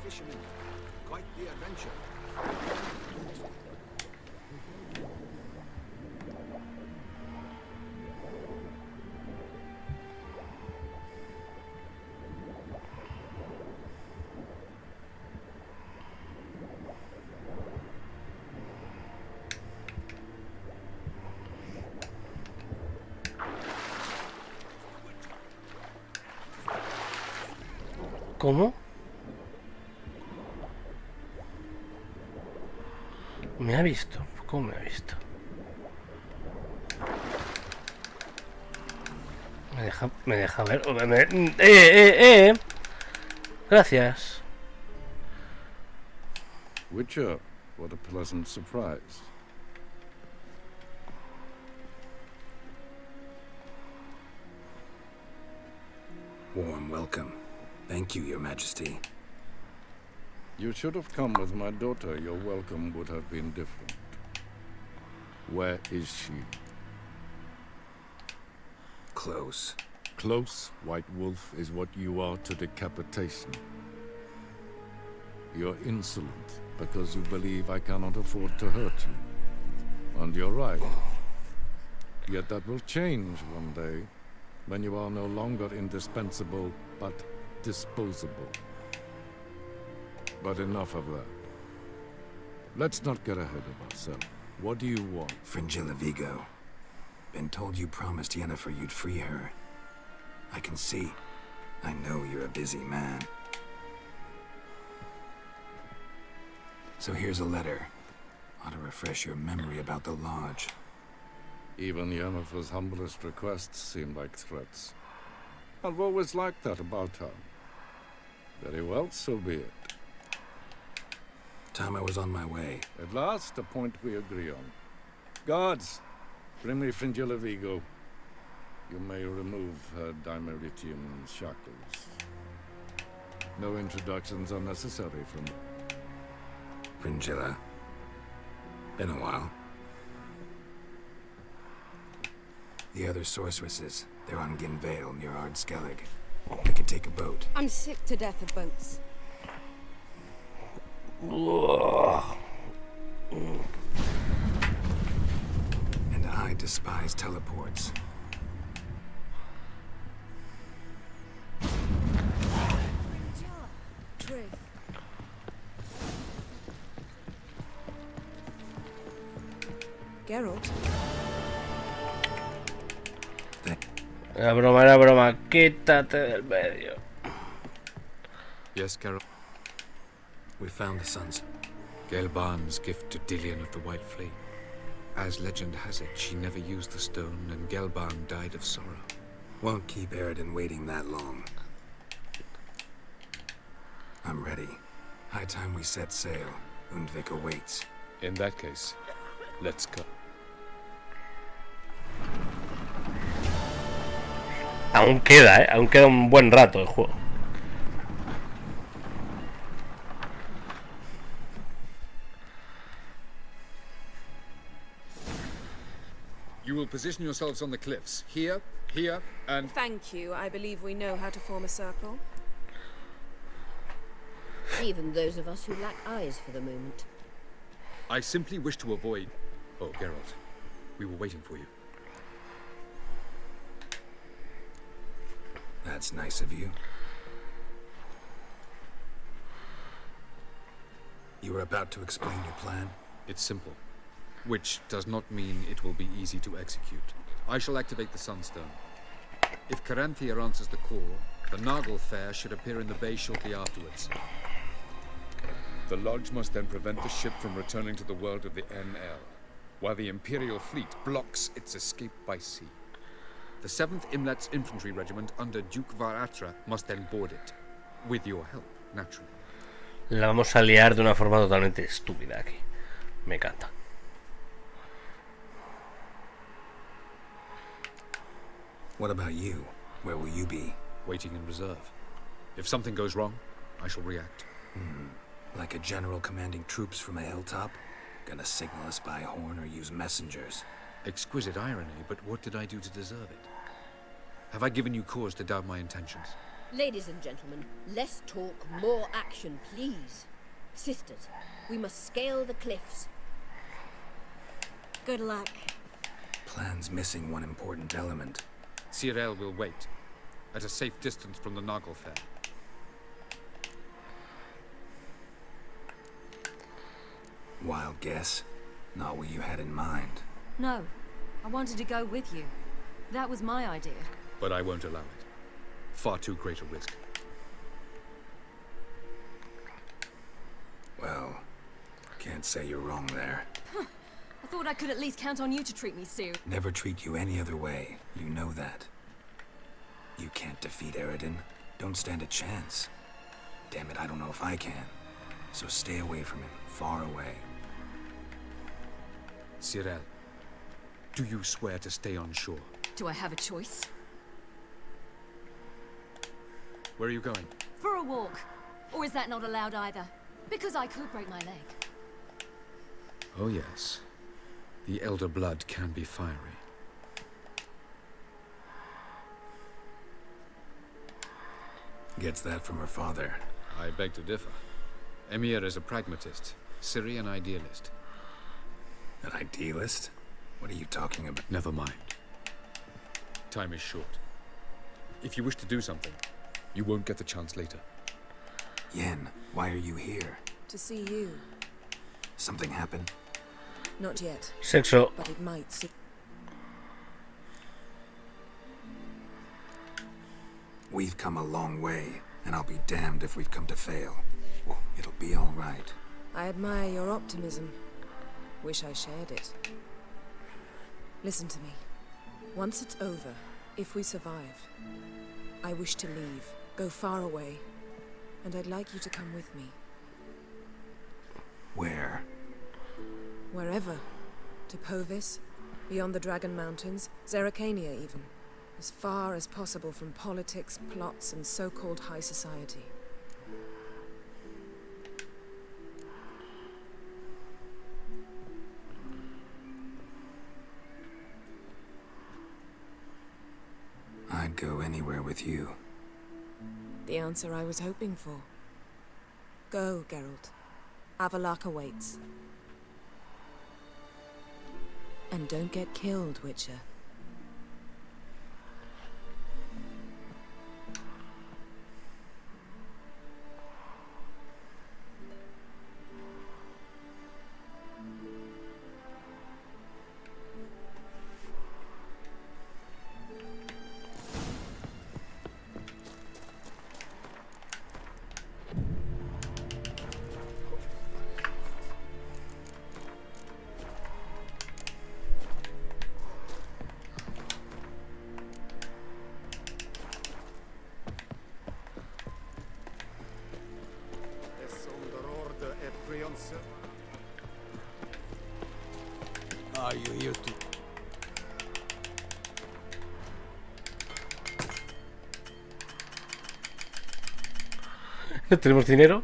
Fisherman, quite the adventure. ¿Cómo? Me ha visto. ¿Cómo me ha visto? Me deja ver. Gracias. Witcher, what a pleasant surprise. Warm welcome. Thank you, Your Majesty. You should have come with my daughter. Your welcome would have been different. Where is she? Close. Close, White Wolf, is what you are to decapitation. You're insolent because you believe I cannot afford to hurt you. And you're right. Yet that will change one day, when you are no longer indispensable, but disposable. But enough of that. Let's not get ahead of ourselves. What do you want? Fringilla Vigo. Been told you promised Yennefer you'd free her. I can see. I know you're a busy man. So here's a letter. Ought to refresh your memory about the Lodge. Even Yennefer's humblest requests seem like threats. I've always liked that about her. Very well, so be it. Time I was on my way. At last, a point we agree on. Guards, bring me Fringilla Vigo. You may remove her dimeritium shackles. No introductions are necessary from me. Fringilla. Been a while. The other sorceresses, they're on Ginvale near Ard-Skellig. We could take a boat. I'm sick to death of boats. And I despise teleports. Geralt. Era broma. Quítate del medio. Yes, Geralt. We found the sons. Gelban's gift to Dillion of the White Flame. As legend has it, she never used the stone, and Gelban died of sorrow. Won't keep Eredin waiting that long. I'm ready. High time we set sail. Undvik awaits. In that case, let's go. Aún queda un buen rato el juego. will position yourselves on the cliffs. Here, here, and... Thank you. I believe we know how to form a circle. Even those of us who lack eyes for the moment. I simply wish to avoid... Oh, Geralt. We were waiting for you. That's nice of you. You were about to explain your plan? It's simple. Which does not mean it will be easy to execute. I shall activate the Sunstone. If Caranthea answers the call, the Nagel Fair should appear in the bay shortly afterwards. The Lodge must then prevent the ship from returning to the world of the NL, while the Imperial fleet blocks its escape by sea. The 7th Imlet's Infantry Regiment under Duke Varatra must then board it. With your help, naturally. La vamos a liar de una forma totalmente estúpida aquí. Me encanta. What about you? Where will you be? Waiting in reserve. If something goes wrong, I shall react. Like a general commanding troops from a hilltop? Gonna signal us by horn or use messengers? Exquisite irony, but what did I do to deserve it? Have I given you cause to doubt my intentions? Ladies and gentlemen, less talk, more action, please. Sisters, we must scale the cliffs. Good luck. Plan's missing one important element. Cyril will wait, at a safe distance from the Nagel Fair. Wild guess. Not what you had in mind. No, I wanted to go with you. That was my idea. But I won't allow it. Far too great a risk. Well, can't say you're wrong there. I thought I could at least count on you to treat me serious. Never treat you any other way. You know that. You can't defeat Eredin. Don't stand a chance. Damn it, I don't know if I can. So stay away from him. Far away. Cyril, do you swear to stay on shore? Do I have a choice? Where are you going? For a walk. Or is that not allowed either? Because I could break my leg. Oh yes. The elder blood can be fiery. Gets that from her father. I beg to differ. Emir is a pragmatist, Ciri an idealist. An idealist? What are you talking about? Never mind. Time is short. If you wish to do something, you won't get the chance later. Yen, why are you here? To see you. Something happened? Not yet. Sexo. But it might soon. We've come a long way, and I'll be damned if we've come to fail. Well, it'll be all right. I admire your optimism. Wish I shared it. Listen to me. Once it's over, if we survive, I wish to leave, go far away, and I'd like you to come with me. Where? Wherever. To Povis, beyond the Dragon Mountains, Zerrikania even. As far as possible from politics, plots, and so-called high society. I'd go anywhere with you. The answer I was hoping for. Go, Geralt. Avalok awaits. And don't get killed, Witcher. Are you here to... ¿Tenemos dinero?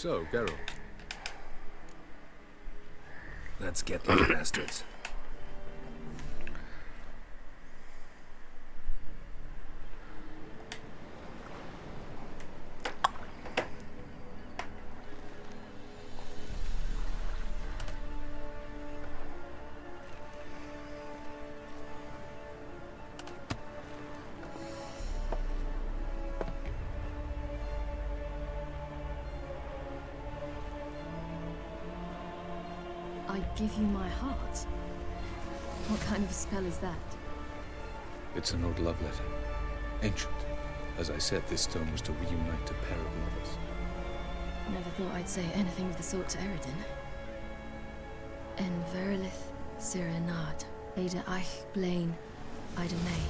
So, Geralt. Let's get those bastards. I give you my heart. What kind of spell is that? It's an old love letter. Ancient. As I said, this stone was to reunite a pair of lovers. Never thought I'd say anything of the sort to Eredin. En verilith Sirenad, Ada Eich Blaine, Ida May.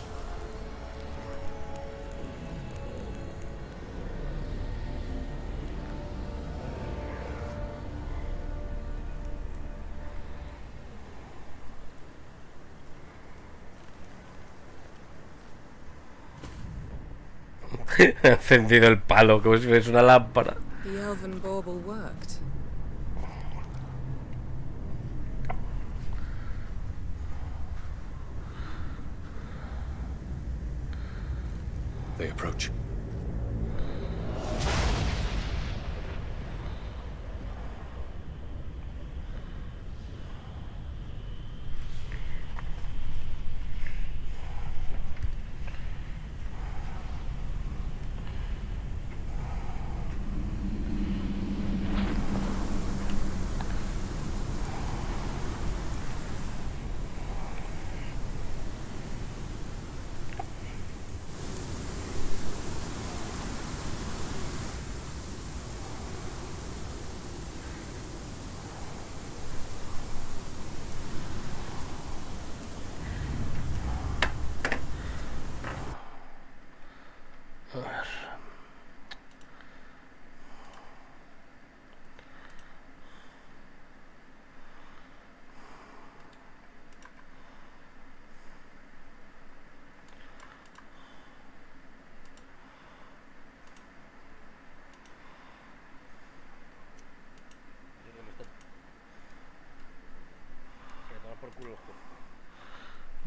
Ha encendido el palo como si fuese una lámpara. The elven bauble worked. They approach.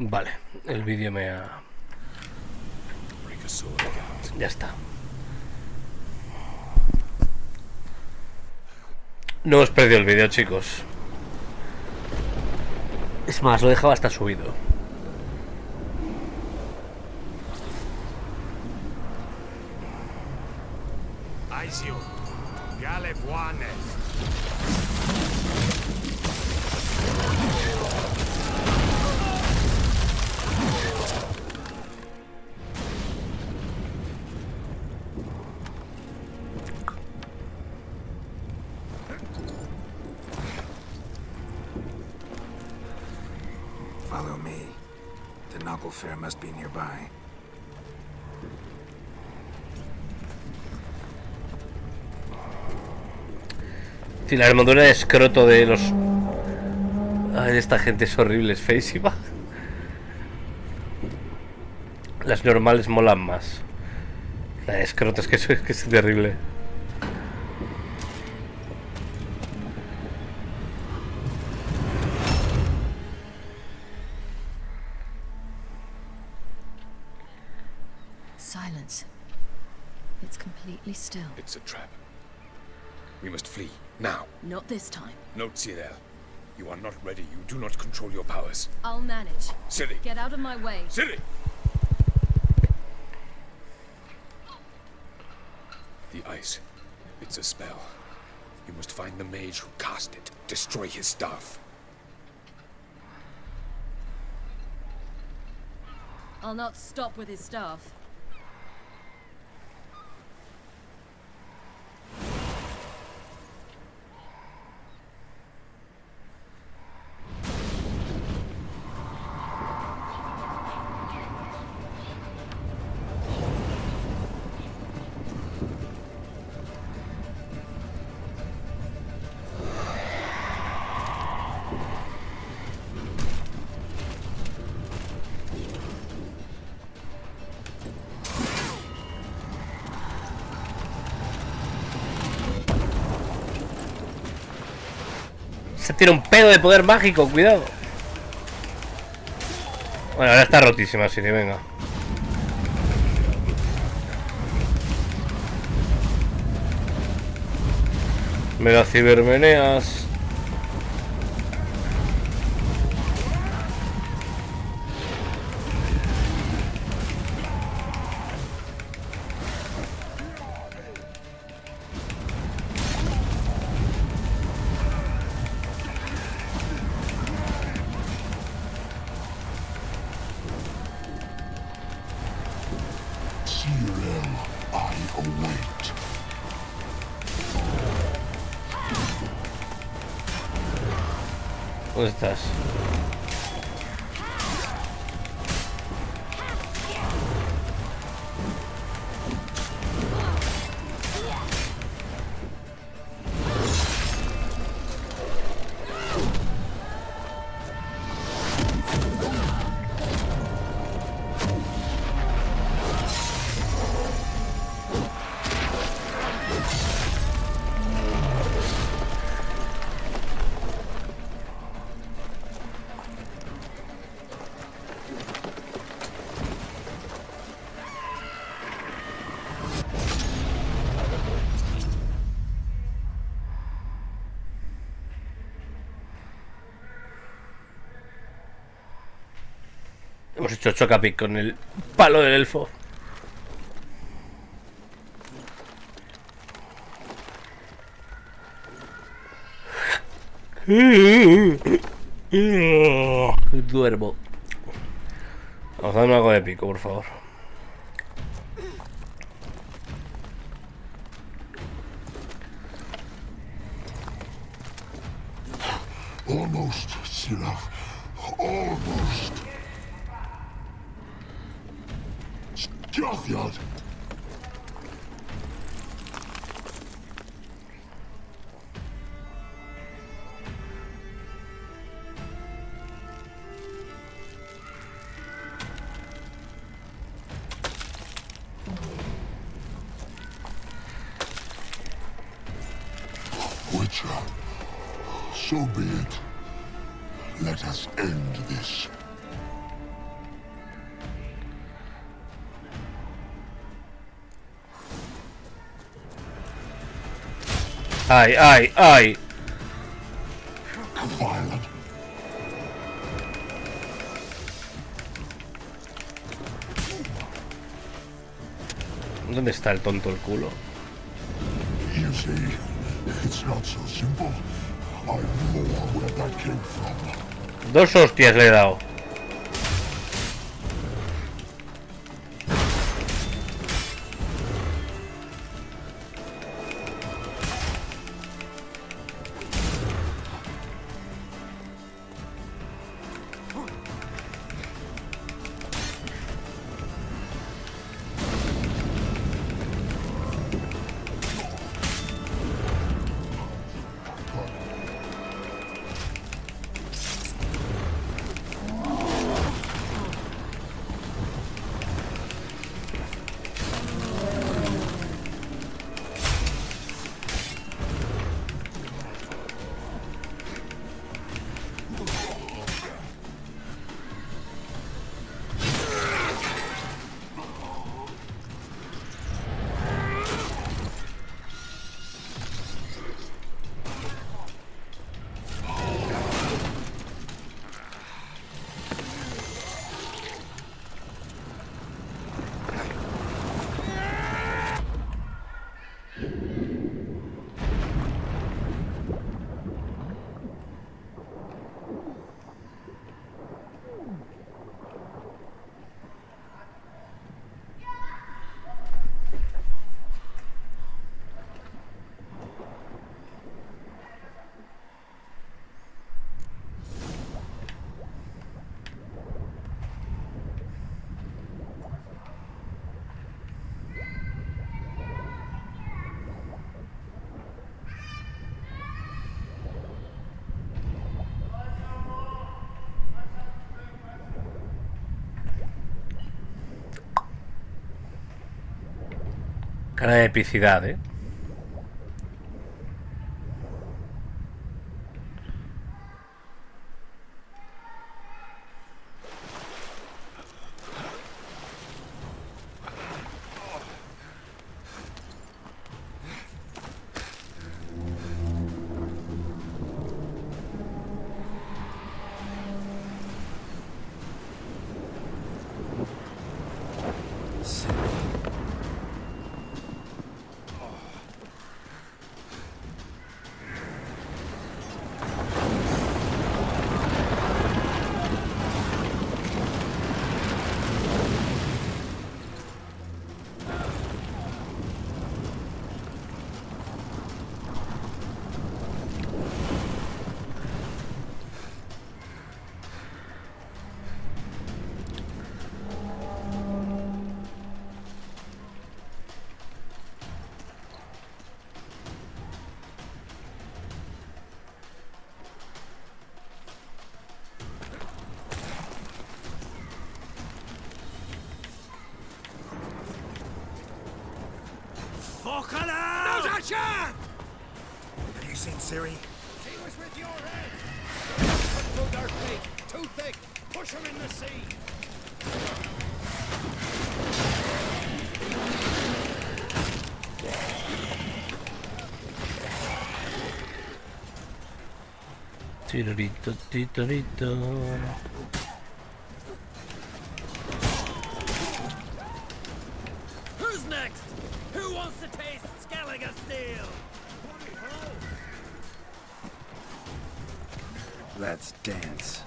Vale, el vídeo me ha... Ya está. No os perdió el vídeo, chicos. Es más, lo dejaba hasta subido. Aizio, Galebuane. Follow me. The Nagle Fair must be nearby. Sí, la armadura de escroto de los... Ay, esta gente es horrible, es feísima. Las normales molan más. La de escroto es que es terrible. Silence. It's completely still. It's a trap. We must flee, now. Not this time. Note, Cyril. You are not ready. You do not control your powers. I'll manage. Ciri! Get out of my way. Ciri! The ice. It's a spell. You must find the mage who cast it. Destroy his staff. I'll not stop with his staff. Se tira un pedo de poder mágico, cuidado. Bueno, ahora está rotísima, así que venga. Me la cibermeneas. ¿Dónde estás? Hemos hecho chocapic con el palo del elfo. Duermo. Vamos a darme algo de pico, por favor. Almost, Sila. Almost. Jothyard. Witcher, so be it. Let us end this. Ay, ay, ay. Violent. ¿Dónde está el tonto el culo? You see, it's not so simple. I know where that came from. 2 hostias le he dado. Cara de epicidad, ¿eh? Patata-chan! Have you seen Siri? She was with your head. Cut through their feet. Too thick. Push her in the sea. Tirorito, titorito. Who's next? Who wants to taste Skellige steel? Let's dance.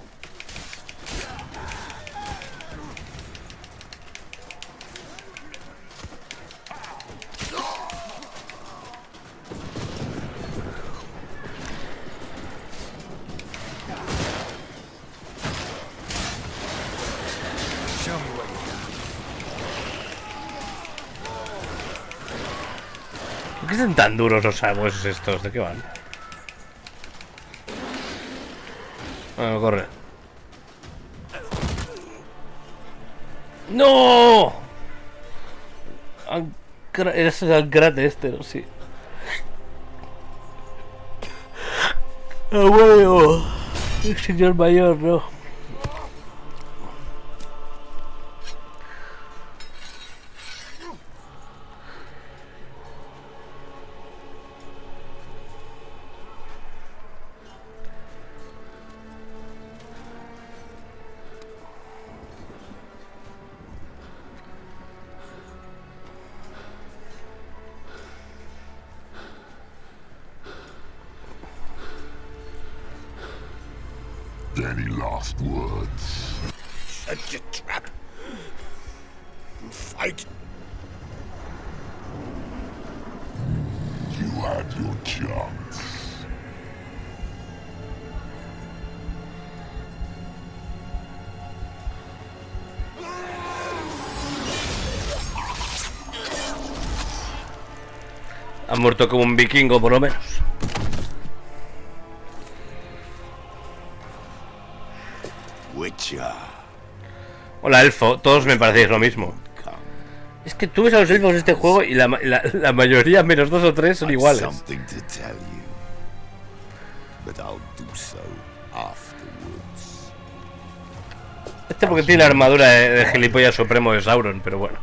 Show me what you got. ¿Por qué son tan duros los árboles estos? ¿De qué van? Bueno, corre. ¡No! Eres el Ancrate este, ¿no? Sí. Abuelo. El señor mayor, ¿no? Any last words? Set your trap. Fight. You had your chance. Ha muerto como un vikingo, por lo menos. Hola, elfo. Todos me parecéis lo mismo. Es que tú ves a los elfos de este juego y la mayoría, menos 2 o 3, son iguales. Este porque tiene la armadura de gilipollas supremo de Sauron, pero bueno.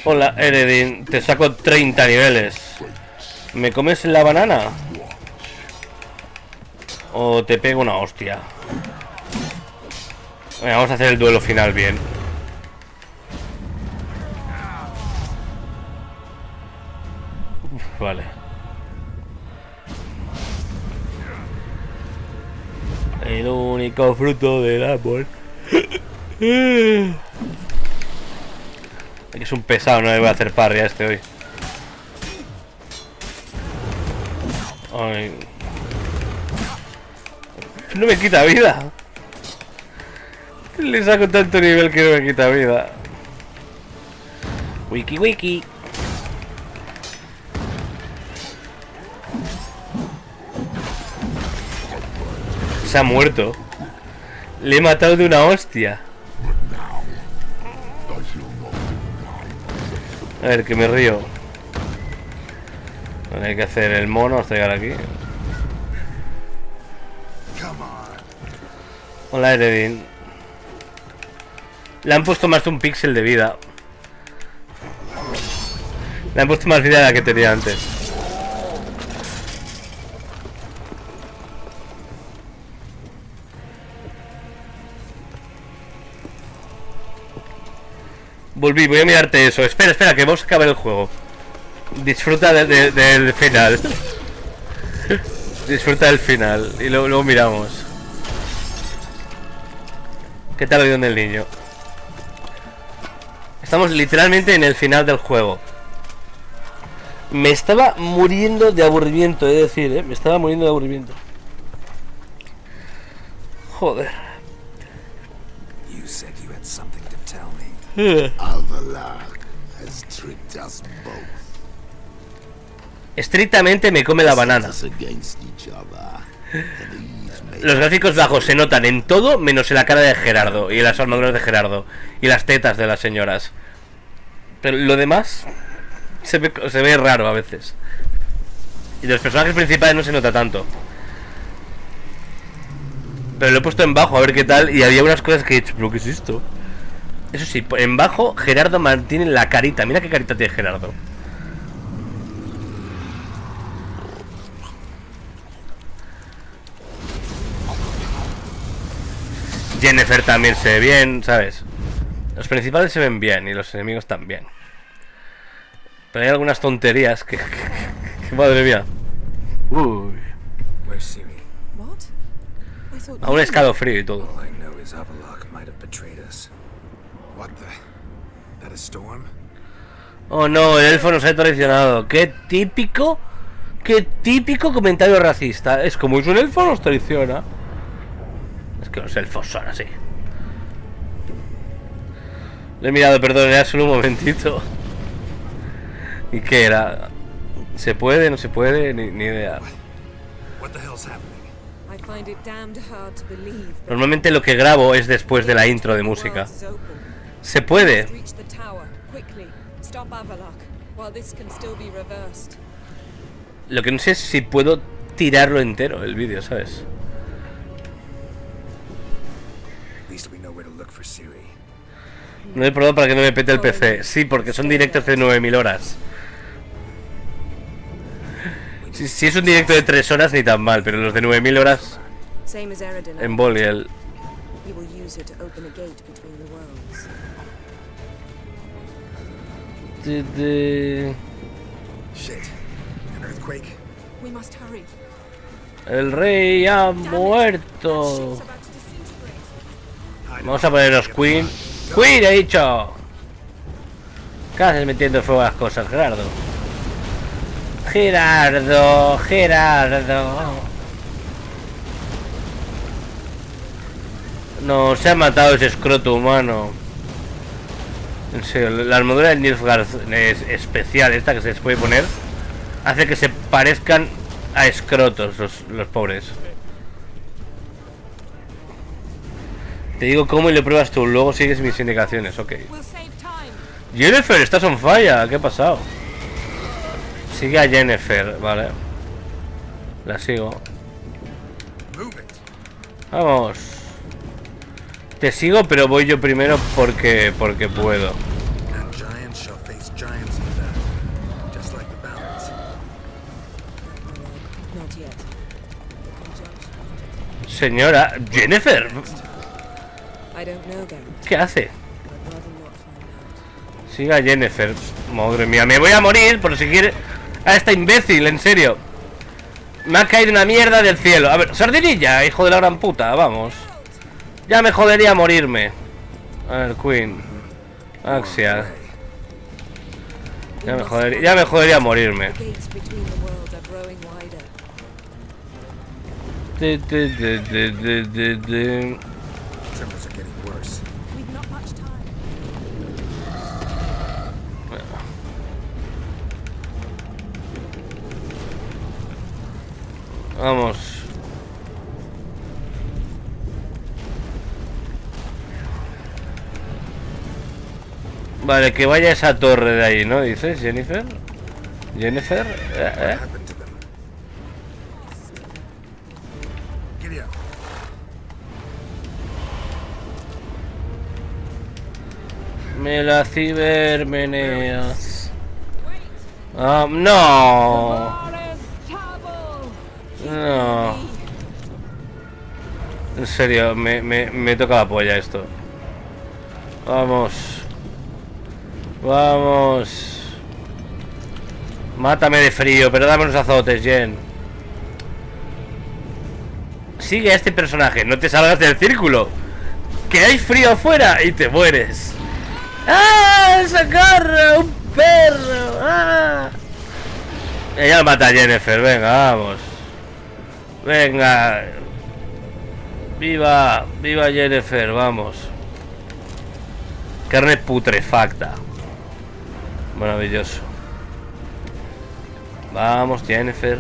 Hola, Eredin. Te saco 30 niveles. ¿Me comes la banana? ¿O te pego una hostia? Venga, vamos a hacer el duelo final bien. Vale. El único fruto del árbol. Es un pesado, no le voy a hacer parry a este hoy. Ay. No me quita vida. Le saco tanto nivel que no me quita vida. Wiki wiki. Se ha muerto. Le he matado de una hostia. A ver, que me río. Bueno, hay que hacer el mono hasta llegar aquí. Hola, Eredin. Le han puesto más de un píxel de vida. Le han puesto más vida de la que tenía antes. Volví, voy a mirarte eso. Espera, espera, que vamos a acabar el juego. Disfruta del final. Disfruta del final. Y luego miramos. ¿Qué tal oído en el niño? Estamos literalmente en el final del juego. Me estaba muriendo de aburrimiento, es decir, me estaba muriendo de aburrimiento. Joder. You said you had something to tell me. Alvalag has tricked us both. Estrictamente me come la banana. Los gráficos bajos se notan en todo, menos en la cara de Gerardo y en las armaduras de Gerardo y las tetas de las señoras. Pero lo demás se ve raro a veces. Y de los personajes principales no se nota tanto. Pero lo he puesto en bajo a ver qué tal. Y había unas cosas que he dicho, ¿pero qué es esto? Eso sí, en bajo Gerardo mantiene la carita. Mira qué carita tiene Gerardo. Jennifer también se ve bien, ¿sabes? Los principales se ven bien y los enemigos también. Pero hay algunas tonterías que madre mía. Uy. A un escalofrío y todo. Oh no, el elfo nos ha traicionado. Qué típico comentario racista. Es como es un elfo nos traiciona. Es que los elfos son así. Lo he mirado, perdón, era solo un momentito. ¿Y qué era? ¿Se puede? ¿No se puede? Ni idea. Normalmente lo que grabo es después de la intro de música. ¿Se puede? Lo que no sé es si puedo tirarlo entero el vídeo, ¿sabes? No he probado para que no me pete el PC. Sí, porque son directos de 9000 horas. Si es un directo de 3 horas ni tan mal, pero los de 9000 horas en Boliel. El rey ha muerto. Vamos a ponernos Queen. ¡Queen, he dicho! ¿Qué haces metiendo fuego a las cosas, Gerardo? Gerardo. No, se ha matado ese escroto humano. En serio, la armadura del Nilfgaard es especial, esta que se les puede poner, hace que se parezcan a escrotos los pobres. Te digo cómo y lo pruebas tú, luego sigues mis indicaciones, ok. Jennifer, estás on fire, ¿qué ha pasado? Sigue a Jennifer, vale. La sigo. Vamos. Te sigo, pero voy yo primero porque puedo. Señora, Jennifer. ¿Qué hace? Siga Jennifer. Madre mía, me voy a morir por si quiere. A esta imbécil, en serio. Me ha caído una mierda del cielo. A ver, sardinilla, hijo de la gran puta, vamos. Ya me jodería morirme. A ver, Queen. Axia. Ya me jodería morirme. Vamos. Vale, que vaya esa torre de ahí, ¿no? Dices, Jennifer. Jennifer, Me la cibermeneas. Ah, no. No. En serio, me toca la polla esto. Vamos. Vamos. Mátame de frío, pero dame unos azotes, Jen. Sigue a este personaje, no te salgas del círculo. Que hay frío afuera y te mueres. ¡Ah! ¡Esa garra! ¡Un perro! ¡Ah! Ella mata a Jennifer, venga, vamos. Venga. Viva Jennifer, vamos. Carne putrefacta. Maravilloso. Vamos, Jennifer.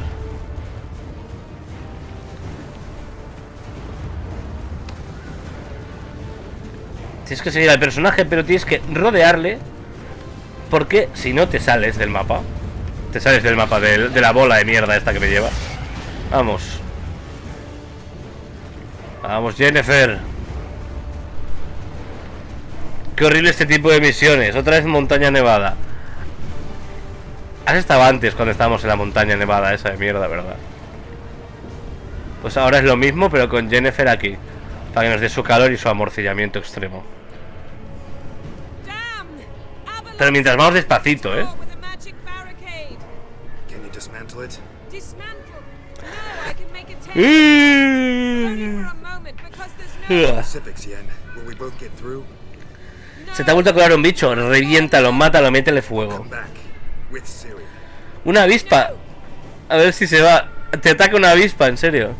Tienes que seguir al personaje, pero tienes que rodearle. Porque si no te sales del mapa. Te sales del mapa de la bola de mierda esta que me lleva. Vamos. Vamos, Jennifer. Qué horrible este tipo de misiones. Otra vez montaña nevada. Has estado antes cuando estábamos en la montaña nevada esa de mierda, ¿verdad? Pues ahora es lo mismo, pero con Jennifer aquí. Para que nos dé su calor y su amorcillamiento extremo. Pero mientras vamos despacito, ¿eh? Se te ha vuelto a colar un bicho. Reviéntalo, mátalo, métele fuego. Una avispa. A ver si se va. Te ataca una avispa, en serio.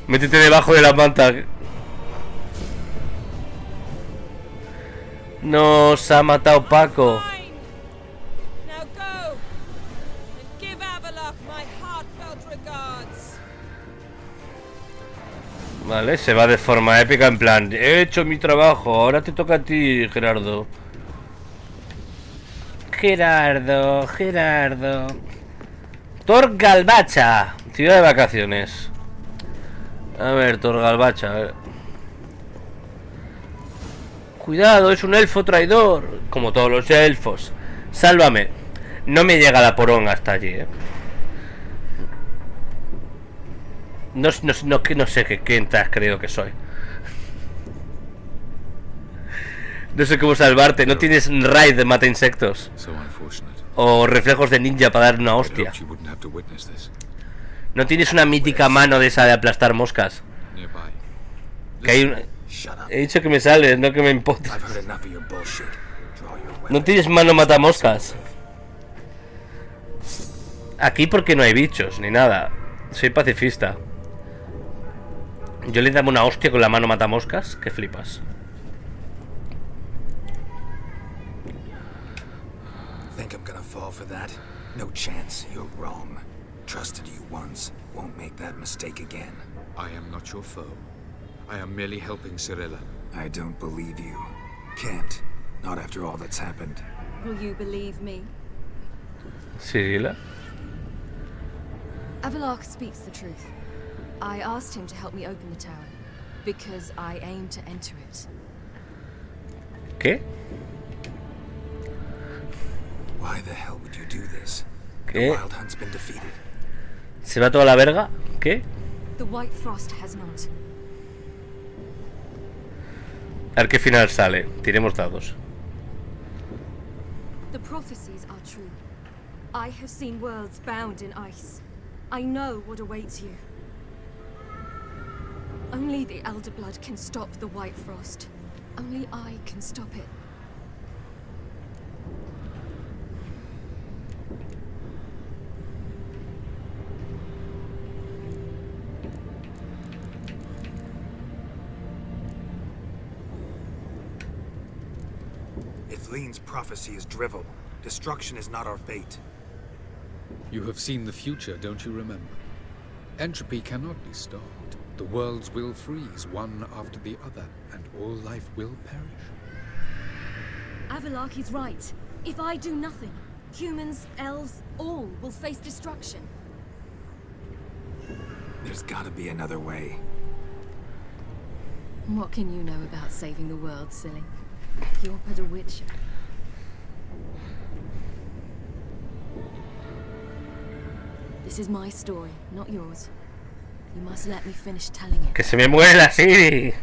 Métete debajo de la manta. Nos ha matado Paco. Vale, se va de forma épica en plan, he hecho mi trabajo, ahora te toca a ti, Gerardo. Gerardo. Torgalbacha, ciudad de vacaciones. A ver, Torgalbacha, a ver. Cuidado, es un elfo traidor. Como todos los elfos. Sálvame. No me llega la poronga hasta allí, ¿eh? No sé quién te has creído que soy. No sé cómo salvarte. No tienes raid de mata insectos. O reflejos de ninja para dar una hostia. No tienes una mítica mano de esa de aplastar moscas. Que hay una... He dicho que me sales, no que me empotres. No tienes mano mata moscas. Aquí porque no hay bichos ni nada. Soy pacifista. Yo le damos una hostia con la mano matamoscas, que flipas. Think I'm gonna fall for that? No chance, you're wrong. Trusted you once, won't make that mistake again. I am not your foe. I am merely helping Cirilla. I don't believe you. Can't. Not after all that's happened. Will you believe me? Cirilla? Avalok speaks the truth. I asked him to help me open the tower, because I aim to enter it. ¿Qué? Why the hell would you do this? ¿Qué? The Wild Hunt's been defeated. ¿Se va toda la verga? ¿Qué? The White Frost has not. A ver qué final sale. Tiremos dados. The prophecies are true. I have seen worlds bound in ice. I know what awaits you. Only the Elder Blood can stop the White Frost. Only I can stop it. If Lean's prophecy is drivel, destruction is not our fate. You have seen the future, don't you remember? Entropy cannot be stopped. The worlds will freeze one after the other, and all life will perish. Avalok is right. If I do nothing, humans, elves, all will face destruction. There's gotta be another way. What can you know about saving the world, silly? You're but a witcher. This is my story, not yours. You must let me finish telling it. Que se me muere la Siri.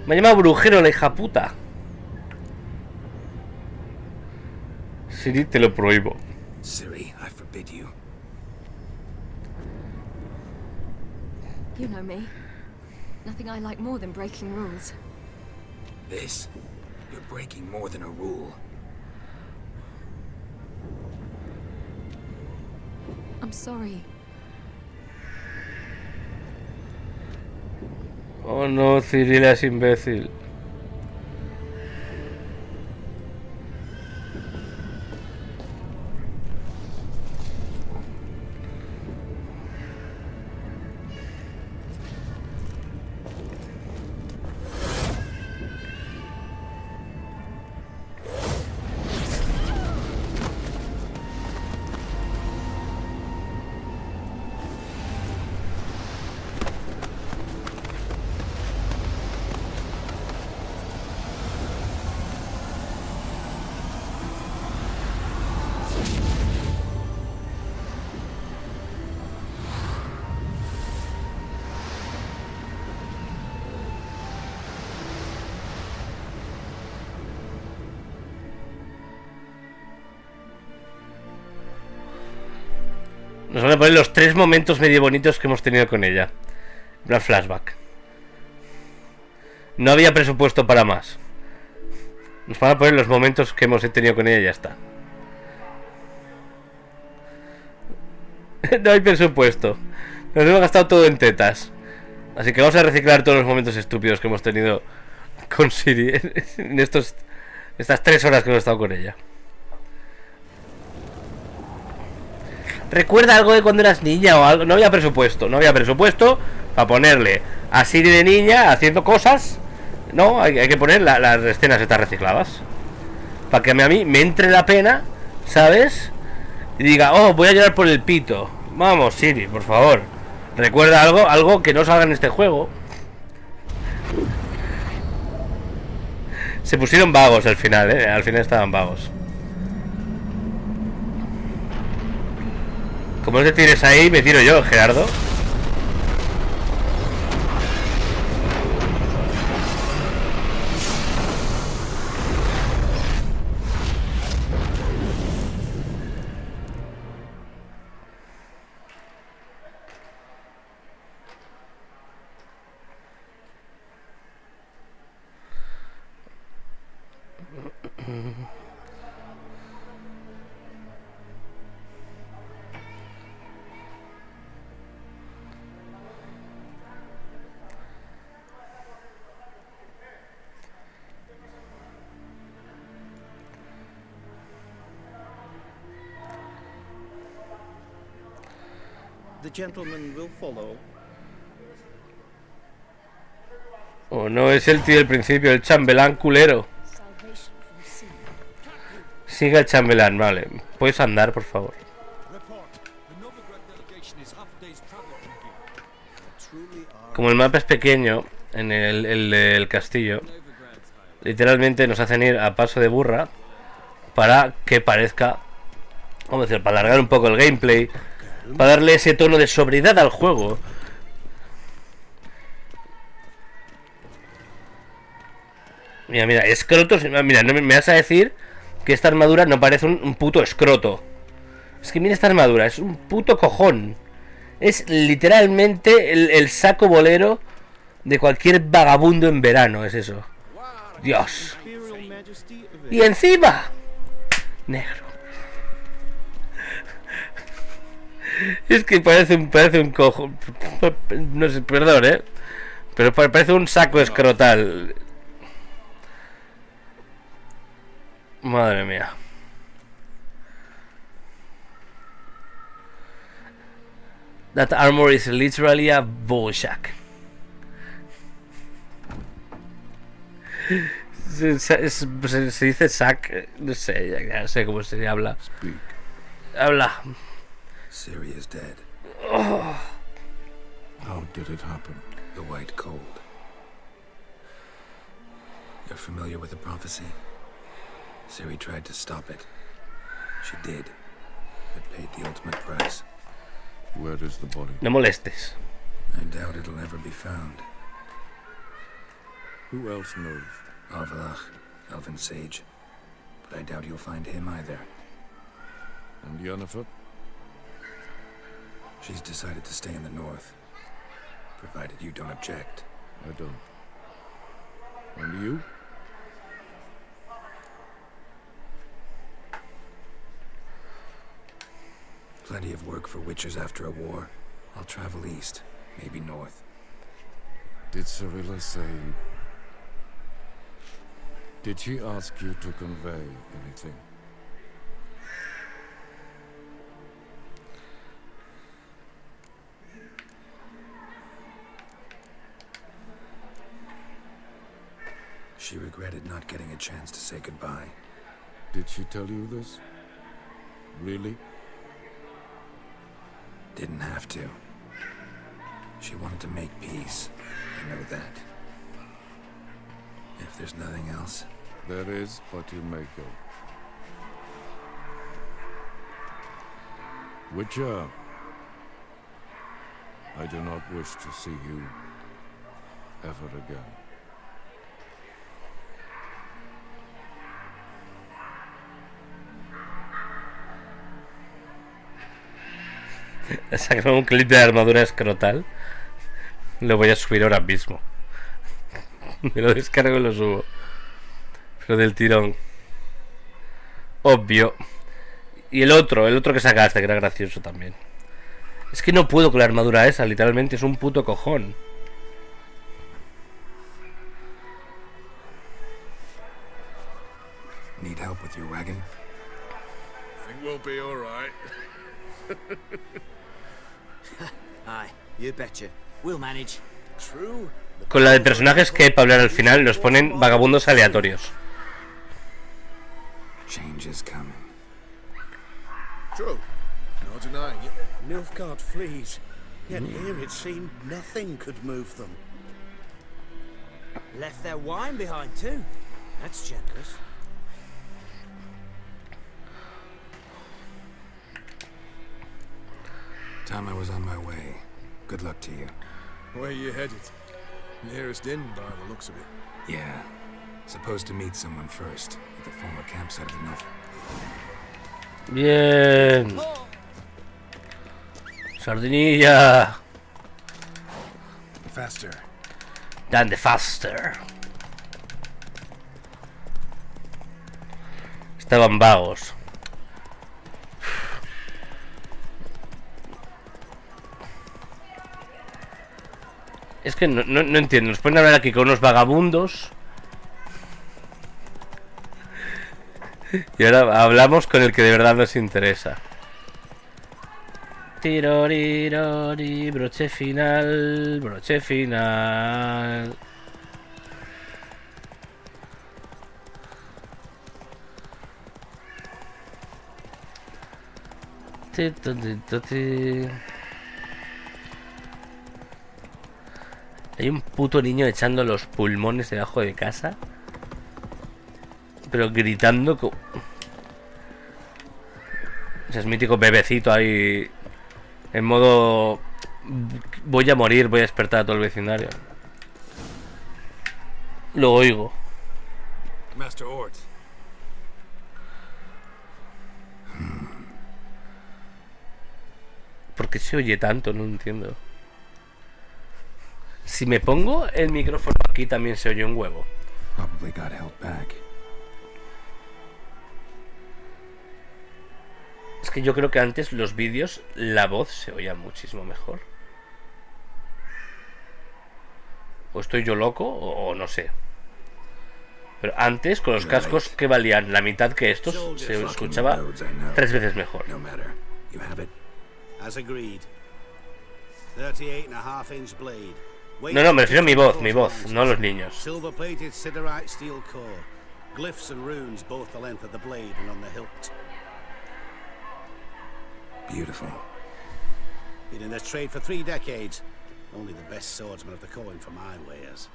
Me llama brujero la hija puta. Siri, te lo prohíbo. Siri, I forbid you. You know me. Nothing I like more than breaking rules. This? You're breaking more than a rule. I'm sorry. Oh no, Cirila es imbécil. Nos van a poner los 3 momentos medio bonitos que hemos tenido con ella. En plan flashback. No había presupuesto para más. Nos van a poner los momentos que hemos tenido con ella y ya está. No hay presupuesto. Nos hemos gastado todo en tetas. Así que vamos a reciclar todos los momentos estúpidos que hemos tenido con Siri en estas 3 horas que hemos estado con ella. Recuerda algo de cuando eras niña o algo. No había presupuesto. No había presupuesto para ponerle a Siri de niña haciendo cosas. No, hay que poner las escenas estas recicladas. Para que a mí me entre la pena, ¿sabes? Y diga, oh, voy a llorar por el pito. Vamos, Siri, por favor. Recuerda algo que no salga en este juego. Se pusieron vagos al final, al final estaban vagos. Como no te tires ahí, me tiro yo, Gerardo. The gentleman will follow. O no es el tío del principio, el chambelán culero. Siga el chambelán, vale. ¿Puedes andar, por favor? Como el mapa es pequeño, en el castillo, literalmente nos hacen ir a paso de burra para que parezca, vamos a decir, para alargar un poco el gameplay, para darle ese tono de sobriedad al juego. Mira, escrotos. Mira, no me vas a decir que esta armadura no parece un puto escroto. Es que mira esta armadura, es un puto cojón. Es literalmente el saco bolero de cualquier vagabundo en verano, es eso. Dios. Y encima, negro. Es que parece un cojón. No sé, perdón, pero parece un saco escrotal. Madre mía. That armor is literally a bullshack. Se dice sack, no sé, ya sé cómo se habla. Habla. Siri is dead. Oh. How did it happen? The White Cold. You're familiar with the prophecy? Siri tried to stop it. She did, but paid the ultimate price. Where is the body? No molestes. I doubt it'll ever be found. Who else knows? Arvalach, Elven Sage. But I doubt you'll find him either. And Yennefer? She's decided to stay in the north. Provided you don't object. I don't. And you? Plenty of work for witchers after a war. I'll travel east, maybe north. Did Cirilla say... Did she ask you to convey anything? She regretted not getting a chance to say goodbye. Did she tell you this? Really? Didn't have to. She wanted to make peace. I know that. If there's nothing else... There is, but you may go. Witcher, I do not wish to see you ever again. He sacado un clip de armadura escrotal. Lo voy a subir ahora mismo. Me lo descargo y lo subo. Pero del tirón. Obvio. Y el otro que sacaste, que era gracioso también. Es que no puedo con la armadura esa, literalmente es un puto cojón. Need help with your wagon? Think we'll be all right. Aye, you betcha. We'll manage. True. Con la de personajes que hay para hablar al final nos ponen vagabundos aleatorios. Change is coming. True. No denying it. Nilfgaard flees, yet here it seemed nothing could move them. Left their wine behind too. That's generous. Time I was on my way. Good luck to you. Where you headed? Nearest inn by the looks of it. Yeah. Supposed to meet someone first at the former campsite of the North. Bien. Sardinilla. Faster. Dan the faster. Estaban vagos. Es que no entiendo. Nos ponen a hablar aquí con unos vagabundos. Y ahora hablamos con el que de verdad nos interesa. Tirorirori, broche final, broche final. Hay un puto niño echando los pulmones debajo de casa, pero gritando como... Ese es mítico bebecito ahí en modo voy a morir, voy a despertar a todo el vecindario. Lo oigo. Master Ort. ¿Por qué se oye tanto? No entiendo. Si me pongo el micrófono aquí también se oye un huevo. Probably got held back. Es que yo creo que antes los vídeos la voz se oía muchísimo mejor. O estoy yo loco o no sé. Pero antes con los cascos que valían la mitad que estos se escuchaba 3 veces mejor. As agreed. 38.5-inch blade. No, me refiero a mi voz, no a los niños. Silver plated siderite steel core. Glyphs and runes both the length of the blade and on the hilt. Beautiful. Been in this trade for 3 decades. Only the best swordsman of the coin for my wares.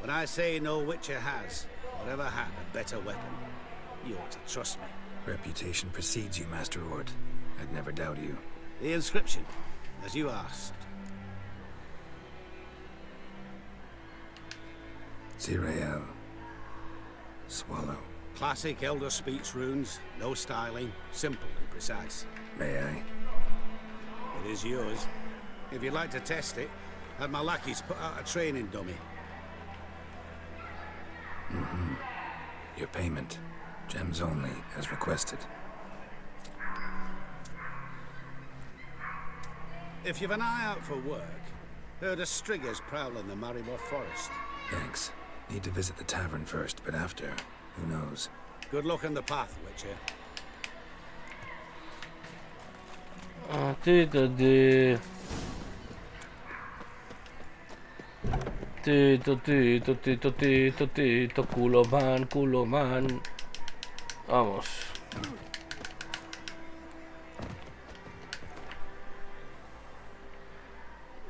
When I say no witcher has, or ever had, a better weapon, you ought to trust me. Reputation precedes you, Master Ort. I'd never doubt you. The inscription, as you asked. Zirael. Swallow. Classic Elder Speech runes, no styling, simple and precise. May I? It is yours. If you'd like to test it, had my lackeys put out a training dummy. Mm-hmm. Your payment. Gems only, as requested. If you've an eye out for work, heard of striggers prowling the Maribor forest. Thanks. Need to visit the tavern first, but after, who knows? Good luck on the path, Witcher. Culo man. Vamos.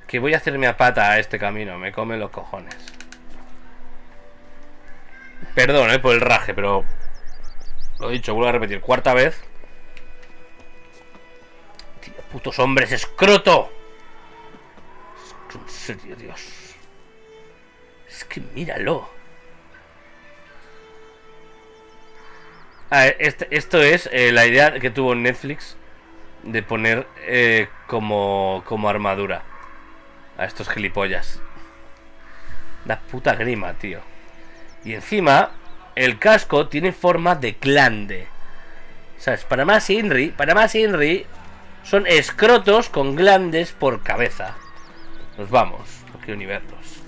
Que voy a hacerme a pata a este camino, me come los cojones. Perdón, por el raje, pero lo he dicho, vuelvo a repetir, 4ª vez. Tío, putos hombres, escroto. En serio, Dios. Es que míralo. Esto es la idea que tuvo Netflix de poner como armadura a estos gilipollas. Da puta grima, tío. Y encima, el casco tiene forma de glande. ¿Sabes? Para más Inri son escrotos con glandes por cabeza. Nos vamos, no quiero ni verlos.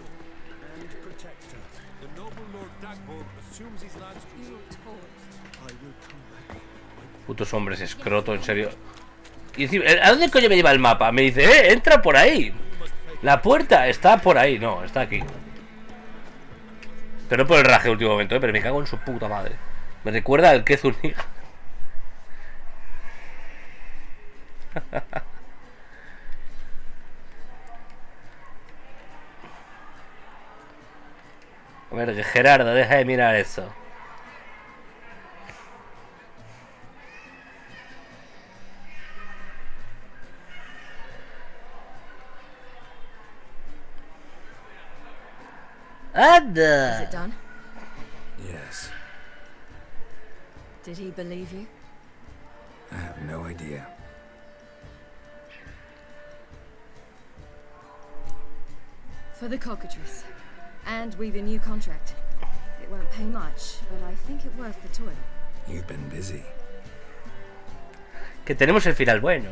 Putos hombres escroto, en serio. Y encima, ¿a dónde coño me lleva el mapa? Me dice, entra por ahí. La puerta está por ahí. No, está aquí. Pero no por el raje último momento, pero me cago en su puta madre. Me recuerda al Kezuniga. A ver, Gerardo, deja de mirar eso. Is it done? Yes. Did he believe you? I have no idea. For the cockatrice. And we've a new contract. It won't pay much, but I think it worth the toil. You've been busy. Que tenemos el final bueno.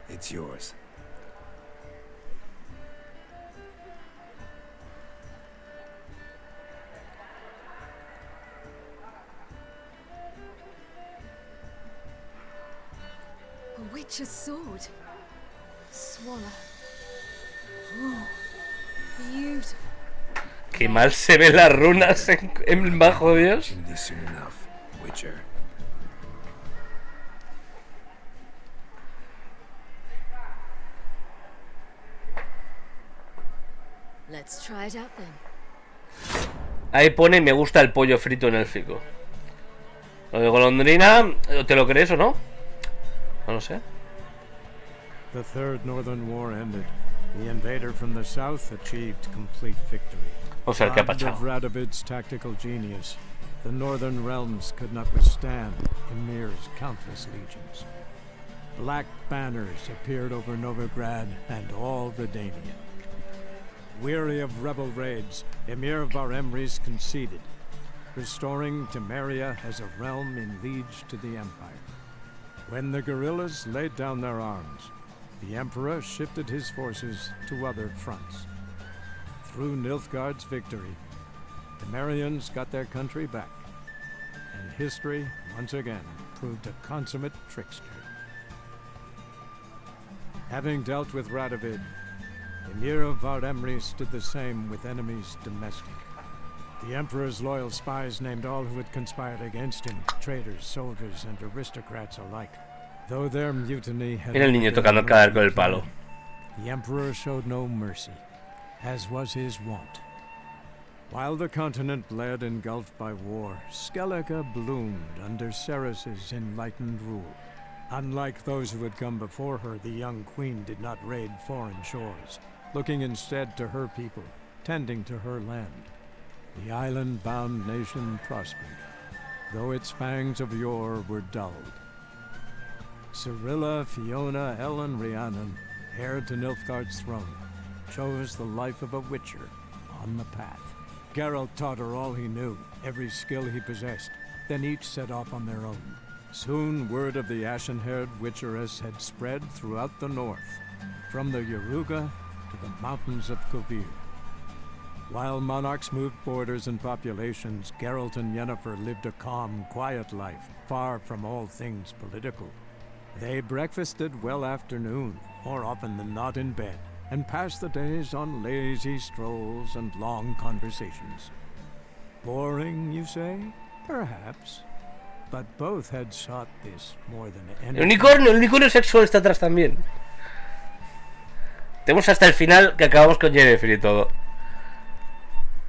It's yours. A witch's sword. Swallow. Oh, beautiful. Qué mal se ven las runas en bajo Dios. Soon enough, Witcher. Let's try it out then. Ahí pone me gusta el pollo frito en élfico. Lo de golondrina, ¿te lo crees o no? No lo sé. The Third Northern War ended. The invader from the south achieved complete victory. O sea, ¿qué ha Robbed pasado? of Radovid's tactical genius, the northern realms could not withstand Emir's countless legions. Black banners appeared over Novigrad and all Redania. Weary of rebel raids, Emir Varemres conceded, restoring Temeria as a realm in liege to the Empire. When the guerrillas laid down their arms, the Emperor shifted his forces to other fronts. Through Nilfgaard's victory, Temerians got their country back, and history once again proved a consummate trickster. Having dealt with Radovid, Emir of Varemres did the same with enemies domestic. The Emperor's loyal spies named all who had conspired against him, traitors, soldiers, and aristocrats alike. Though their mutiny had Mira el niño tocando el cadáver con el palo. the Emperor showed no mercy, as was his wont. While the continent bled engulfed by war, Skellige bloomed under Ceres's enlightened rule. Unlike those who had come before her, the young queen did not raid foreign shores, looking instead to her people, tending to her land. The island-bound nation prospered, though its fangs of yore were dulled. Cyrilla, Fiona, Ellen, Rhiannon, heir to Nilfgaard's throne, chose the life of a witcher on the path. Geralt taught her all he knew, every skill he possessed, then each set off on their own. Soon word of the ashen-haired witcheress had spread throughout the north, from the Yaruga to the mountains of Kovir. While monarchs moved borders and populations, Geralt and Yennefer lived a calm, quiet life, far from all things political. They breakfasted well after noon, more often than not in bed, and passed the days on lazy strolls and long conversations. Boring, you say? Perhaps. But both had sought this more than El anything. unicornio sexual está atrás también. Tenemos hasta el final que acabamos con Yennefer y todo.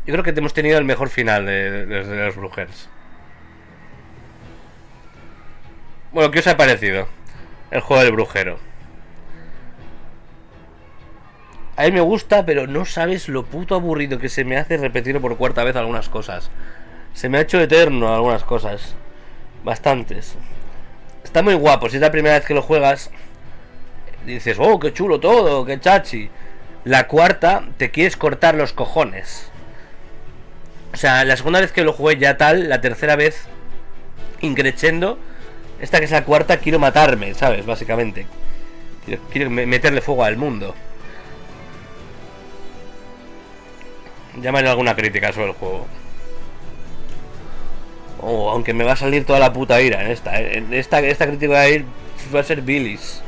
Yo creo que hemos tenido el mejor final de los Brujers. Bueno, ¿qué os ha parecido el juego del brujero? A mí me gusta, pero no sabes lo puto aburrido que se me hace repetirlo por cuarta vez algunas cosas. Se me ha hecho eterno algunas cosas. Bastantes. Está muy guapo, si es la primera vez que lo juegas, dices, oh, qué chulo todo, qué chachi. La cuarta, te quieres cortar los cojones. O sea, la segunda vez que lo jugué ya tal, la tercera vez, increchendo, esta que es la cuarta, quiero matarme, ¿sabes? Básicamente. Quiero meterle fuego al mundo. Llámale alguna crítica sobre el juego. Oh, aunque me va a salir toda la puta ira en esta. Esta crítica va a ser bilis.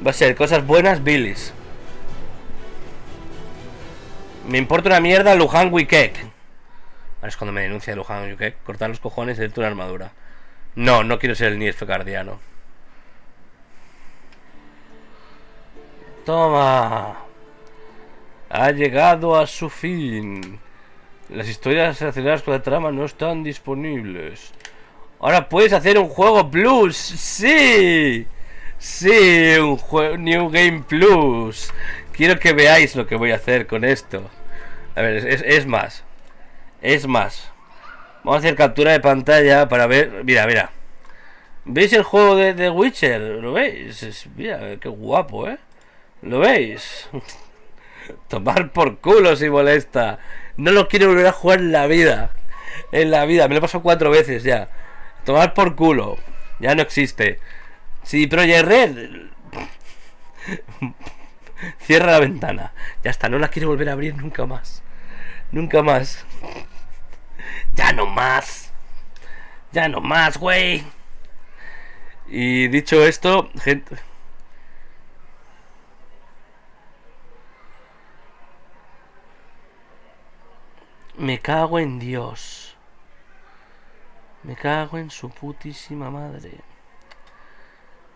Va a ser cosas buenas, bilis. Me importa una mierda Luhan Wikek. Ahora es cuando me denuncia Luhan Wikek. Cortar los cojones y darte una armadura. No quiero ser el Nief Guardiano. Toma. Ha llegado a su fin. Las historias relacionadas con la trama no están disponibles. Ahora puedes hacer un juego plus. ¡Sí! Sí, un juego New Game Plus. Quiero que veáis lo que voy a hacer con esto. A ver, es más. Es más. Vamos a hacer captura de pantalla para ver. Mira. ¿Veis el juego de The Witcher? ¿Lo veis? Mira, qué guapo, ¿eh? ¿Lo veis? Tomar por culo si molesta. No lo quiero volver a jugar en la vida. En la vida, me lo he pasado 4 veces ya. Tomar por culo. Ya no existe. Sí, Project Red. Cierra la ventana. Ya está, no la quiero volver a abrir nunca más. Nunca más. Ya no más. Ya no más, güey. Y dicho esto, gente... Me cago en Dios. Me cago en su putísima madre.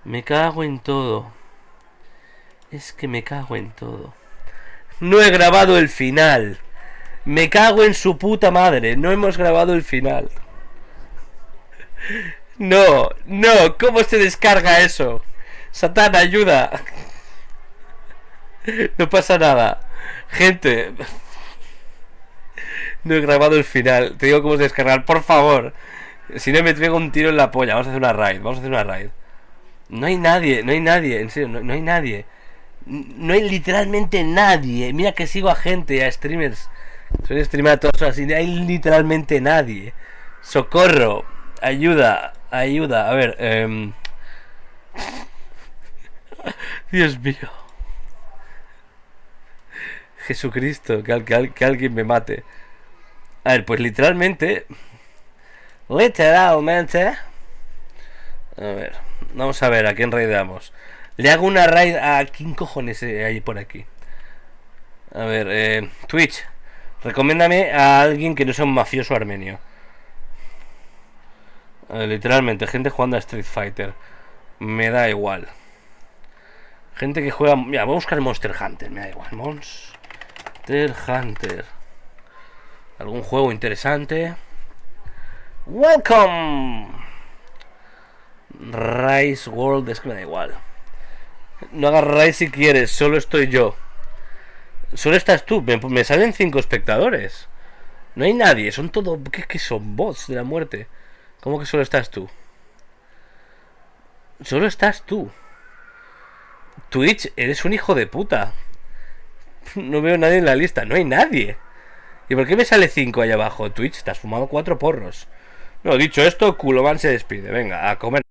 Me cago en todo. Es que me cago en todo. No he grabado el final. Me cago en su puta madre. No hemos grabado el final. No. ¿Cómo se descarga eso? Satán, ayuda. No pasa nada. Gente. No he grabado el final. Te digo cómo se descargar, por favor. Si no me pego un tiro en la polla. Vamos a hacer una raid. No hay nadie, en serio, no hay nadie. No hay literalmente nadie. Mira que sigo a gente, a streamers. Soy streamer a todas horas y no hay literalmente nadie. Socorro, ayuda. A ver, Dios mío. Jesucristo, que alguien me mate. A ver, pues literalmente. A ver, vamos a ver a quién raideamos. Le hago una raid a... ¿Quién cojones hay por aquí? A ver, Twitch. Recomiéndame a alguien que no sea un mafioso armenio. Literalmente, gente jugando a Street Fighter. Me da igual. Gente que juega... Mira, voy a buscar Monster Hunter. Me da igual. Monster Hunter. Algún juego interesante. Welcome. Rise World. Es que me da igual. No hagas raid si quieres. Solo estoy yo. Solo estás tú. Me salen 5 espectadores. No hay nadie. Son todo... ¿Qué son? Bots de la muerte. ¿Cómo que solo estás tú? Solo estás tú. Twitch, eres un hijo de puta. No veo nadie en la lista. No hay nadie. ¿Y por qué me sale 5 ahí abajo? Twitch, te has fumado 4 porros. No, dicho esto, Culoman se despide. Venga, a comer.